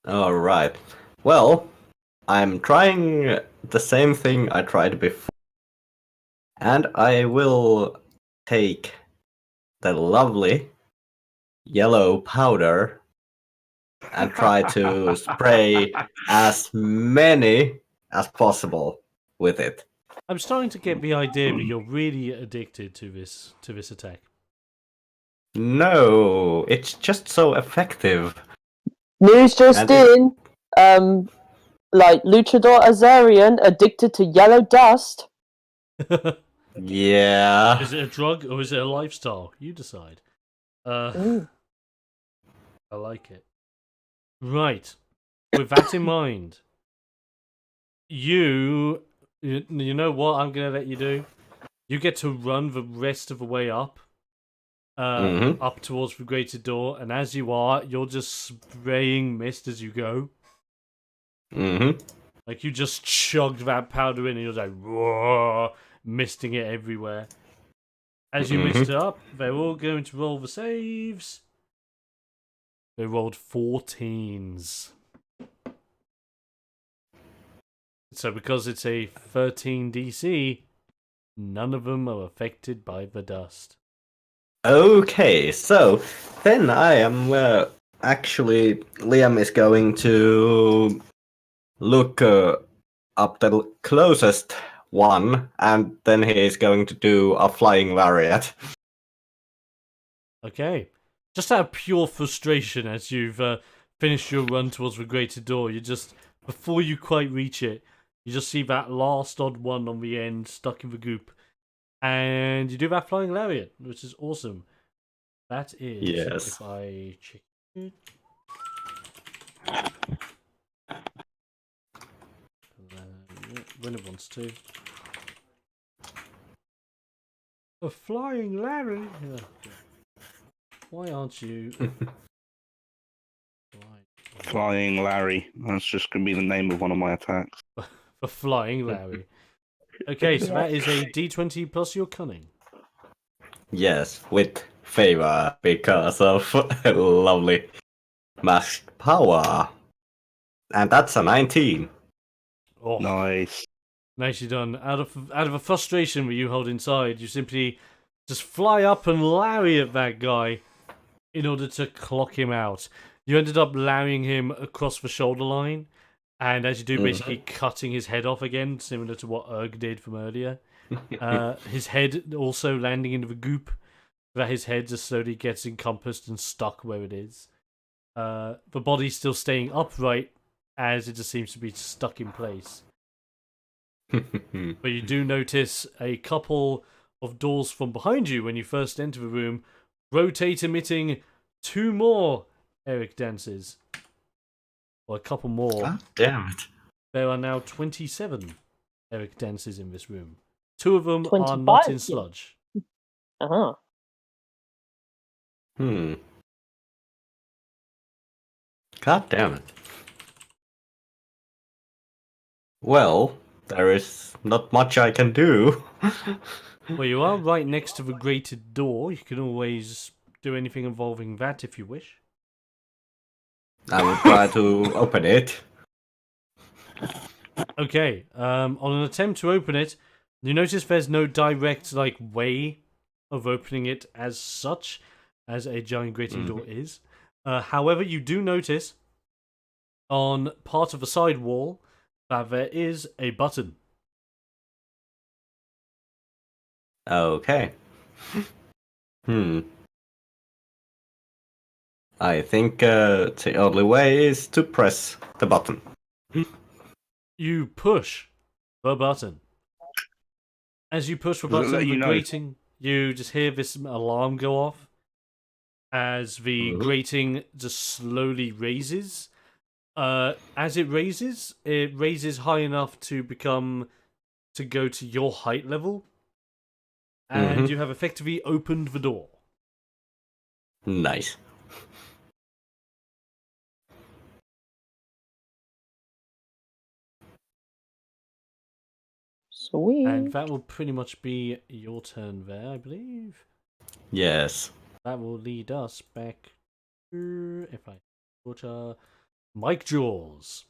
Alright. Well, I'm trying the same thing I tried before. And I will take the lovely yellow powder and try to spray as many as possible with it. I'm starting to get the idea that you're really addicted to this attack. No, it's just so effective. News just And in. Like Luchador Azarian addicted to yellow dust. Yeah. Is it a drug or is it a lifestyle? You decide. I like it. Right. With that in mind, you know what I'm gonna let you do? You get to run the rest of the way up. Up towards the grated door, and as you are, you're just spraying mist as you go. Like you just chugged that powder in and you're like, whoa, misting it everywhere. As you mist it up, they're all going to roll the saves. They rolled 14s. So because it's a 13 DC, none of them are affected by the dust. Okay, so then I am actually Liam is going to look up the closest one, and then he is going to do a flying lariat. Okay. Just out of pure frustration as you've finished your run towards the grated door, you just, before you quite reach it, you just see that last odd one on the end stuck in the goop. And you do that flying lariat, which is awesome. That is, Yes. if I check it. When it wants to. A flying lariat? Why aren't you? Flying Larry. That's just going to be the name of one of my attacks. For Flying Larry. Okay, so that is a D20 plus your cunning. Yes, with favor because of lovely masked power. And that's a 19. Oh, Nice. nicely done. Out of a frustration that you hold inside, you simply just fly up and lariat that guy in order to clock him out. You ended up larrying him across the shoulder line, and as you do, basically cutting his head off again, similar to what Erg did from earlier. His head also landing into the goop, that his head just slowly gets encompassed and stuck where it is. The body still staying upright, as it just seems to be stuck in place. But you do notice a couple of doors from behind you when you first enter the room rotate, emitting 2 more Eric Dances. Or a couple more. God damn it. There are now 27 Eric Dances in this room. 2 of them are 25, not in yeah. sludge. Uh-huh. God damn it. Well, there is not much I can do. Well, you are right next to the grated door. You can always do anything involving that if you wish. I will try to open it. Okay, on an attempt to open it, you notice there's no direct way of opening it as such, as a giant grating door is. However, you do notice on part of the side wall that there is a button. Okay. I think the only way is to press the button. You push the button. As you push the Does it button, let the you know? grating, you just hear this alarm go off as the grating just slowly raises. As it raises high enough to go to your height level, and you have effectively opened the door. Nice. Sweet. And that will pretty much be your turn there, I believe. Yes. That will lead us back to, if I go to Mike Jaws.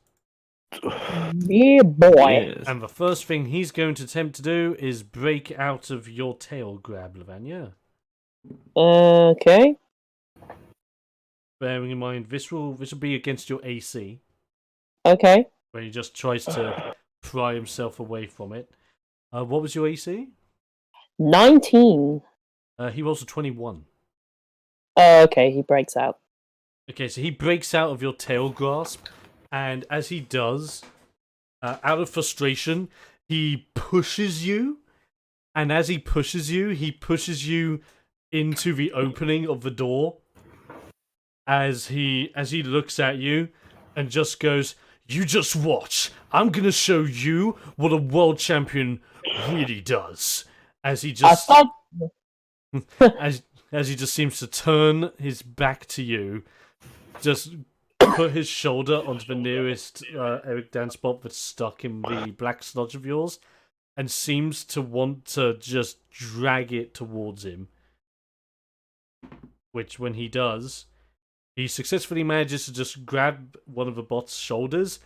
Yeah, boy. Yes. And the first thing he's going to attempt to do is break out of your tail grab, Lavanya. Okay. bearing in mind this will be against your AC, Okay. where he just tries to pry himself away from it. What was your AC? 19. He rolls a 21. Okay, he breaks out. Okay, so he breaks out of your tail grasp, and as he does, out of frustration, he pushes you. And as he pushes you into the opening of the door. As he looks at you, and just goes, "You just watch. I'm gonna show you what a world champion really does." As he just as he just seems to turn his back to you, just put his shoulder onto the nearest Eric Danse spot that's stuck in the black sludge of yours, and seems to want to just drag it towards him. Which, when he does, he successfully manages to just grab one of the bot's shoulders,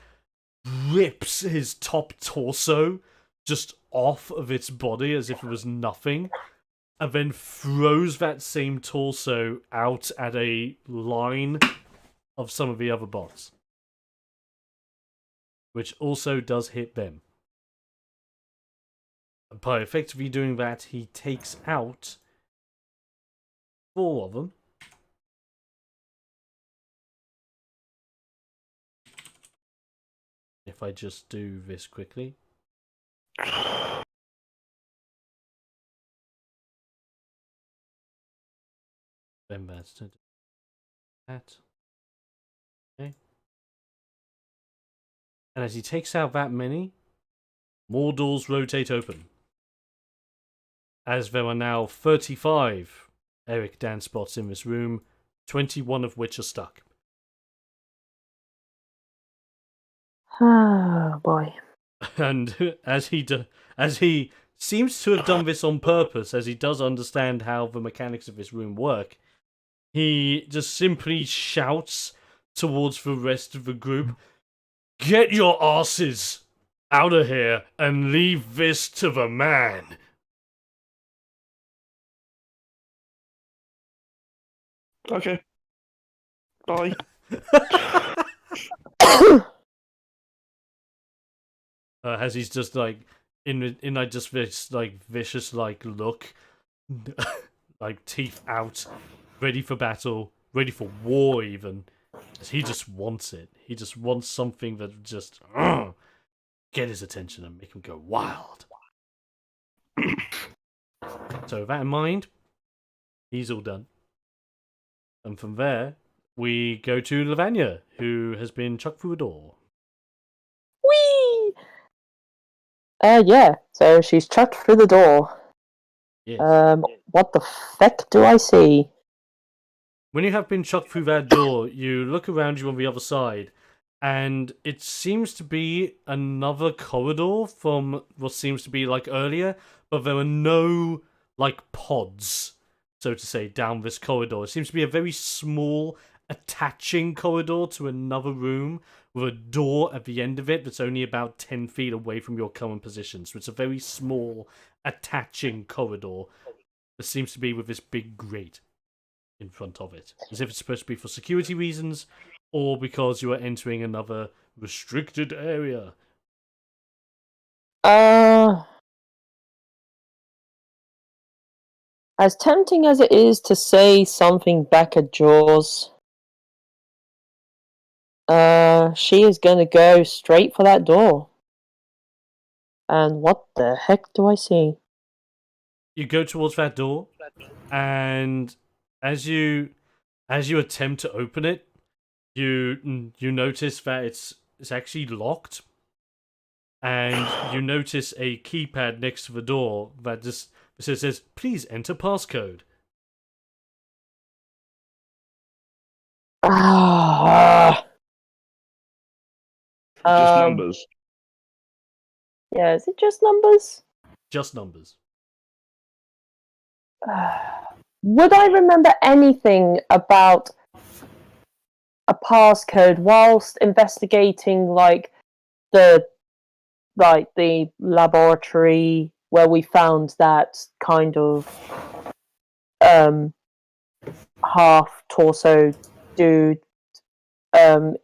rips his top torso just off of its body as if it was nothing, and then throws that same torso out at a line of some of the other bots. Which also does hit them. And by effectively doing that, he takes out 4 of them. If I just do this quickly. Then that's to do that. Okay. And as he takes out that many, more doors rotate open. As there are now 35 Eric Danse spots in this room, 21 of which are stuck. Oh boy. And as he seems to have done this on purpose, as he does understand how the mechanics of this room work, he just simply shouts towards the rest of the group, "Get your asses out of here and leave this to the man." Okay. Bye. As he's just like in like just this like vicious like look, like teeth out, ready for battle, ready for war even. As he just wants it. He just wants something that just get his attention and make him go wild. So with that in mind, he's all done. And from there, we go to Lavanya, who has been chucked through a door. Whee! Yeah, so she's chucked through the door. Yes. What the feck do I see? When you have been chucked through that door, you look around you on the other side, and it seems to be another corridor from what seems to be like earlier, but there are no like pods, so to say, down this corridor. It seems to be a very small attaching corridor to another room with a door at the end of it that's only about 10 feet away from your current position. So it's a very small attaching corridor that seems to be with this big grate in front of it, as if it's supposed to be for security reasons or because you are entering another restricted area. As tempting as it is to say something back at Jaws, she is gonna go straight for that door. And what the heck do I see? You go towards that door, and as you attempt to open it, you notice that it's actually locked, and you notice a keypad next to the door that just says, "Please enter passcode." Just numbers. Yeah, is it just numbers? Just numbers. Would I remember anything about a passcode whilst investigating the laboratory where we found that kind of half torso do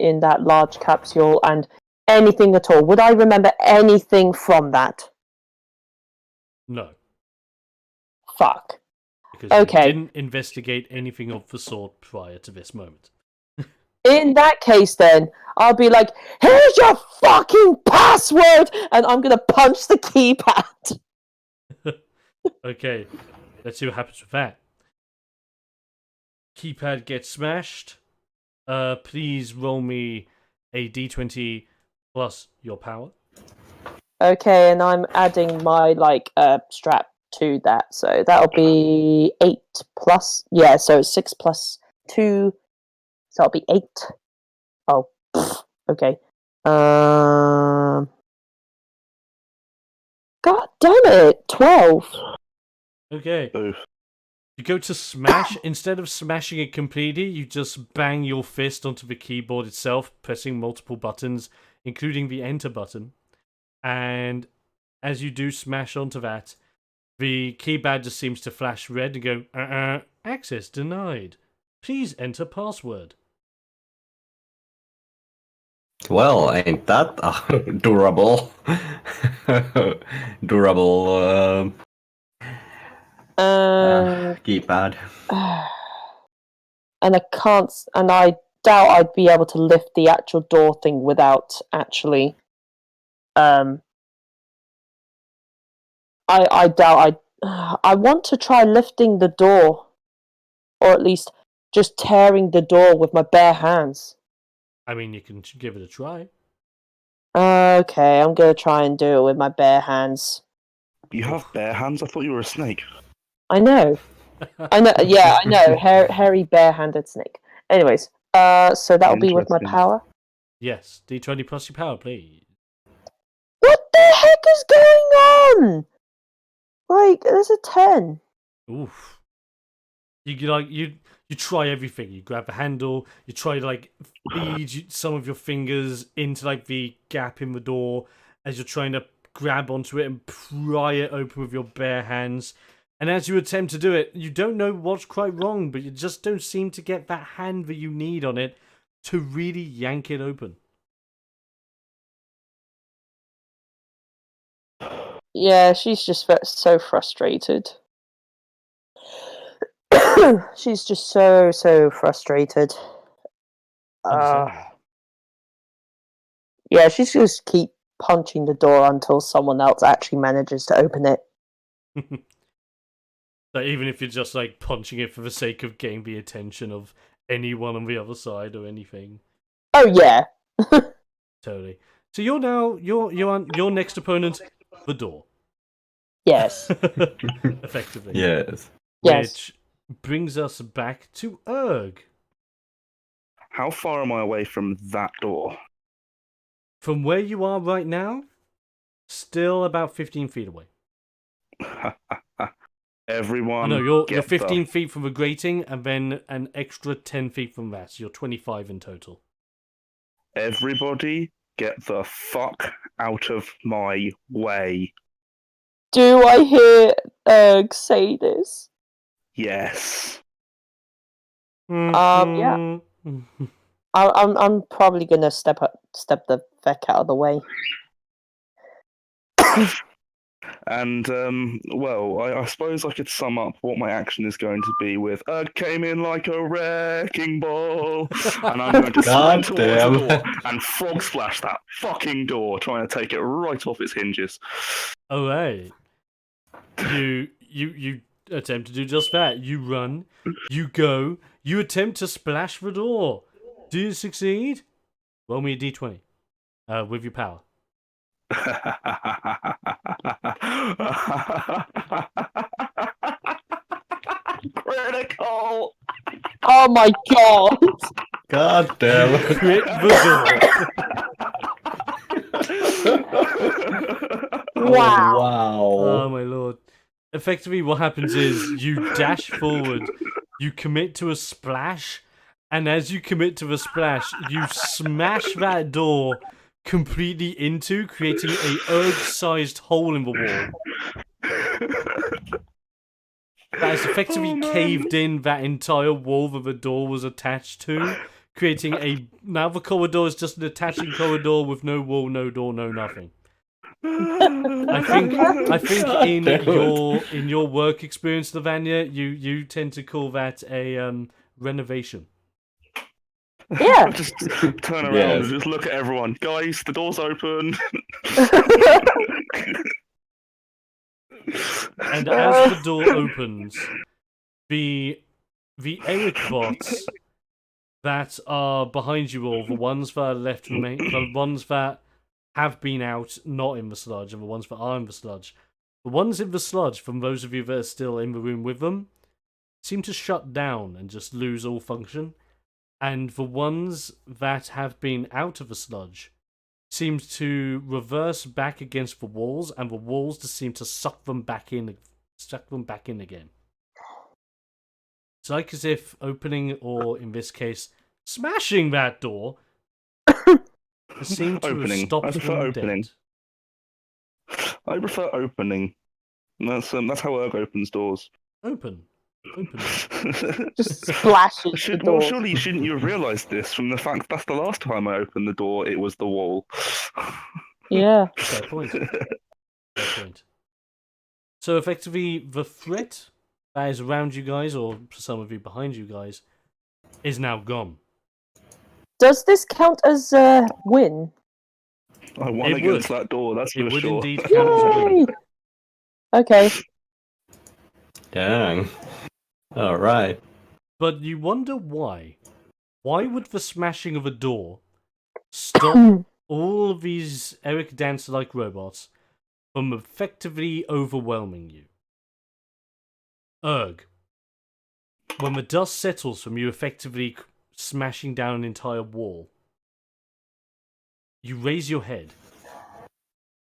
in that large capsule and anything at all? Would I remember anything from that? No, Fuck. because Okay. you didn't investigate anything of the sort prior to this moment. In that case, then, I'll be like, here's your fucking password! And I'm gonna punch the keypad. Okay, let's see what happens with that. Keypad gets smashed. Please roll me a d20 plus your power. Okay, and I'm adding my, strap to that. So that'll be 8 plus. Yeah, so 6 plus 2. So that'll be 8. Oh, okay. God damn it! 12. Okay. Oof. You go to smash. Instead of smashing it completely, you just bang your fist onto the keyboard itself, pressing multiple buttons, including the enter button. And as you do smash onto that, the keypad just seems to flash red and go, access denied. Please enter password. Well, ain't that durable? Durable keypad. And I can't, and I doubt I'd be able to lift the actual door thing without actually. I doubt I want to try lifting the door, or at least just tearing the door with my bare hands. I mean, you can give it a try. Okay, I'm gonna try and do it with my bare hands. You have bare hands? I thought you were a snake. I know. Yeah, I know. Hairy, bare-handed snake. Anyways, so that'll be with my Interesting. power. Yes, d20 plus your power, please. What the heck is going on? Like, there's a 10. Oof. You try everything. You grab the handle. You try to feed some of your fingers into the gap in the door as you're trying to grab onto it and pry it open with your bare hands. And as you attempt to do it, you don't know what's quite wrong, but you just don't seem to get that hand that you need on it to really yank it open. Yeah, she's just so frustrated. She's just so frustrated. Understandable. Yeah, she's just keep punching the door until someone else actually manages to open it. Like, even if you're just punching it for the sake of getting the attention of anyone on the other side or anything. Oh yeah. Totally. So you're now your next opponent, the door. Yes. Effectively. Yes. Which brings us back to Erg. How far am I away from that door? From where you are right now, still about 15 feet away. Everyone. No, you're get 15 feet from the grating, and then an extra 10 feet from that. So you're 25 in total. Everybody get the fuck out of my way. Do I hear Erg say this? Yes. Yeah. I'm probably gonna step the feck out of the way. And, well, I suppose I could sum up what my action is going to be with came in like a wrecking ball, and I'm going to sprint towards the door and frog splash that fucking door, trying to take it right off its hinges. Alright. You attempt to do just that. You run, you go, you attempt to splash the door. Do you succeed? Roll me a d20 with your power. Critical! Oh my god! God damn. Crit the door. Wow. Wow. Oh my lord. Effectively, what happens is you dash forward, you commit to a splash, and as you commit to the splash, you smash that door completely into, creating a Erg-sized hole in the wall. that has effectively caved in that entire wall that the door was attached to, creating a... Now the corridor is just an attaching corridor with no wall, no door, no nothing. I think in your work experience, Lavanya, you tend to call that a renovation. Yeah. Just turn around Yes. and just look at everyone. Guys, the door's open. And as the door opens, the Eric bots that are behind you all, the ones that are left remain, the ones that have been out, not in the sludge, and the ones that are in the sludge. The ones in the sludge, from those of you that are still in the room with them, seem to shut down and just lose all function. And the ones that have been out of the sludge seems to reverse back against the walls, and the walls just seem to suck them back in again. It's like as if opening, or in this case, smashing that door seemed to have stopped I prefer them opening. dead. I prefer opening. That's how Erg opens doors. Open. Just splashes the Well, door. surely shouldn't you have realised this from the fact that's the last time I opened the door, it was the wall. Yeah. Fair point. Fair point. So effectively, the threat that is around you guys, or some of you behind you guys, is now gone. Does this count as a win? I won It against would. that door, that's It for would sure. indeed count as a win. Yay! Okay. Dang. All right. But you wonder why. Why would the smashing of a door stop all of these Eric Danse-like robots from effectively overwhelming you? Erg, when the dust settles from you effectively smashing down an entire wall, you raise your head.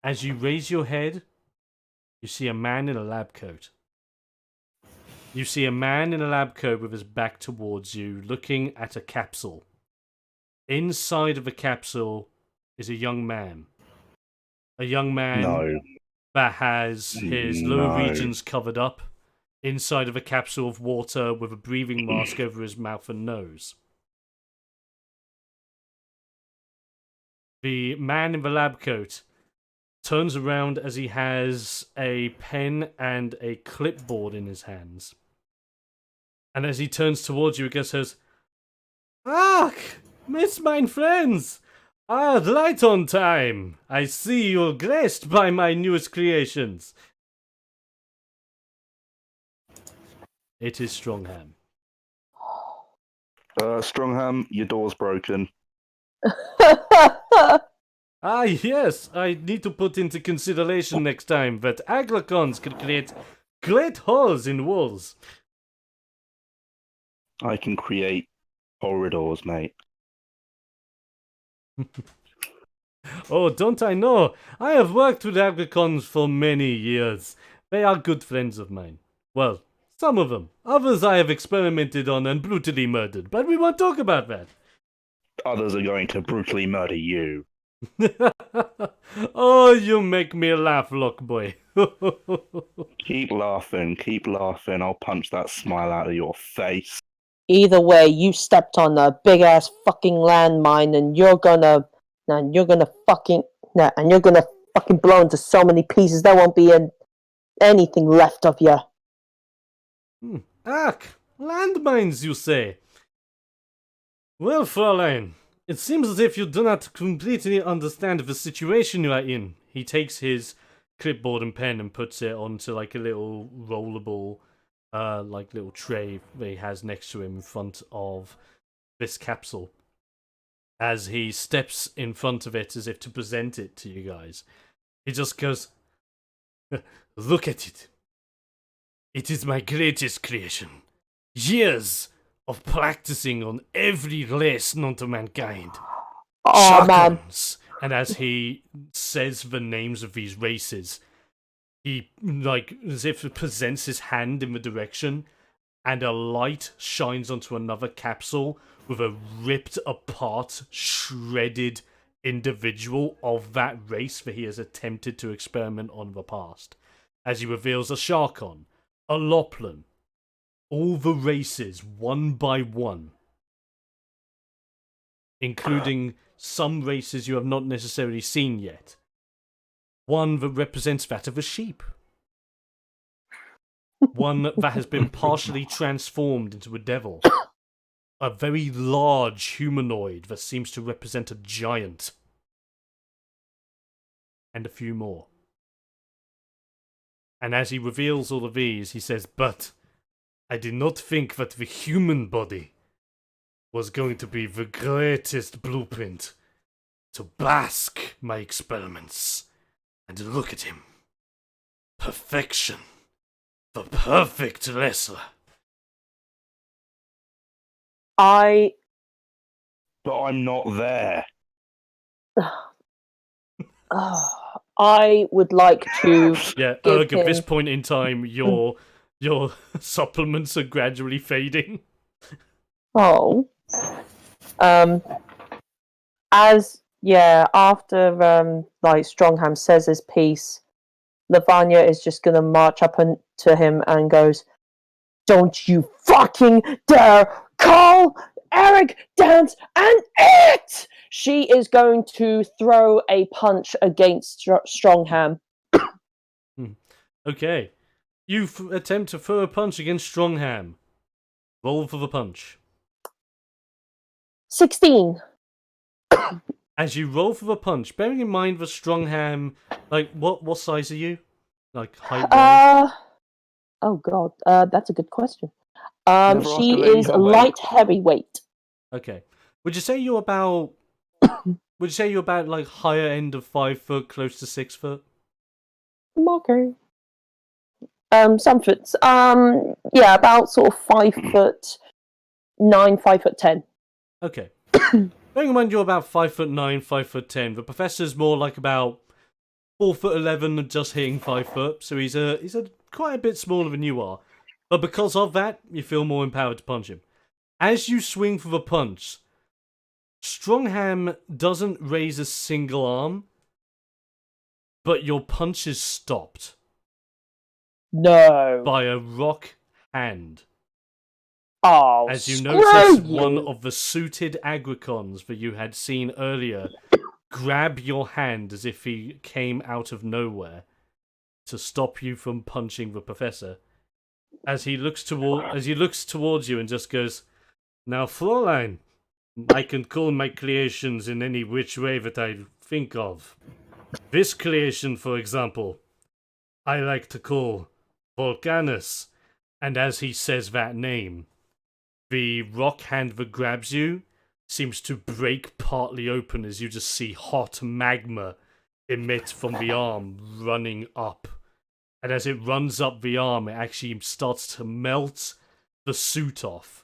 As you raise your head, you see a man in a lab coat. You see a man in a lab coat with his back towards you, looking at a capsule. Inside of the capsule is a young man. A young man No. that has his lower No. regions covered up, inside of a capsule of water with a breathing mask over his mouth and nose. The man in the lab coat turns around as he has a pen and a clipboard in his hands. And as he turns towards you, he says, "Ach, Miss mine friends! Ah, light on time! I see you're graced by my newest creations." It is Strongham. Strongham, your door's broken. Ah, yes, I need to put into consideration next time that Aglacons can create great holes in walls. I can create corridors, mate. Oh, don't I know? I have worked with Agricons for many years. They are good friends of mine. Well, some of them. Others I have experimented on and brutally murdered, but we won't talk about that. Others are going to brutally murder you. Oh, you make me laugh, Lockboy. Keep laughing, I'll punch that smile out of your face. Either way, you stepped on a big ass fucking landmine, and you're gonna fucking blow into so many pieces there won't be anything left of you. Ach, landmines, you say? Well, Fräulein, it seems as if you do not completely understand the situation you are in. He takes his clipboard and pen and puts it onto like a little rollable, little tray that he has next to him in front of this capsule. As he steps in front of it as if to present it to you guys, he just goes, "Look at it. It is my greatest creation. Years of practicing on every race known to mankind. Oh man. Shotguns." And as he says the names of these races, he, as if it presents his hand in the direction, and a light shines onto another capsule with a ripped apart, shredded individual of that race that he has attempted to experiment on in the past. As he reveals a Sharkon, a Loplan, all the races one by one, including some races you have not necessarily seen yet. One that represents that of a sheep. One that has been partially transformed into a devil. A very large humanoid that seems to represent a giant. And a few more. And as he reveals all of these, he says, "But I did not think that the human body was going to be the greatest blueprint to bask my experiments. And look at him. Perfection. The perfect wrestler." I But I'm not there. I would like to Yeah, give Erg, at this him- point in time, your supplements are gradually fading. Oh. After like Strongham says his piece, Lavanya is just gonna march up to him and goes, "Don't you fucking dare call Eric Danse an it!" She is going to throw a punch against Strongham. Okay. You attempt to throw a punch against Strongham. Roll for the punch. 16. As you roll for the punch, bearing in mind the Strongham, like, what size are you? Like, height-wise? Oh god, that's a good question. Never ask a She lady is her a weight. light heavyweight. Okay. Would you say you're about... would you say you're about, like, higher end of 5 foot, close to 6 foot? Okay. Some foot. Yeah, about sort of 5'9", 5'10". Okay. Bearing in mind you're about 5'9", 5'10", the professor's more like about 4'11", and just hitting 5 foot, so he's quite a bit smaller than you are. But because of that, you feel more empowered to punch him. As you swing for the punch, Strongham doesn't raise a single arm, but your punch is stopped. No. By a rock hand. Oh, As you screw notice, you. one of the suited agricons that you had seen earlier grab your hand as if he came out of nowhere to stop you from punching the professor. As he looks towards you and just goes, "Now, Fräulein, I can call my creations in any which way that I think of. This creation, for example, I like to call Volcanus." And as he says that name, the rock hand that grabs you seems to break partly open as you just see hot magma emit from the arm running up. And as it runs up the arm, it actually starts to melt the suit off,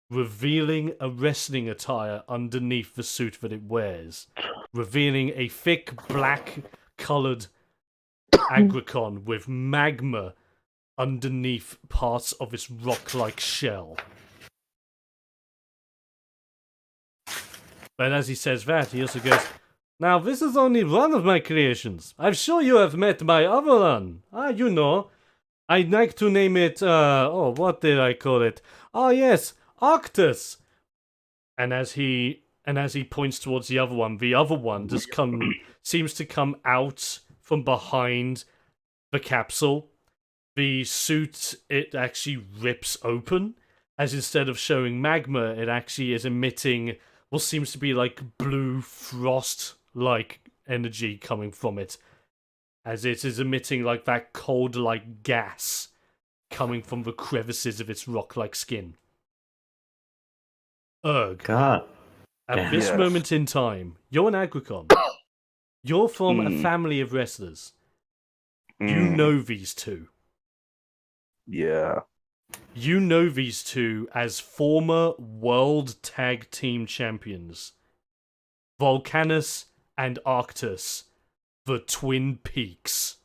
revealing a wrestling attire underneath the suit that it wears, revealing a thick black-coloured agricon with magma underneath parts of its rock-like shell. But as he says that, he also goes, "Now, this is only one of my creations. I'm sure you have met my other one. You know. I'd like to name it, what did I call it? Oh, yes, Octus." And as he points towards the other one just seems to come out from behind the capsule. The suit, it actually rips open, as instead of showing magma, it actually is emitting what seems to be like blue frost-like energy coming from it, as it is emitting like that cold-like gas coming from the crevices of its rock-like skin. Erg, God. at this Yes. moment in time, you're an agricon. You're from a family of wrestlers. You know these two. Yeah. You know these two as former World Tag Team Champions. Volcanus and Arctus, the Twin Peaks.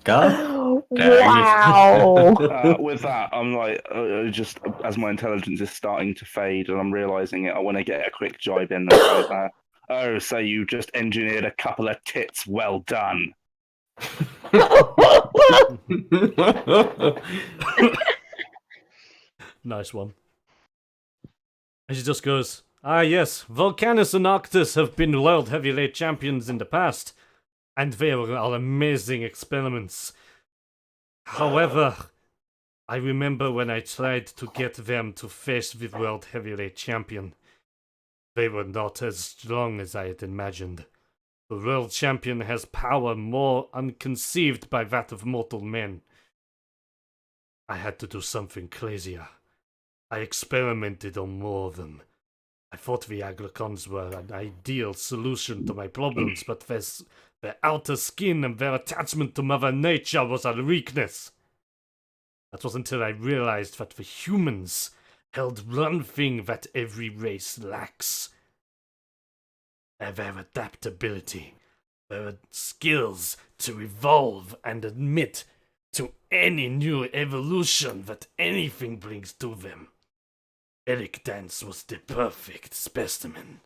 God. Wow. With that, I'm like, just as my intelligence is starting to fade and I'm realizing it, I want to get a quick jibe in there like that. "Oh, so you just engineered a couple of tits? Well done." Nice one. And she just goes, "Ah, yes, Volcanus and Octus have been world heavyweight champions in the past, and they were all amazing experiments. However, I remember when I tried to get them to face the world heavyweight champion. They were not as strong as I had imagined. The world champion has power more unconceived by that of mortal men. I had to do something crazier. I experimented on more of them. I thought the Agricons were an ideal solution to my problems, but their outer skin and their attachment to Mother Nature was a weakness. That was until I realized that the humans held one thing that every race lacks. Their adaptability, their skills to evolve and admit to any new evolution that anything brings to them. Eric Danse was the perfect specimen.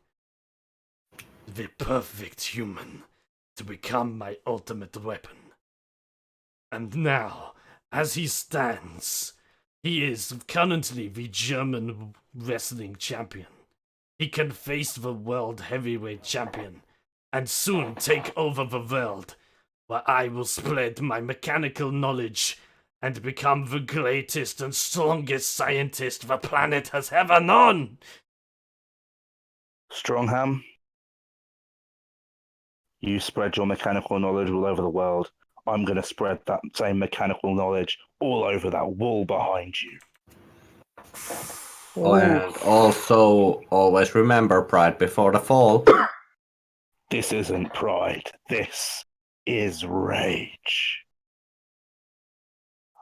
The perfect human to become my ultimate weapon. And now, as he stands, he is currently the German wrestling champion. He can face the world heavyweight champion and soon take over the world, where I will spread my mechanical knowledge and become the greatest and strongest scientist the planet has ever known. Strongham, you spread your mechanical knowledge all over the world. I'm going to spread that same mechanical knowledge all over that wall behind you. And also, always remember pride before the fall. This isn't pride. This is rage.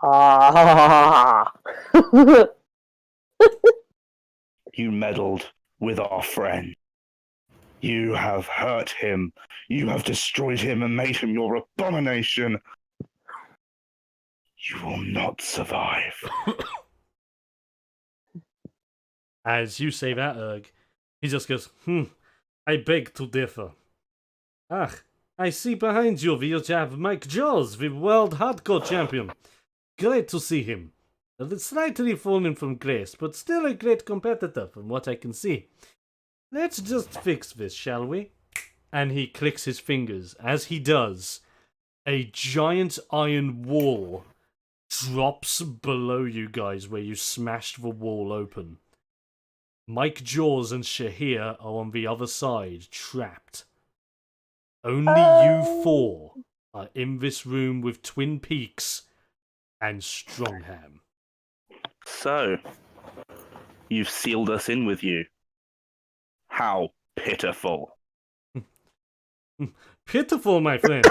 Ah. You meddled with our friend. You have hurt him. You have destroyed him and made him your abomination. You will not survive. As you say that, Erg, he just goes, I beg to differ. Ah, I see behind you you have Mike Jaws, the world hardcore champion. Great to see him. Slightly fallen from grace, but still a great competitor from what I can see. Let's just fix this, shall we? And he clicks his fingers. As he does, a giant iron wall drops below you guys where you smashed the wall open. Mike Jaws and Shahir are on the other side, trapped. Only you four are in this room with Twin Peaks and Strongham. So, you've sealed us in with you. How pitiful. Pitiful, my friend.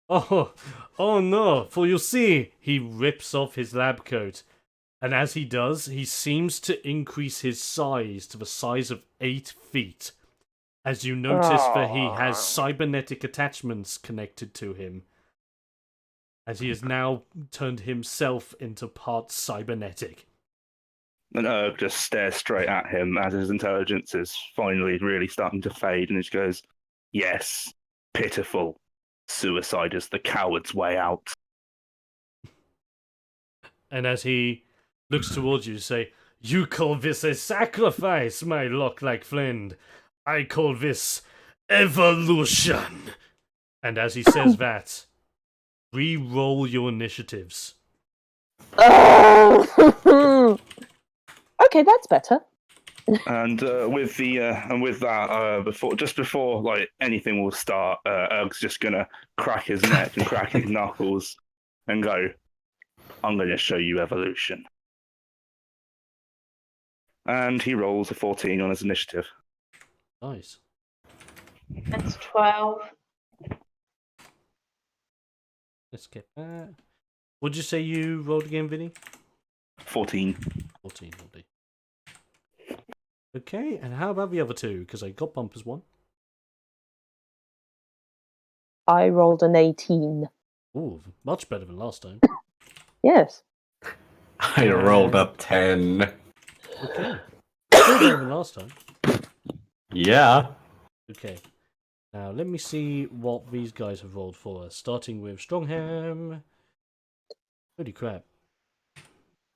Oh no, for you see, he rips off his lab coat, and as he does, he seems to increase his size to the size of 8 feet. As you notice that he has cybernetic attachments connected to him, as he has now turned himself into part cybernetic. And Erg just stares straight at him as his intelligence is finally really starting to fade, and he just goes, yes, pitiful. Suicide is the coward's way out. And as he looks towards you, say, you call this a sacrifice, my lock-like friend. I call this evolution. And as he says that, re-roll your initiatives. Okay, that's better. And with that, before like anything will start, Erg's just gonna crack his neck and crack his knuckles and go, I'm gonna show you evolution. And he rolls a 14 on his initiative. Nice. That's 12. Let's get that. What'd you say you rolled again, Vinny? 14. 14, lovely. Okay, and how about the other two? Because I got bumpers one. I rolled an 18. Ooh, much better than last time. Yes. I rolled a 10. Okay. Still better than last time. Yeah. Okay. Now, let me see what these guys have rolled for us. Starting with Strongham. Holy crap.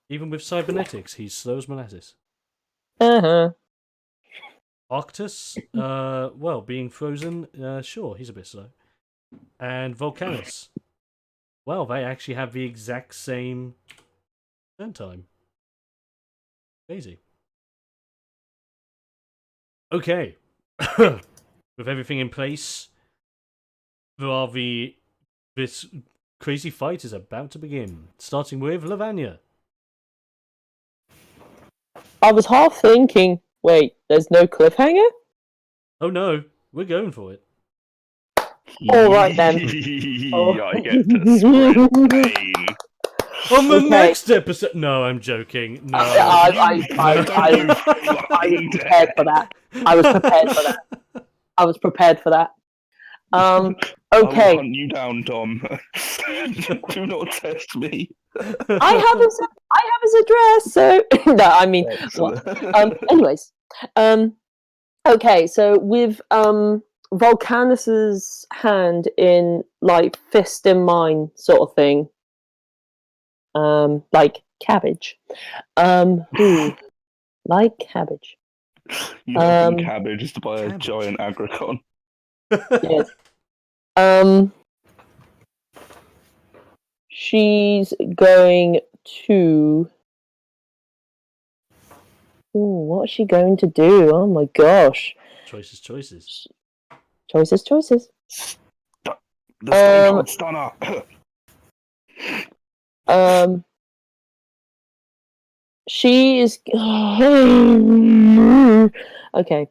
Even with cybernetics, he's slow as molasses. Uh-huh. Arctus, well, being frozen, sure, he's a bit slow. And Volcanus. Well, they actually have the exact same turn time. Crazy. Okay. With everything in place, this crazy fight is about to begin. Starting with Lavanya. I was half thinking, wait, there's no cliffhanger? Oh no, we're going for it. All right then. I get to spread pain. On the Okay. next episode. No, I'm joking. No. I was prepared for that. I was prepared for that. I was prepared for that. I will Okay. hunt you down, Dom. Do not test me. I have his address. So no, I mean, what? Anyways, okay. So with Volcanus's hand in like fist in mine sort of thing, like cabbage, like cabbage. You open cabbage to buy a Cabbage. giant agricon. Yes. She's going to. Ooh, what is she going to do? Oh my gosh. Choices. Choices. The Stone Cold Stunner. She is. Okay.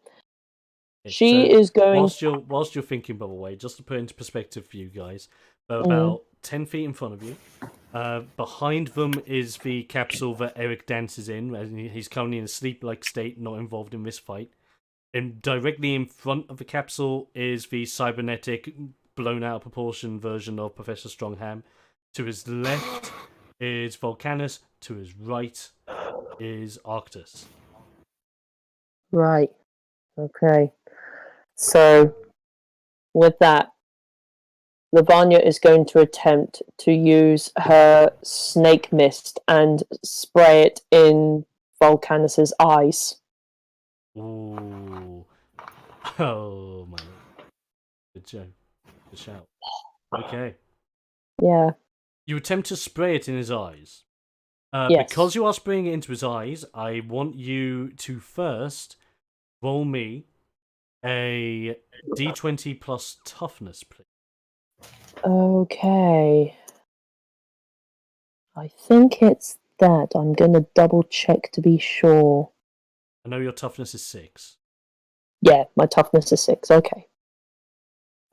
She So, is going. Whilst you're thinking, by the way, just to put into perspective for you guys, they're Mm. about 10 feet in front of you. Behind them is the capsule that Eric Danse is in, and he's currently in a sleep-like state, not involved in this fight. And directly in front of the capsule is the cybernetic, blown out of proportion version of Professor Strongham. To his left is Volcanus. To his right is Arctus. Right. Okay. So, with that, Lavanya is going to attempt to use her snake mist and spray it in Volcanus's eyes. Ooh. Oh, my lord. Good joke. Good shout. Okay. Yeah. You attempt to spray it in his eyes. Yes. Because you are spraying it into his eyes, I want you to first roll me a d20 plus toughness, please. Okay. I think it's that. I'm going to double check to be sure. I know your toughness is 6. Yeah, my toughness is 6. Okay.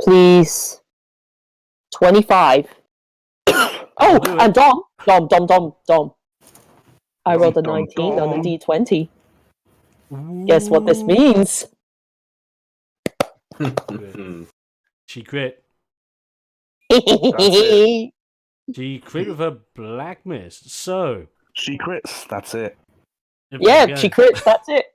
Please. 25. Oh, do it. and Dom. I rolled a 19 on a Dom. d20. Guess what this means? She crit. it. She crit with her black mist. So, She crits. That's it. there you Yeah, go. she crits. That's it.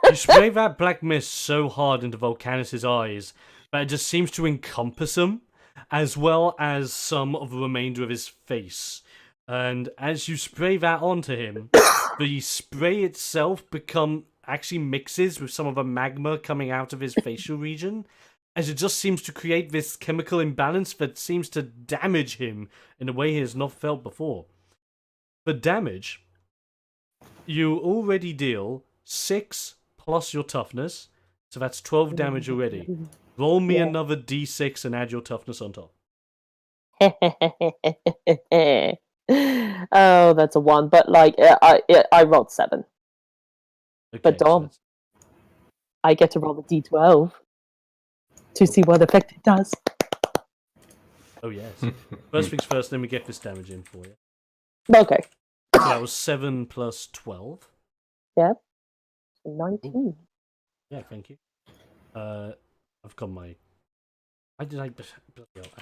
You spray that black mist so hard into Volcanus' eyes that it just seems to encompass him, as well as some of the remainder of his face. And as you spray that onto him, the spray itself actually mixes with some of the magma coming out of his facial region, as it just seems to create this chemical imbalance that seems to damage him in a way he has not felt before. For damage, you already deal 6 plus your toughness, so that's 12 damage already. Roll me another d6 and add your toughness on top. Oh, that's a 1. But like, I rolled 7. Okay, But Dom, I get to roll the d12 to see what effect it does. oh yes. First things first, let me get this damage in for you. Okay. So that was 7 plus 12. Yeah. 19. Yeah, thank you. I've got my... I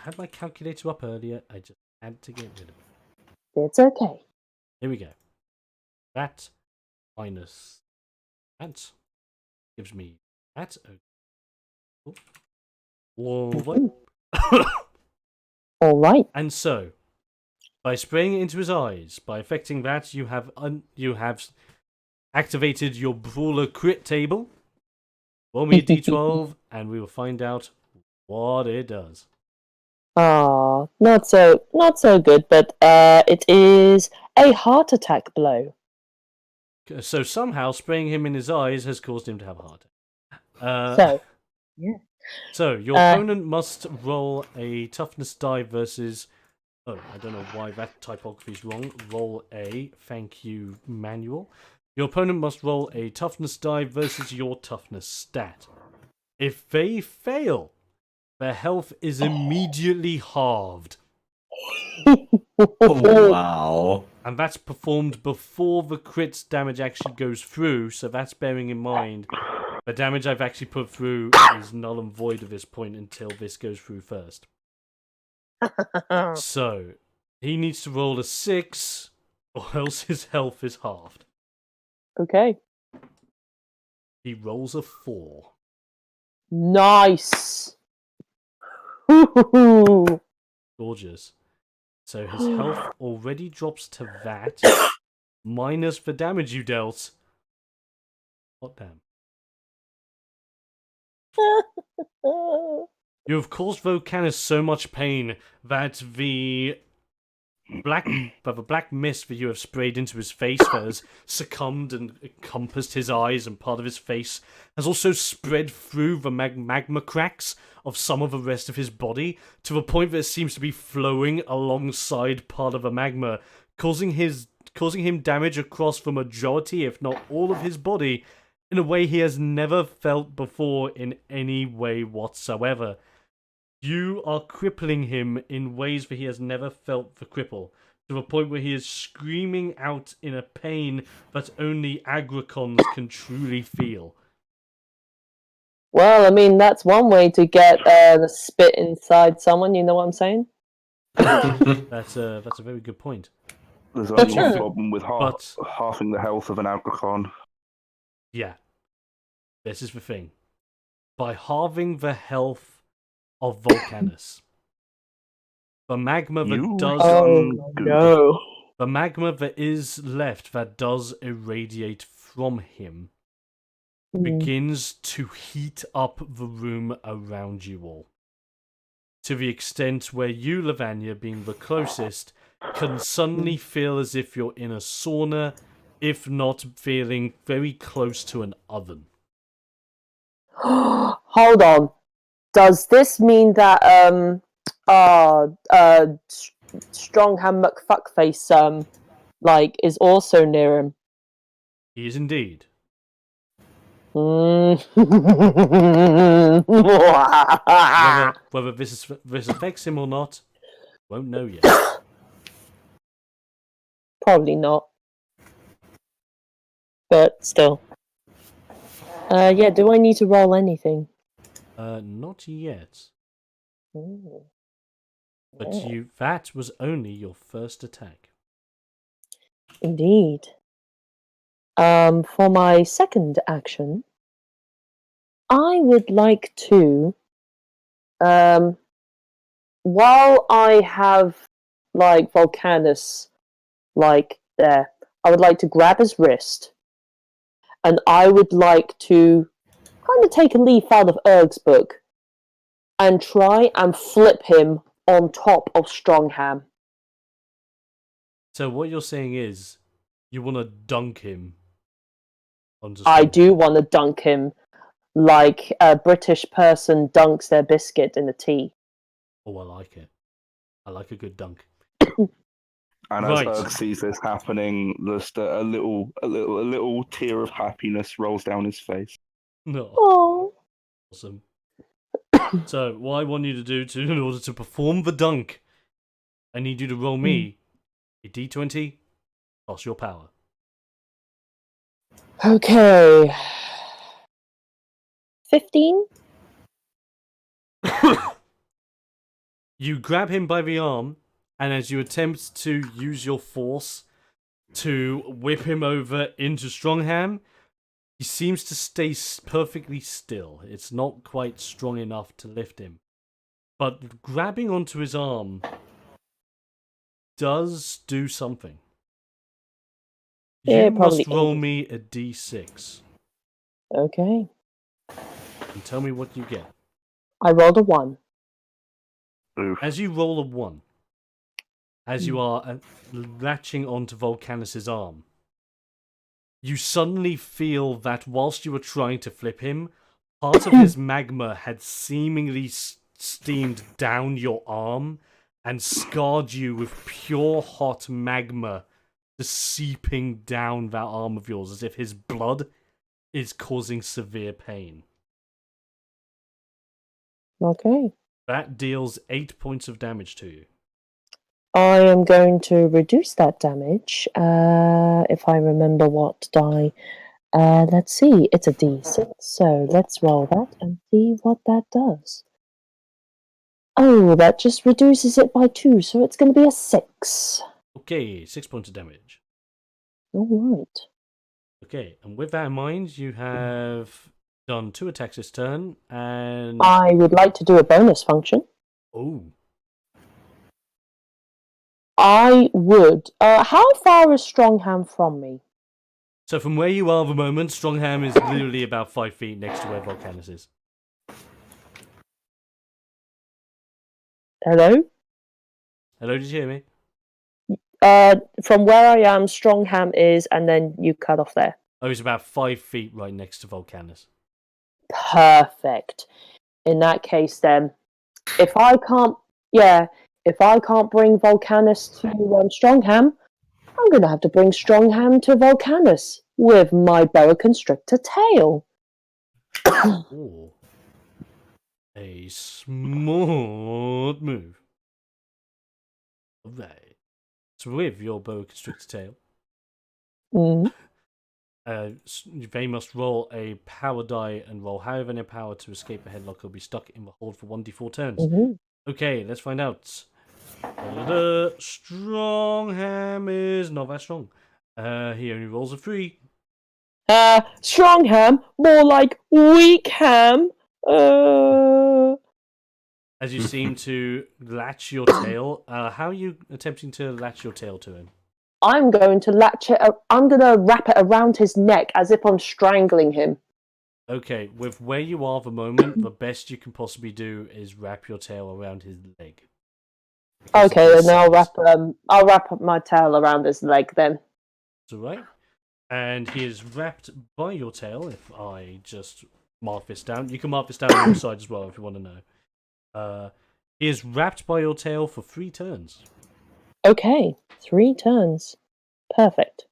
had my calculator up earlier. I just had to get rid of it. It's okay. Here we go. That minus that gives me that. Oh, Alright. All right. And so, by spraying it into his eyes, by affecting that, you have activated your brawler crit table. Roll me a d12, and we will find out what it does. Ah, not so good, but it is a heart attack blow. So somehow spraying him in his eyes has caused him to have a heart attack. So, yeah. So your opponent must roll a toughness die versus. Oh, I don't know why that typography is wrong. Roll a. Thank you, manual. Your opponent must roll a toughness die versus your toughness stat. If they fail, their health is immediately halved. Oh, wow. And that's performed before the crit damage actually goes through, so that's bearing in mind the damage I've actually put through is null and void at this point until this goes through first. So, he needs to roll a 6, or else his health is halved. Okay. He rolls a 4. Nice. Hoo-hoo-hoo. Gorgeous. So his health already drops to that, minus the damage you dealt. What damn? You have caused Volcanus so much pain that the black mist that you have sprayed into his face that has succumbed and encompassed his eyes and part of his face has also spread through the magma cracks of some of the rest of his body to the point that it seems to be flowing alongside part of the magma, causing him damage across the majority, if not all, of his body in a way he has never felt before in any way whatsoever. You are crippling him in ways that he has never felt the cripple, to the point where he is screaming out in a pain that only agricons can truly feel. Well, I mean, that's one way to get the spit inside someone, you know what I'm saying? That's a very good point. There's only one Sure. problem with halving the health of an agricon. Yeah. This is the thing. By halving the health of Volcanus, the magma that does... Oh, no. The magma that is left that does irradiate from him begins to heat up the room around you all. To the extent where you, Lavanya, being the closest, can suddenly feel as if you're in a sauna, if not feeling very close to an oven. Hold on. Does this mean that Strongham McFuckface is also near him? He is indeed. Mm. Whether this affects him or not, won't know yet. Probably not. But still. Yeah, do I need to roll anything? Not yet. Ooh. But Yeah. that was only your first attack. Indeed. For my second action, I would like to, while I have, Volcanus, there, I would like to grab his wrist, and I would like to kind of take a leaf out of Erg's book and try and flip him on top of Strongham. So what you're saying is, you want to dunk him onto I Strongham. do want to dunk him like a British person dunks their biscuit in the tea. Oh, I like it. I like a good dunk. And Right. as Erg sees this happening, just a little tear of happiness rolls down his face. No. Oh. Awesome. So, what I want you to do in order to perform the dunk, I need you to roll me a d20 plus your power. Okay. 15? You grab him by the arm, and as you attempt to use your force to whip him over into Strongham, he seems to stay perfectly still. It's not quite strong enough to lift him. But grabbing onto his arm does do something. Yeah, You probably must roll is. me a d6 Okay. and tell me what you get. I rolled a 1. Oof. As you roll a 1, as you are latching onto Volcanus's arm, you suddenly feel that whilst you were trying to flip him, part of his magma had seemingly steamed down your arm and scarred you with pure hot magma just seeping down that arm of yours as if his blood is causing severe pain. Okay. That deals 8 points of damage to you. I am going to reduce that damage, if I remember what die. Let's see, it's a d6, so let's roll that and see what that does. Oh, that just reduces it by 2, so it's going to be a 6. Okay, 6 points of damage. Alright. Okay, and with that in mind, you have done 2 attacks this turn, and... I would like to do a bonus function. Oh. I would. How far is Strongham from me? So from where you are at the moment, Strongham is literally about 5 feet next to where Volcanus is. Hello? Hello, did you hear me? From where I am, Strongham is, and then you cut off there. Oh, he's about 5 feet right next to Volcanus. Perfect. In that case, then, if I can't bring Volcanus to Strongham, I'm going to have to bring Strongham to Volcanus with my boa constrictor tail. Oh. A smart move. Alright. So with your boa constrictor tail, Mm. they must roll a power die and roll however their power to escape a headlock or be stuck in the hold for 1d4 turns. Mm-hmm. Okay, let's find out. Strongham is not that strong. He only rolls a 3. Strongham, more like Weakham. As you seem to latch your tail, how are you attempting to latch your tail to him? I'm going to latch it. I'm going to wrap it around his neck as if I'm strangling him. Okay, with where you are at the moment, the best you can possibly do is wrap your tail around his leg. Okay, then I'll wrap up my tail around his leg then. That's alright. And he is wrapped by your tail, if I just mark this down. You can mark this down on your side as well if you want to know. He is wrapped by your tail for 3 turns. Okay, 3 turns. Perfect.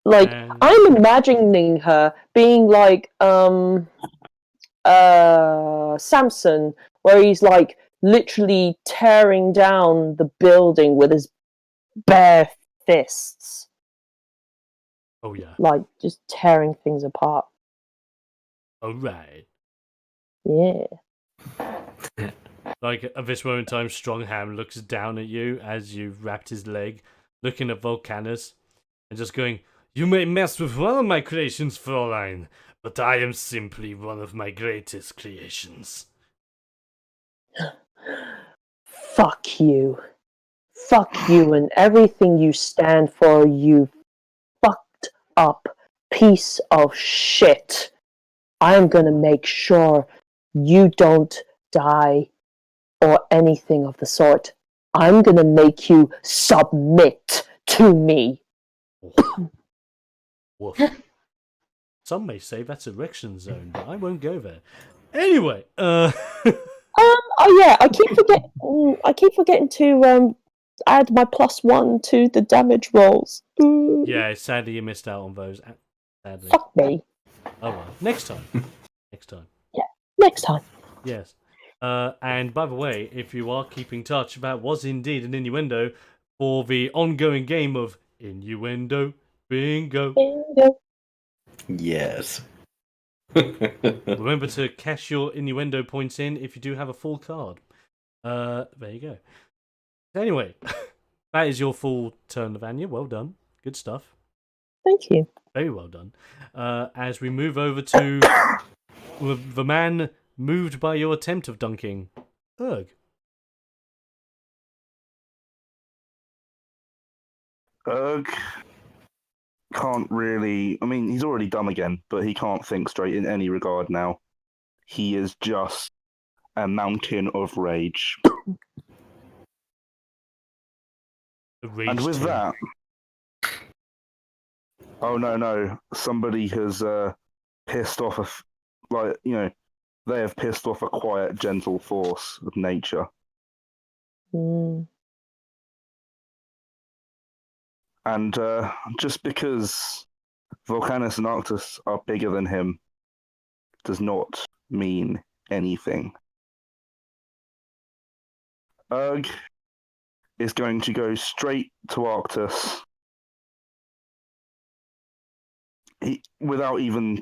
Like, I'm imagining her being like, Samson, where he's like literally tearing down the building with his bare fists. Oh, yeah. Like, just tearing things apart. Alright. Yeah. Like, at this moment in time, Strongham looks down at you as you've wrapped his leg, looking at Volcanus, and just going, "You may mess with one of my creations, Fräulein, but I am simply one of my greatest creations." Fuck you. Fuck you and everything you stand for, you fucked up piece of shit. I'm gonna make sure you don't die or anything of the sort. I'm gonna make you submit to me. Woof. Some may say that's erection zone, but I won't go there. Anyway, Oh yeah, I keep forgetting to add my +1 to the damage rolls. Yeah, sadly you missed out on those. Sadly. Fuck me. Oh well, next time. Next time. Yeah, next time. Yes. And by the way, if you are keeping touch, that was indeed an innuendo for the ongoing game of Innuendo Bingo. Bingo. Yes. Remember to cash your innuendo points in if you do have a full card. There you go. Anyway, that is your full turn, Lavanya. Well done. Good stuff. Thank you. Very well done. As we move over to the man moved by your attempt of dunking. Erg. Erg can't really. I mean, he's already dumb again, but he can't think straight in any regard now. He is just a mountain of rage. And with that, oh no, somebody has pissed off they have pissed off a quiet, gentle force of nature. Mm. And just because Volcanus and Arctus are bigger than him does not mean anything. Erg is going to go straight to Arctus without even,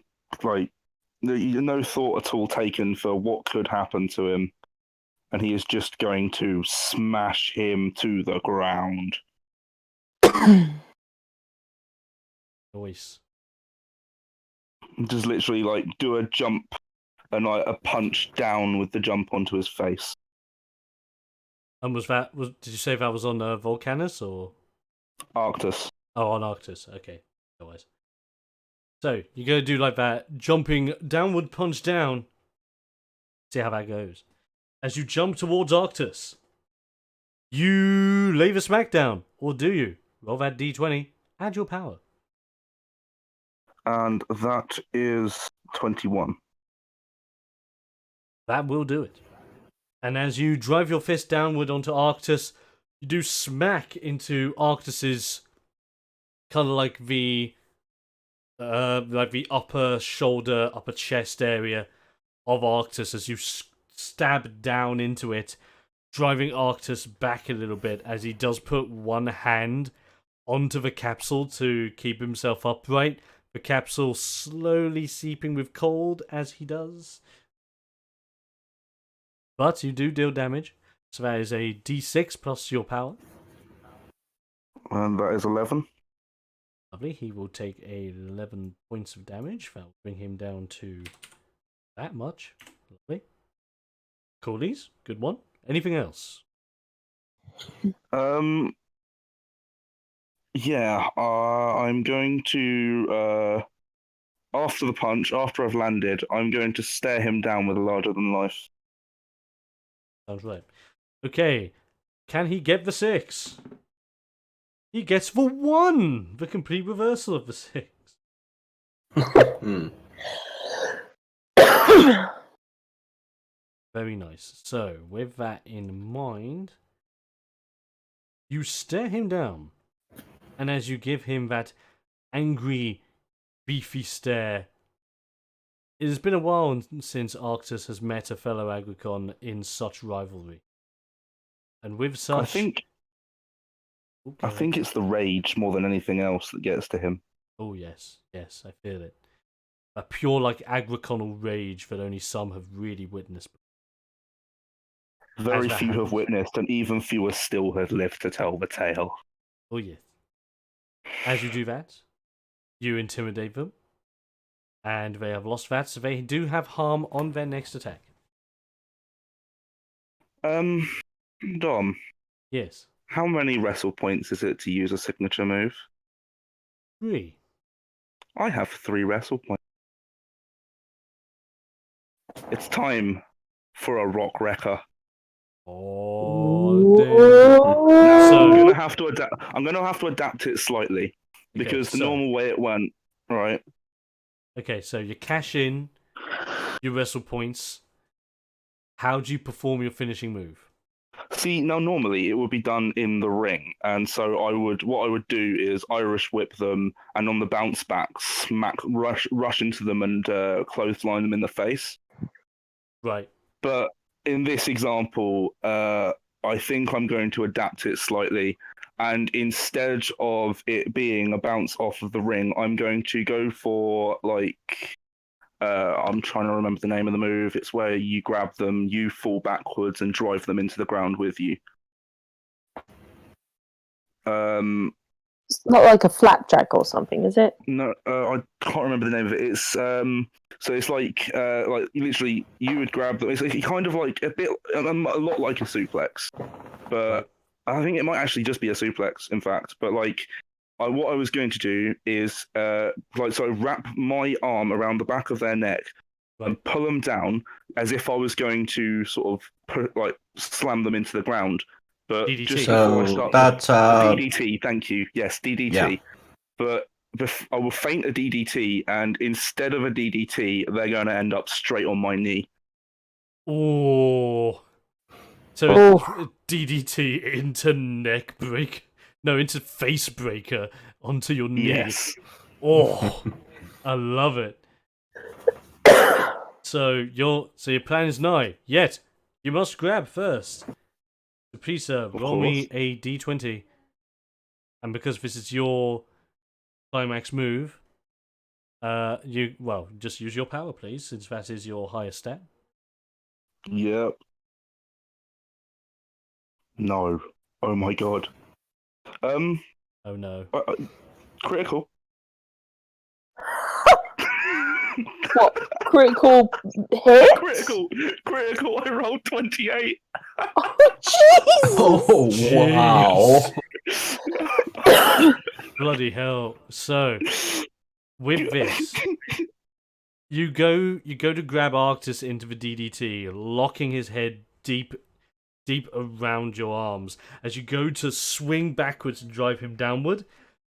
no thought at all taken for what could happen to him. And he is just going to smash him to the ground. Nice. Just literally do a jump and a punch down with the jump onto his face. And did you say that was on Volcanus or Arctus? Oh, on Arctus. Okay. Otherwise. So you're gonna do like that jumping downward punch down. See how that goes. As you jump towards Arctus, you lay the smackdown, or do you? Roll that d20. Add your power. And that is 21. That will do it. And as you drive your fist downward onto Arctus, you do smack into Arctus's kind of like the upper shoulder, upper chest area of Arctus as you stab down into it, driving Arctus back a little bit as he does put one hand onto the capsule to keep himself upright. The capsule slowly seeping with cold as he does. But you do deal damage, so that is a d6 plus your power. And that is 11. Lovely. He will take 11 points of damage. That will bring him down to that much. Lovely. Coolies, good one. Anything else? Yeah, I'm going to, after the punch, after I've landed, I'm going to stare him down with a larger than life. Sounds right. Okay, can he get the 6? He gets the 1! The complete reversal of the 6. Very nice. So, with that in mind, you stare him down. And as you give him that angry, beefy stare, it has been a while since Arctus has met a fellow Agricon in such rivalry. And with such... I think it's the rage more than anything else that gets to him. Oh, yes. Yes, I feel it. A pure, Agriconal rage that only some have really witnessed. Very few have witnessed, and even fewer still have lived to tell the tale. Oh, yes. As you do that, you intimidate them, and they have lost that, so they do have harm on their next attack. Dom. Yes. How many wrestle points is it to use a signature move? 3. I have 3 wrestle points. It's time for a rock wrecker. Oh, damn. So, I'm gonna have to adapt it slightly because the normal way it went, right? Okay, so you cash in your wrestle points. How do you perform your finishing move? See, now normally it would be done in the ring, and so what I would do is Irish whip them, and on the bounce back, rush into them and clothesline them in the face. Right. But in this example, I think I'm going to adapt it slightly, and instead of it being a bounce off of the ring, I'm going to go for I'm trying to remember the name of the move. It's where you grab them, you fall backwards, and drive them into the ground with you. It's not like a flapjack or something, is it? No, I can't remember the name of it. It's so it's like literally you would grab them. It's like kind of like a lot like a suplex, but I think it might actually just be a suplex, in fact. But like, what I was going to do is wrap my arm around the back of their neck and pull them down as if I was going to sort of slam them into the ground. But DDT. just before I So start, that's DDT. Thank you. Yes, DDT. Yeah. But I will feint a DDT, and instead of a DDT, they're going to end up straight on my knee. Oh. So Oh. DDT into neck break. No, into face breaker onto your knee. Yes. Oh, I love it. So your plan is nigh. Yet you must grab first. So please, roll me a d20. And because this is your climax move, just use your power, please, since that is your highest stat. Yep. No. Oh my god. Oh no. Critical. What? Critical hit? Critical. I rolled 28. Oh, Jesus! Oh, wow. Bloody hell. So, with this, you go to grab Arctus into the DDT, locking his head deep around your arms as you go to swing backwards and drive him downward.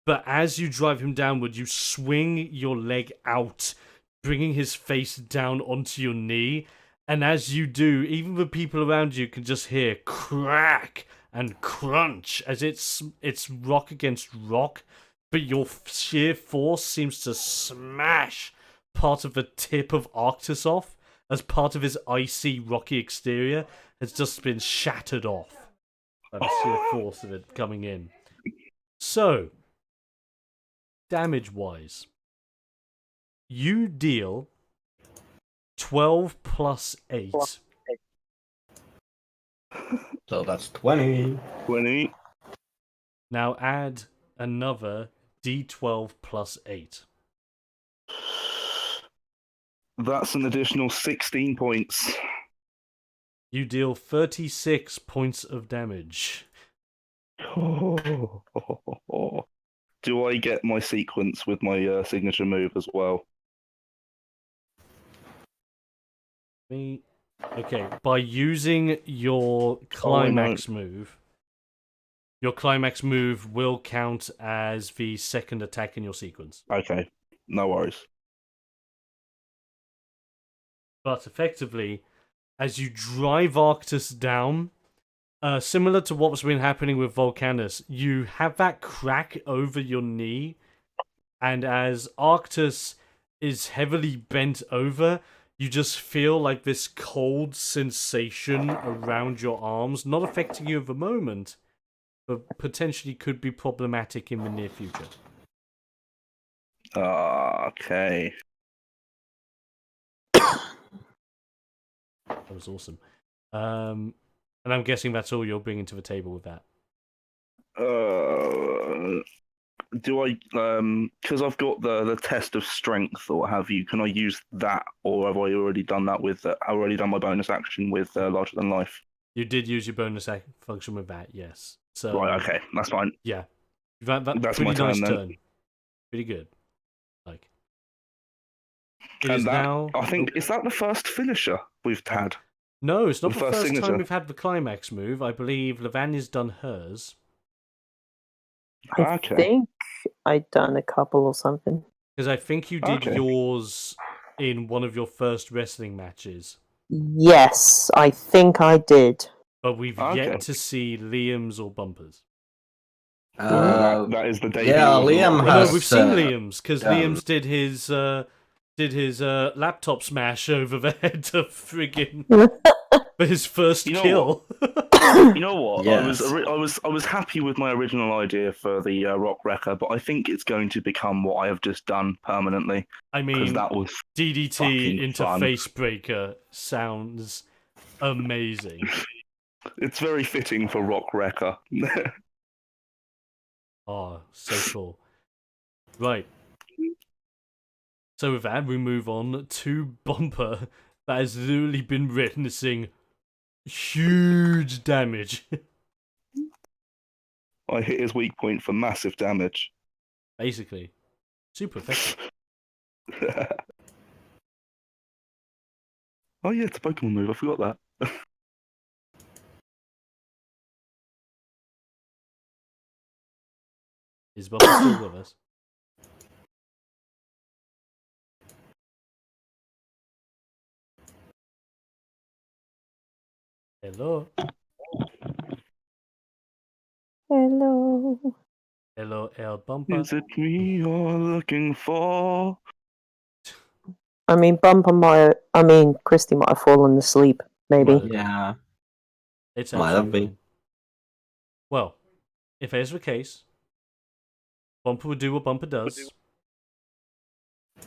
But as you drive him downward, you swing your leg out, bringing his face down onto your knee. And as you do, even the people around you can just hear crack and crunch as it's rock against rock. But your sheer force seems to smash part of the tip of Arctus off, as part of his icy, rocky exterior has just been shattered off by the sheer force of it coming in. So, damage-wise, you deal 12 plus 8. So that's 20. 20. Now add another d12 plus 8. That's an additional 16 points. You deal 36 points of damage. Do I get my sequence with my signature move as well? Okay, by using your climax move, your climax move will count as the second attack in your sequence. Okay, no worries. But effectively, as you drive Arctus down, similar to what's been happening with Volcanus, you have that crack over your knee, and as Arctus is heavily bent over, you just feel like this cold sensation around your arms, not affecting you at the moment, but potentially could be problematic in the near future. Okay. That was awesome. And I'm guessing that's all you're bringing to the table with that. Do I, because I've got the test of strength or what have you, can I use that, or have I already done that with, I've already done my bonus action with Larger Than Life? You did use your bonus function with that, yes. So Right, okay, that's fine. Yeah. That's That's pretty my turn, nice then. turn. Pretty good. Like, it And is that, now... I think, is that the first finisher we've had? No, it's not the first signature. time we've had the climax move. I believe Lavania's done hers. I think I'd done a couple or something. Because I think you did yours in one of your first wrestling matches. Yes, I think I did. But we've yet to see Liam's or Bumpers. That is the debut. Yeah, Liam has. No, we've seen Liam's, because Liam's did his laptop smash over the head of friggin' for his first kill. You know what? Yes. I was happy with my original idea for the Rock Wrecker, but I think it's going to become what I have just done permanently. I mean, that was DDT into fun. Facebreaker sounds amazing. It's very fitting for Rock Wrecker. Oh, so cool. Right. So with that, we move on to Bumper that has literally been witnessing huge damage. I hit his weak point for massive damage. Basically. Super effective. Oh yeah, it's a Pokemon move. I forgot that. Is Bumper still with us? Hello? Hello. Hello, El Bumper. Is it me you're looking for? I mean, Christy might have fallen asleep, maybe. Yeah. It's Might have absolutely been. fine. Well, if that is the case, Bumper would do what Bumper does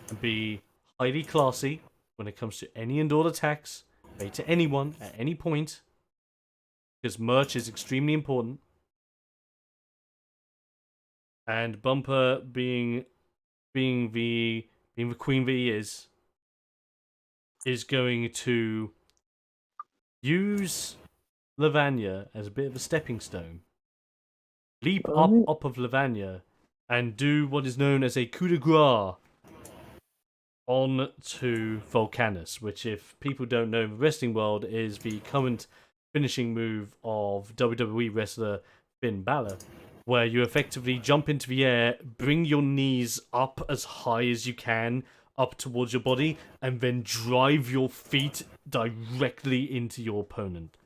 and be highly classy when it comes to any and all attacks made to anyone at any point, because merch is extremely important. And Bumper being the queen that he is going to use Lavanya as a bit of a stepping stone, leap up of Lavanya, and do what is known as a coup de grace on to Volcanus, which, if people don't know, in the wrestling world is the current finishing move of WWE wrestler Finn Balor, where you effectively jump into the air, bring your knees up as high as you can, up towards your body, and then drive your feet directly into your opponent.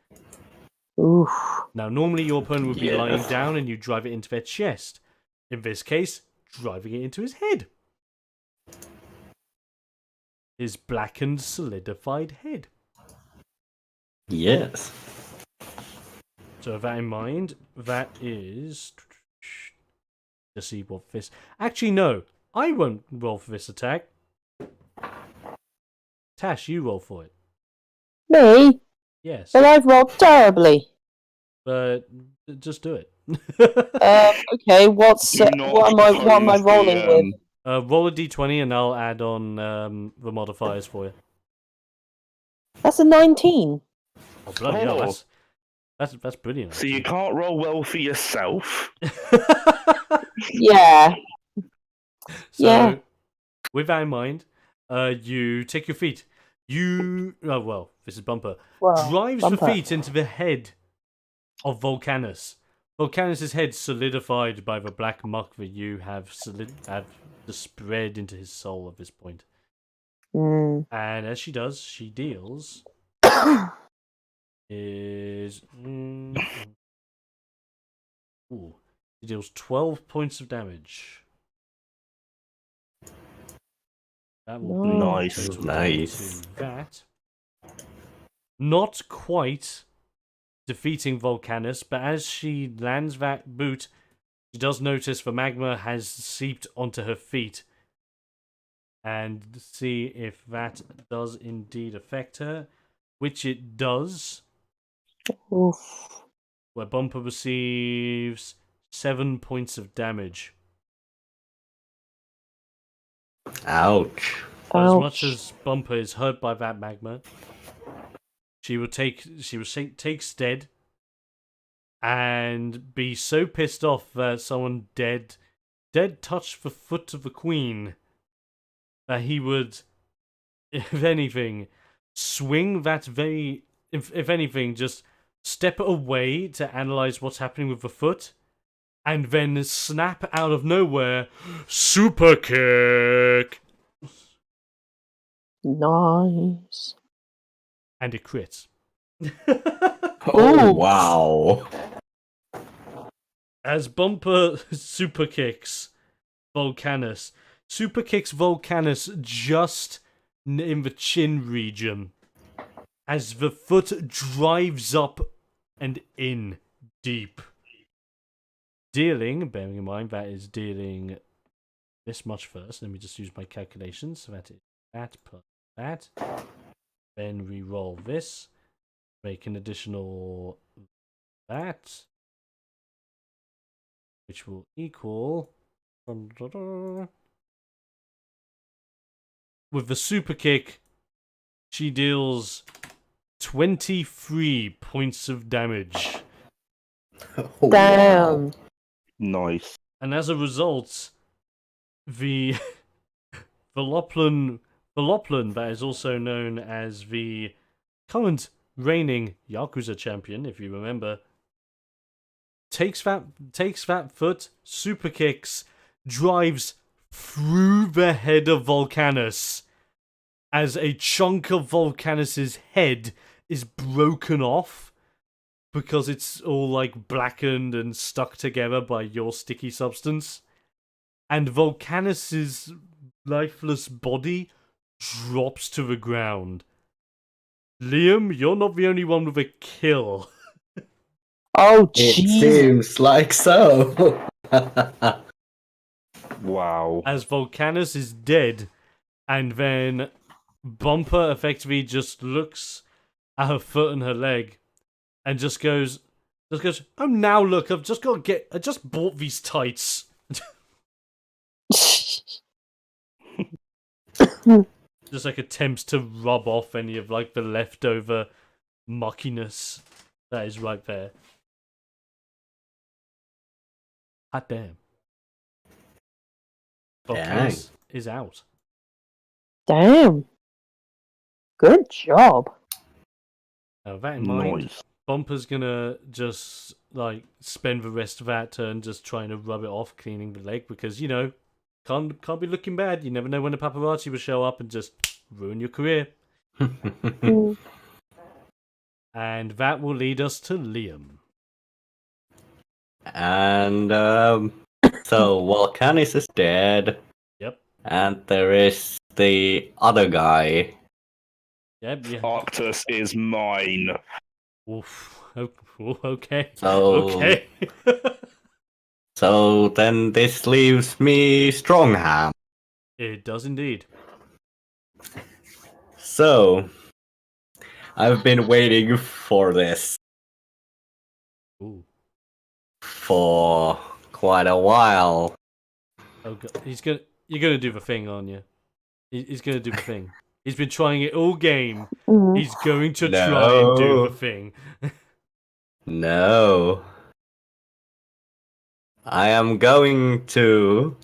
Oof. Now, normally your opponent would be lying Yes. down and you drive it into their chest. In this case, driving it into his head. His blackened, solidified head. Yes. So with that in mind, that is... Let's see what this... Actually, no. I won't roll for this attack. Tash, you roll for it. Me? Yes. But I've rolled terribly. But just do it. Okay, what am I rolling with? Roll a d20 and I'll add on the modifiers for you. That's a 19. Oh, bloody hell, that's brilliant. So you can't roll well for yourself. Yeah. So, Yeah. with that in mind, you take your feet. This is Bumper. Well, Drives Bumper. the feet into the head of Volcanus. Volcanus' head solidified by the black muck that you have spread into his soul at this point. Mm. And as she does, she deals she deals 12 points of damage. That will bring Nice. the total Nice. to that. Not quite defeating Volcanus, but as she lands that boot, she does notice the magma has seeped onto her feet. And see if that does indeed affect her, which it does. Oof. Where Bumper receives 7 points of damage. Ouch. But as much as Bumper is hurt by that magma, she will take stead and be so pissed off that someone dead touched the foot of the queen that he would, if anything, swing that very, if anything, just step away to analyze what's happening with the foot, and then snap out of nowhere, super kick. Nice. And it crits. Oh, Ooh. wow. As Bumper super kicks Volcanus just in the chin region, as the foot drives up and in deep. Dealing, bearing in mind that is dealing this much first. Let me just use my calculations. So that is that plus that. Then we roll this. Make an additional that. which will equal. With the super kick, she deals 23 points of damage. Oh, Damn. wow. Nice. And as a result, the Veloplan, that is also known as the current reigning Yakuza champion, if you remember, takes that foot, super kicks, drives through the head of Volcanus as a chunk of Volcanus's head is broken off because it's all like blackened and stuck together by your sticky substance. And Volcanus's lifeless body drops to the ground. Liam, you're not the only one with a kill. Oh, It jeez. seems like so. Wow. As Volcanus is dead, and then Bumper effectively just looks at her foot and her leg, and just goes, oh, now look, I just bought these tights. Just like attempts to rub off any of like the leftover muckiness that is right there. Hot damn. Volcanus is out. Damn. Good job. Now, with that in mind, Nice. Bumper's gonna just like spend the rest of that turn just trying to rub it off, cleaning the leg, because you know, can't be looking bad. You never know when the paparazzi will show up and just ruin your career. Mm. And that will lead us to Liam. And so Volcanis is dead. Yep. And there is the other guy. Yep. Yeah. Arctus is mine. Oof. Okay. So Okay. so then this leaves me Strongham. It does indeed. So I've been waiting for this Ooh. for quite a while. Oh god. You're gonna do the thing, aren't you? He's gonna do the thing. He's been trying it all game. Mm. He's going to try and do No. the thing. No. I am going to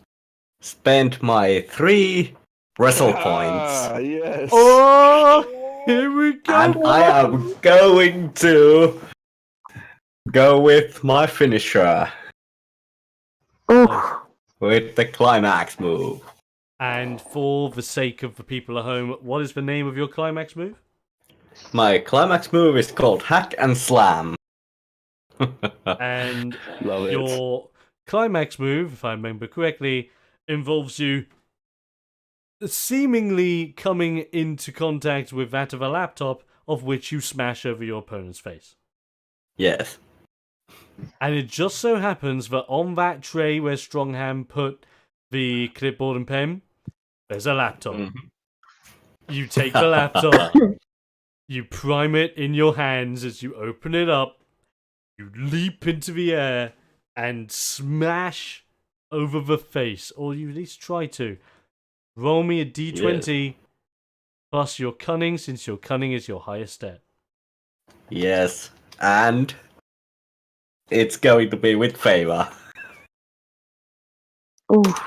spend my 3 wrestle points. Ah, yes. Oh, here we go. And I am going to go with my finisher Oof. with the climax move. And for the sake of the people at home, what is the name of your climax move? My climax move is called Hack and Slam. And Love it. your climax move, if I remember correctly, involves you seemingly coming into contact with that of a laptop, of which you smash over your opponent's face. Yes. And it just so happens that on that tray where Strongham put the clipboard and pen, there's a laptop. You take the laptop, you prime it in your hands as you open it up, you leap into the air and smash over the face, or you at least try to. Roll me a d20 plus your cunning, since your cunning is your highest stat. Yes. And it's going to be with favor. Oof.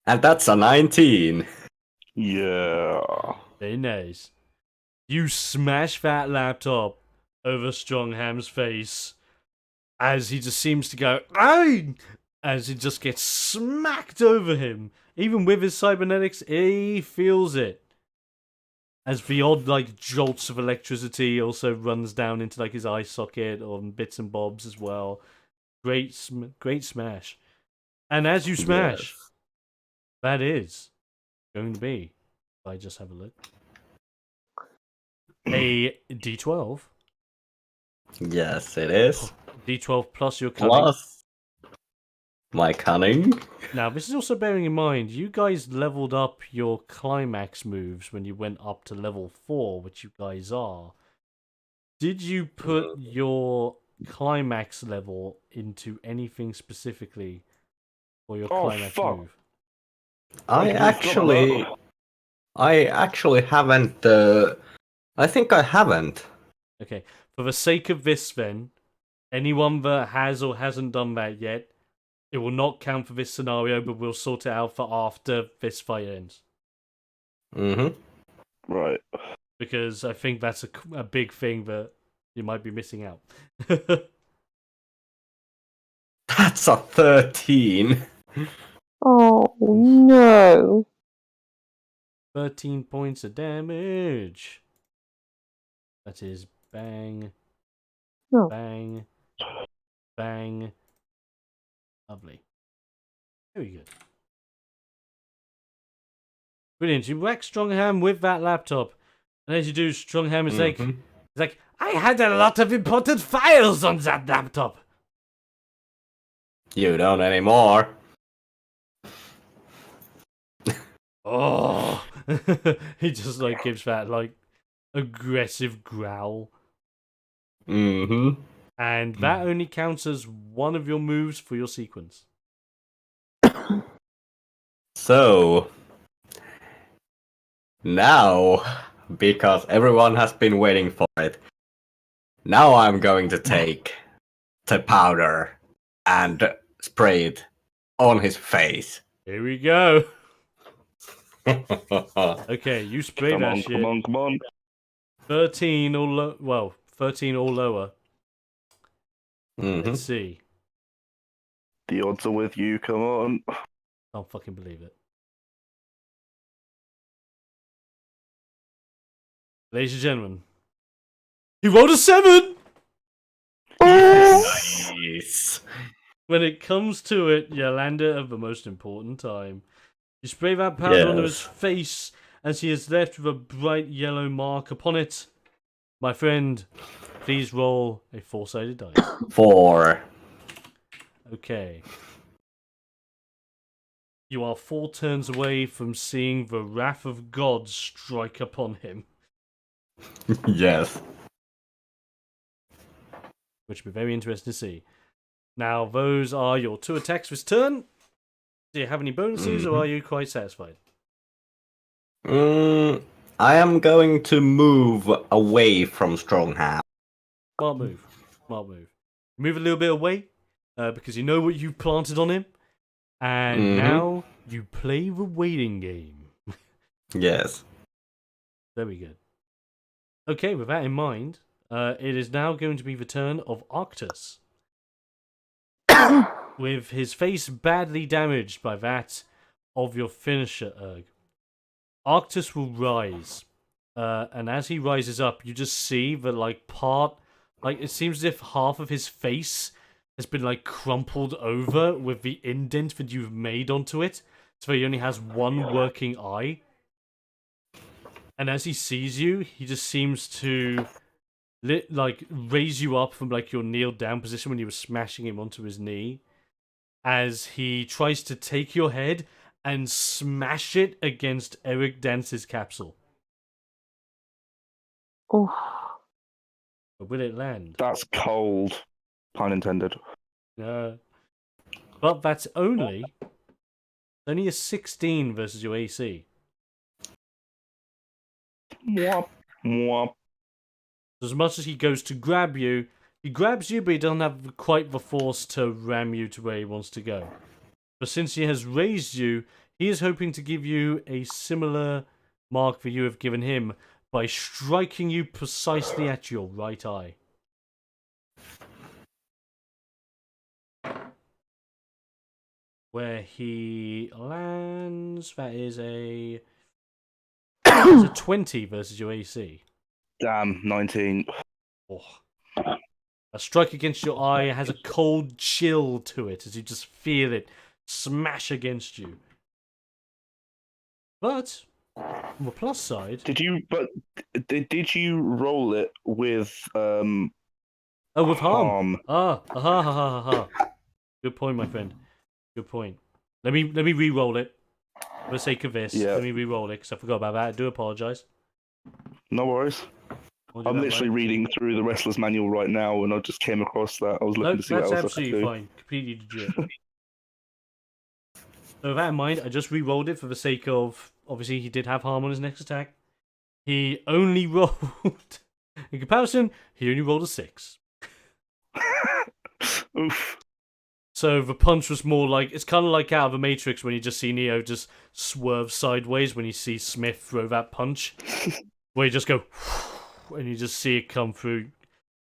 And that's a 19. Yeah. Very nice. You smash that laptop over Strongham's face as he just seems to go, "Ay!" as it just gets smacked over him. Even with his cybernetics, he feels it. As the odd like jolts of electricity also runs down into like his eye socket or bits and bobs as well. Great smash. And as you smash, that is going to be, if I just have a look, a D12. Yes, it is. D12 plus your cunning. Plus my cunning. Now, this is also bearing in mind, you guys leveled up your climax moves when you went up to level 4, which you guys are. Did you put your climax level into anything specifically for your Oh, climax fuck. move. I actually haven't. I think I haven't. Okay, for the sake of this, then, anyone that has or hasn't done that yet, it will not count for this scenario, but we'll sort it out for after this fight ends. Mm-hmm. Right. Because I think that's a big thing that you might be missing out. That's a 13. Oh no. 13 points of damage. That is bang, No. bang, bang. Lovely. Very good. Brilliant. You whack Strongham with that laptop. And as you do, Strongham is like, I had a lot of important files on that laptop. You don't anymore. Oh. He just like gives that like aggressive growl. Mm-hmm. And that only counts as one of your moves for your sequence. So now, because everyone has been waiting for it, now I'm going to take the powder and spray it on his face. Here we go. Okay, you spray Come that on, shit. come on. 13 or 13 or lower. Mhm. Let's see. The odds are with you, come on. Can't fucking believe it. Ladies and gentlemen, he rolled a 7! Nice. When it comes to it, Yolanda of the most important time. You spray that powder onto his Yes. face as he is left with a bright yellow mark upon it. My friend, please roll a 4-sided dice. 4. Okay. You are 4 turns away from seeing the wrath of God strike upon him. Yes. Which will be very interesting to see. Now, those are your 2 attacks this turn. Do you have any bonuses, or are you quite satisfied? I am going to move away from Strongham. Smart move. Smart move. Move a little bit away, because you know what you've planted on him. And now you play the waiting game. Yes. Very good. Okay, with that in mind, it is now going to be the turn of Arctus. With his face badly damaged by that of your finisher, Erg. Arctus will rise. And as he rises up, you just see that, it seems as if half of his face has been, crumpled over with the indent that you've made onto it. So he only has one working eye. And as he sees you, he just seems to, raise you up from, your kneeled down position when you were smashing him onto his knee. As he tries to take your head and smash it against Eric Dance's capsule. Oh. But will it land? That's cold. Pun intended. No. But that's only a 16 versus your AC. Mwop, mwop. As much as he goes to grab you, he grabs you, but he doesn't have quite the force to ram you to where he wants to go. But since he has raised you, he is hoping to give you a similar mark that you have given him by striking you precisely at your right eye. Where he lands, that is a 20 versus your AC. Damn, 19. Oh. A strike against your eye has a cold chill to it as you just feel it smash against you. But on the plus side, Did you roll it with with harm? Ha. Good point, my friend. Good point. Let me re-roll it for the sake of this. Yeah. Let me re-roll it because I forgot about that. I do apologize. No worries. I'll do I'm that, literally right? reading through the Wrestler's Manual right now, and I just came across that. I was looking No, to see what that's else I could absolutely do. fine. Completely legit. So with that in mind, I just re-rolled it for the sake of, obviously he did have harm on his next attack. He only rolled, in comparison, he only rolled a 6. Oof. So the punch was more like, it's kind of like out of the Matrix when you just see Neo just swerve sideways when you see Smith throw that punch. Where you just go, and you just see it come through,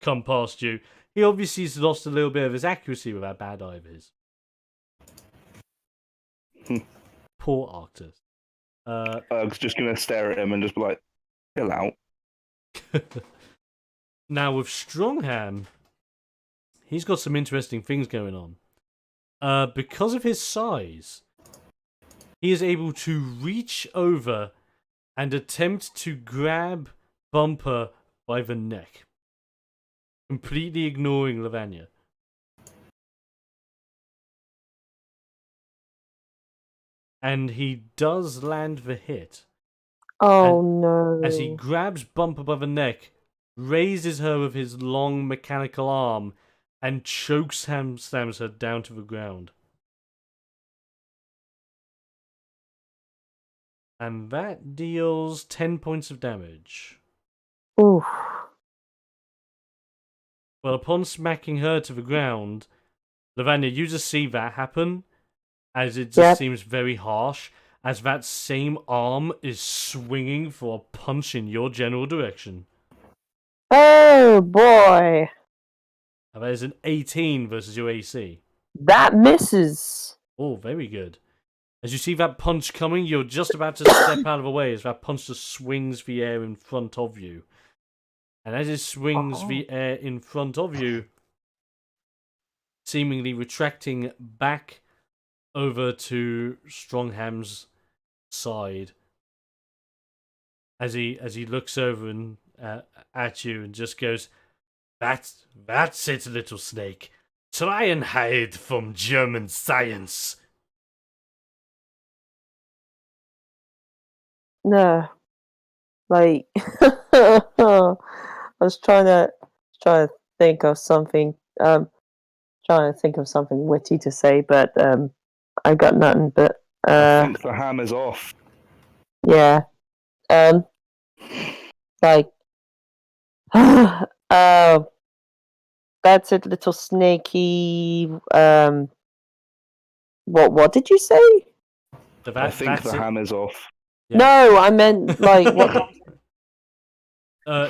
come past you. He obviously has lost a little bit of his accuracy with that bad eye of his. Poor Arctus. I was just going to stare at him and just be like, chill out. Now with Strongham, he's got some interesting things going on. Because of his size, he is able to reach over and attempt to grab Bumper by the neck, completely ignoring Lavanya. And he does land the hit. Oh no. As he grabs Bumper by the neck, raises her with his long mechanical arm, and slams her down to the ground. And that deals 10 points of damage. Oof. Well, upon smacking her to the ground, Lavanya, you just see that happen, as it just seems very harsh, as that same arm is swinging for a punch in your general direction. Oh boy. And that is an 18 versus your AC. That misses. Oh, very good. As you see that punch coming, you're just about to step out of the way as that punch just swings the air in front of you. And as it swings the air in front of you, seemingly retracting back over to Strongham's side, as he looks over and at you and just goes, "That's it, little snake. Try and hide from German science." No. Like I was trying to think of something witty to say, but I got nothing. But I think the hammer's off. yeah, like that's it, little snaky. What did you say? I think the hammer's off. Yeah. No, I meant like what?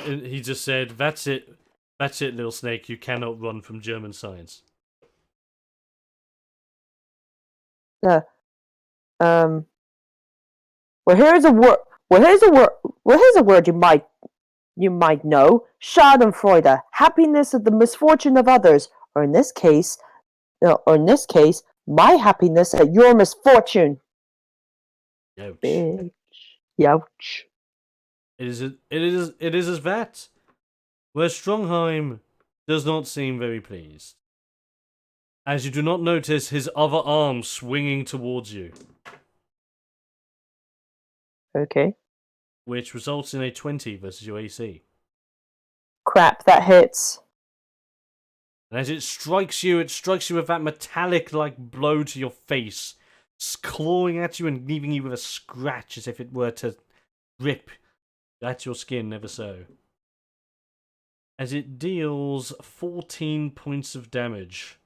He just said, "That's it, little snake. You cannot run from German science." Yeah. Well, here's a word. Here's a word you might know. Schadenfreude, happiness at the misfortune of others, or in this case, my happiness at your misfortune. Ouch. Bitch. Youch. It is as that, where Strongheim does not seem very pleased, as you do not notice his other arm swinging towards you. Okay. Which results in a 20 versus your AC. Crap, that hits. And as it strikes you with that metallic-like blow to your face, clawing at you and leaving you with a scratch as if it were to rip at your skin ever so. As it deals 14 points of damage.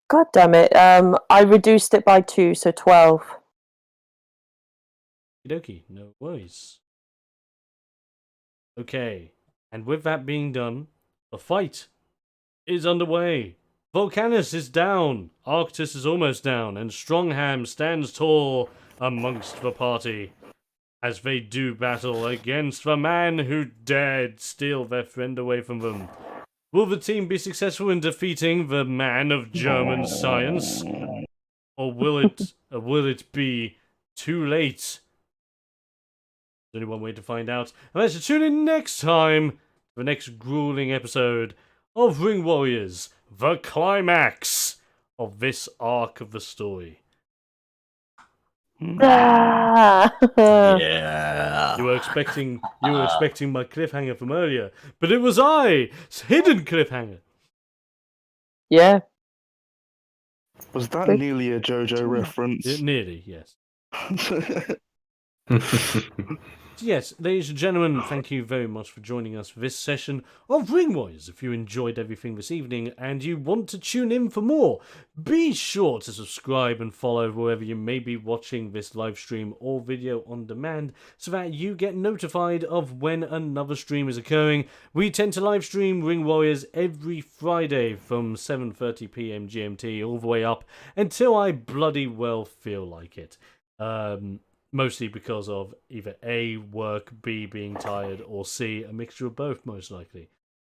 God damn it. I reduced it by 2, so 12. Okie, no worries. Okay, and with that being done, the fight is underway. Volcanus is down, Arctus is almost down, and Strongham stands tall amongst the party as they do battle against the man who dared steal their friend away from them. Will the team be successful in defeating the man of German science? Or will it be too late? There's only one way to find out. And let's tune in next time for the next grueling episode of Ring Warriors, the climax of this arc of the story. Ah! Yeah. You were expecting my cliffhanger from earlier, but it was I! Hidden cliffhanger! Yeah. Was that Quick. nearly a JoJo reference? Nearly, yes. Yes, ladies and gentlemen, thank you very much for joining us for this session of Ring Wars. If you enjoyed everything this evening and you want to tune in for more, be sure to subscribe and follow wherever you may be watching this live stream or video on demand so that you get notified of when another stream is occurring. We tend to live stream Ring Warriors every Friday from 7:30 p.m. GMT all the way up until I bloody well feel like it. Mostly because of either A, work, B, being tired, or C, a mixture of both, most likely.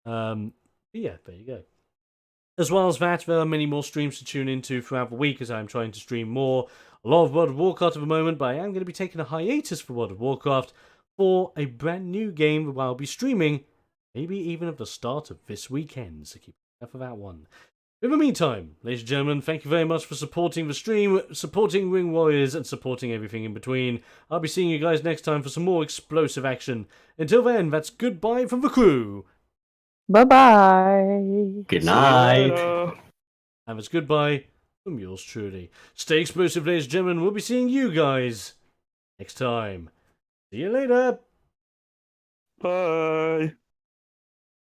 But yeah, there you go. As well as that, there are many more streams to tune into throughout the week as I'm trying to stream more. A lot of World of Warcraft at the moment, but I am going to be taking a hiatus for World of Warcraft for a brand new game that I'll be streaming, maybe even at the start of this weekend, so keep an eye for that one. In the meantime, ladies and gentlemen, thank you very much for supporting the stream, supporting Ring Warriors, and supporting everything in between. I'll be seeing you guys next time for some more explosive action. Until then, that's goodbye from the crew. Bye-bye. Good See you night. later. And that's goodbye from yours truly. Stay explosive, ladies and gentlemen. We'll be seeing you guys next time. See you later. Bye.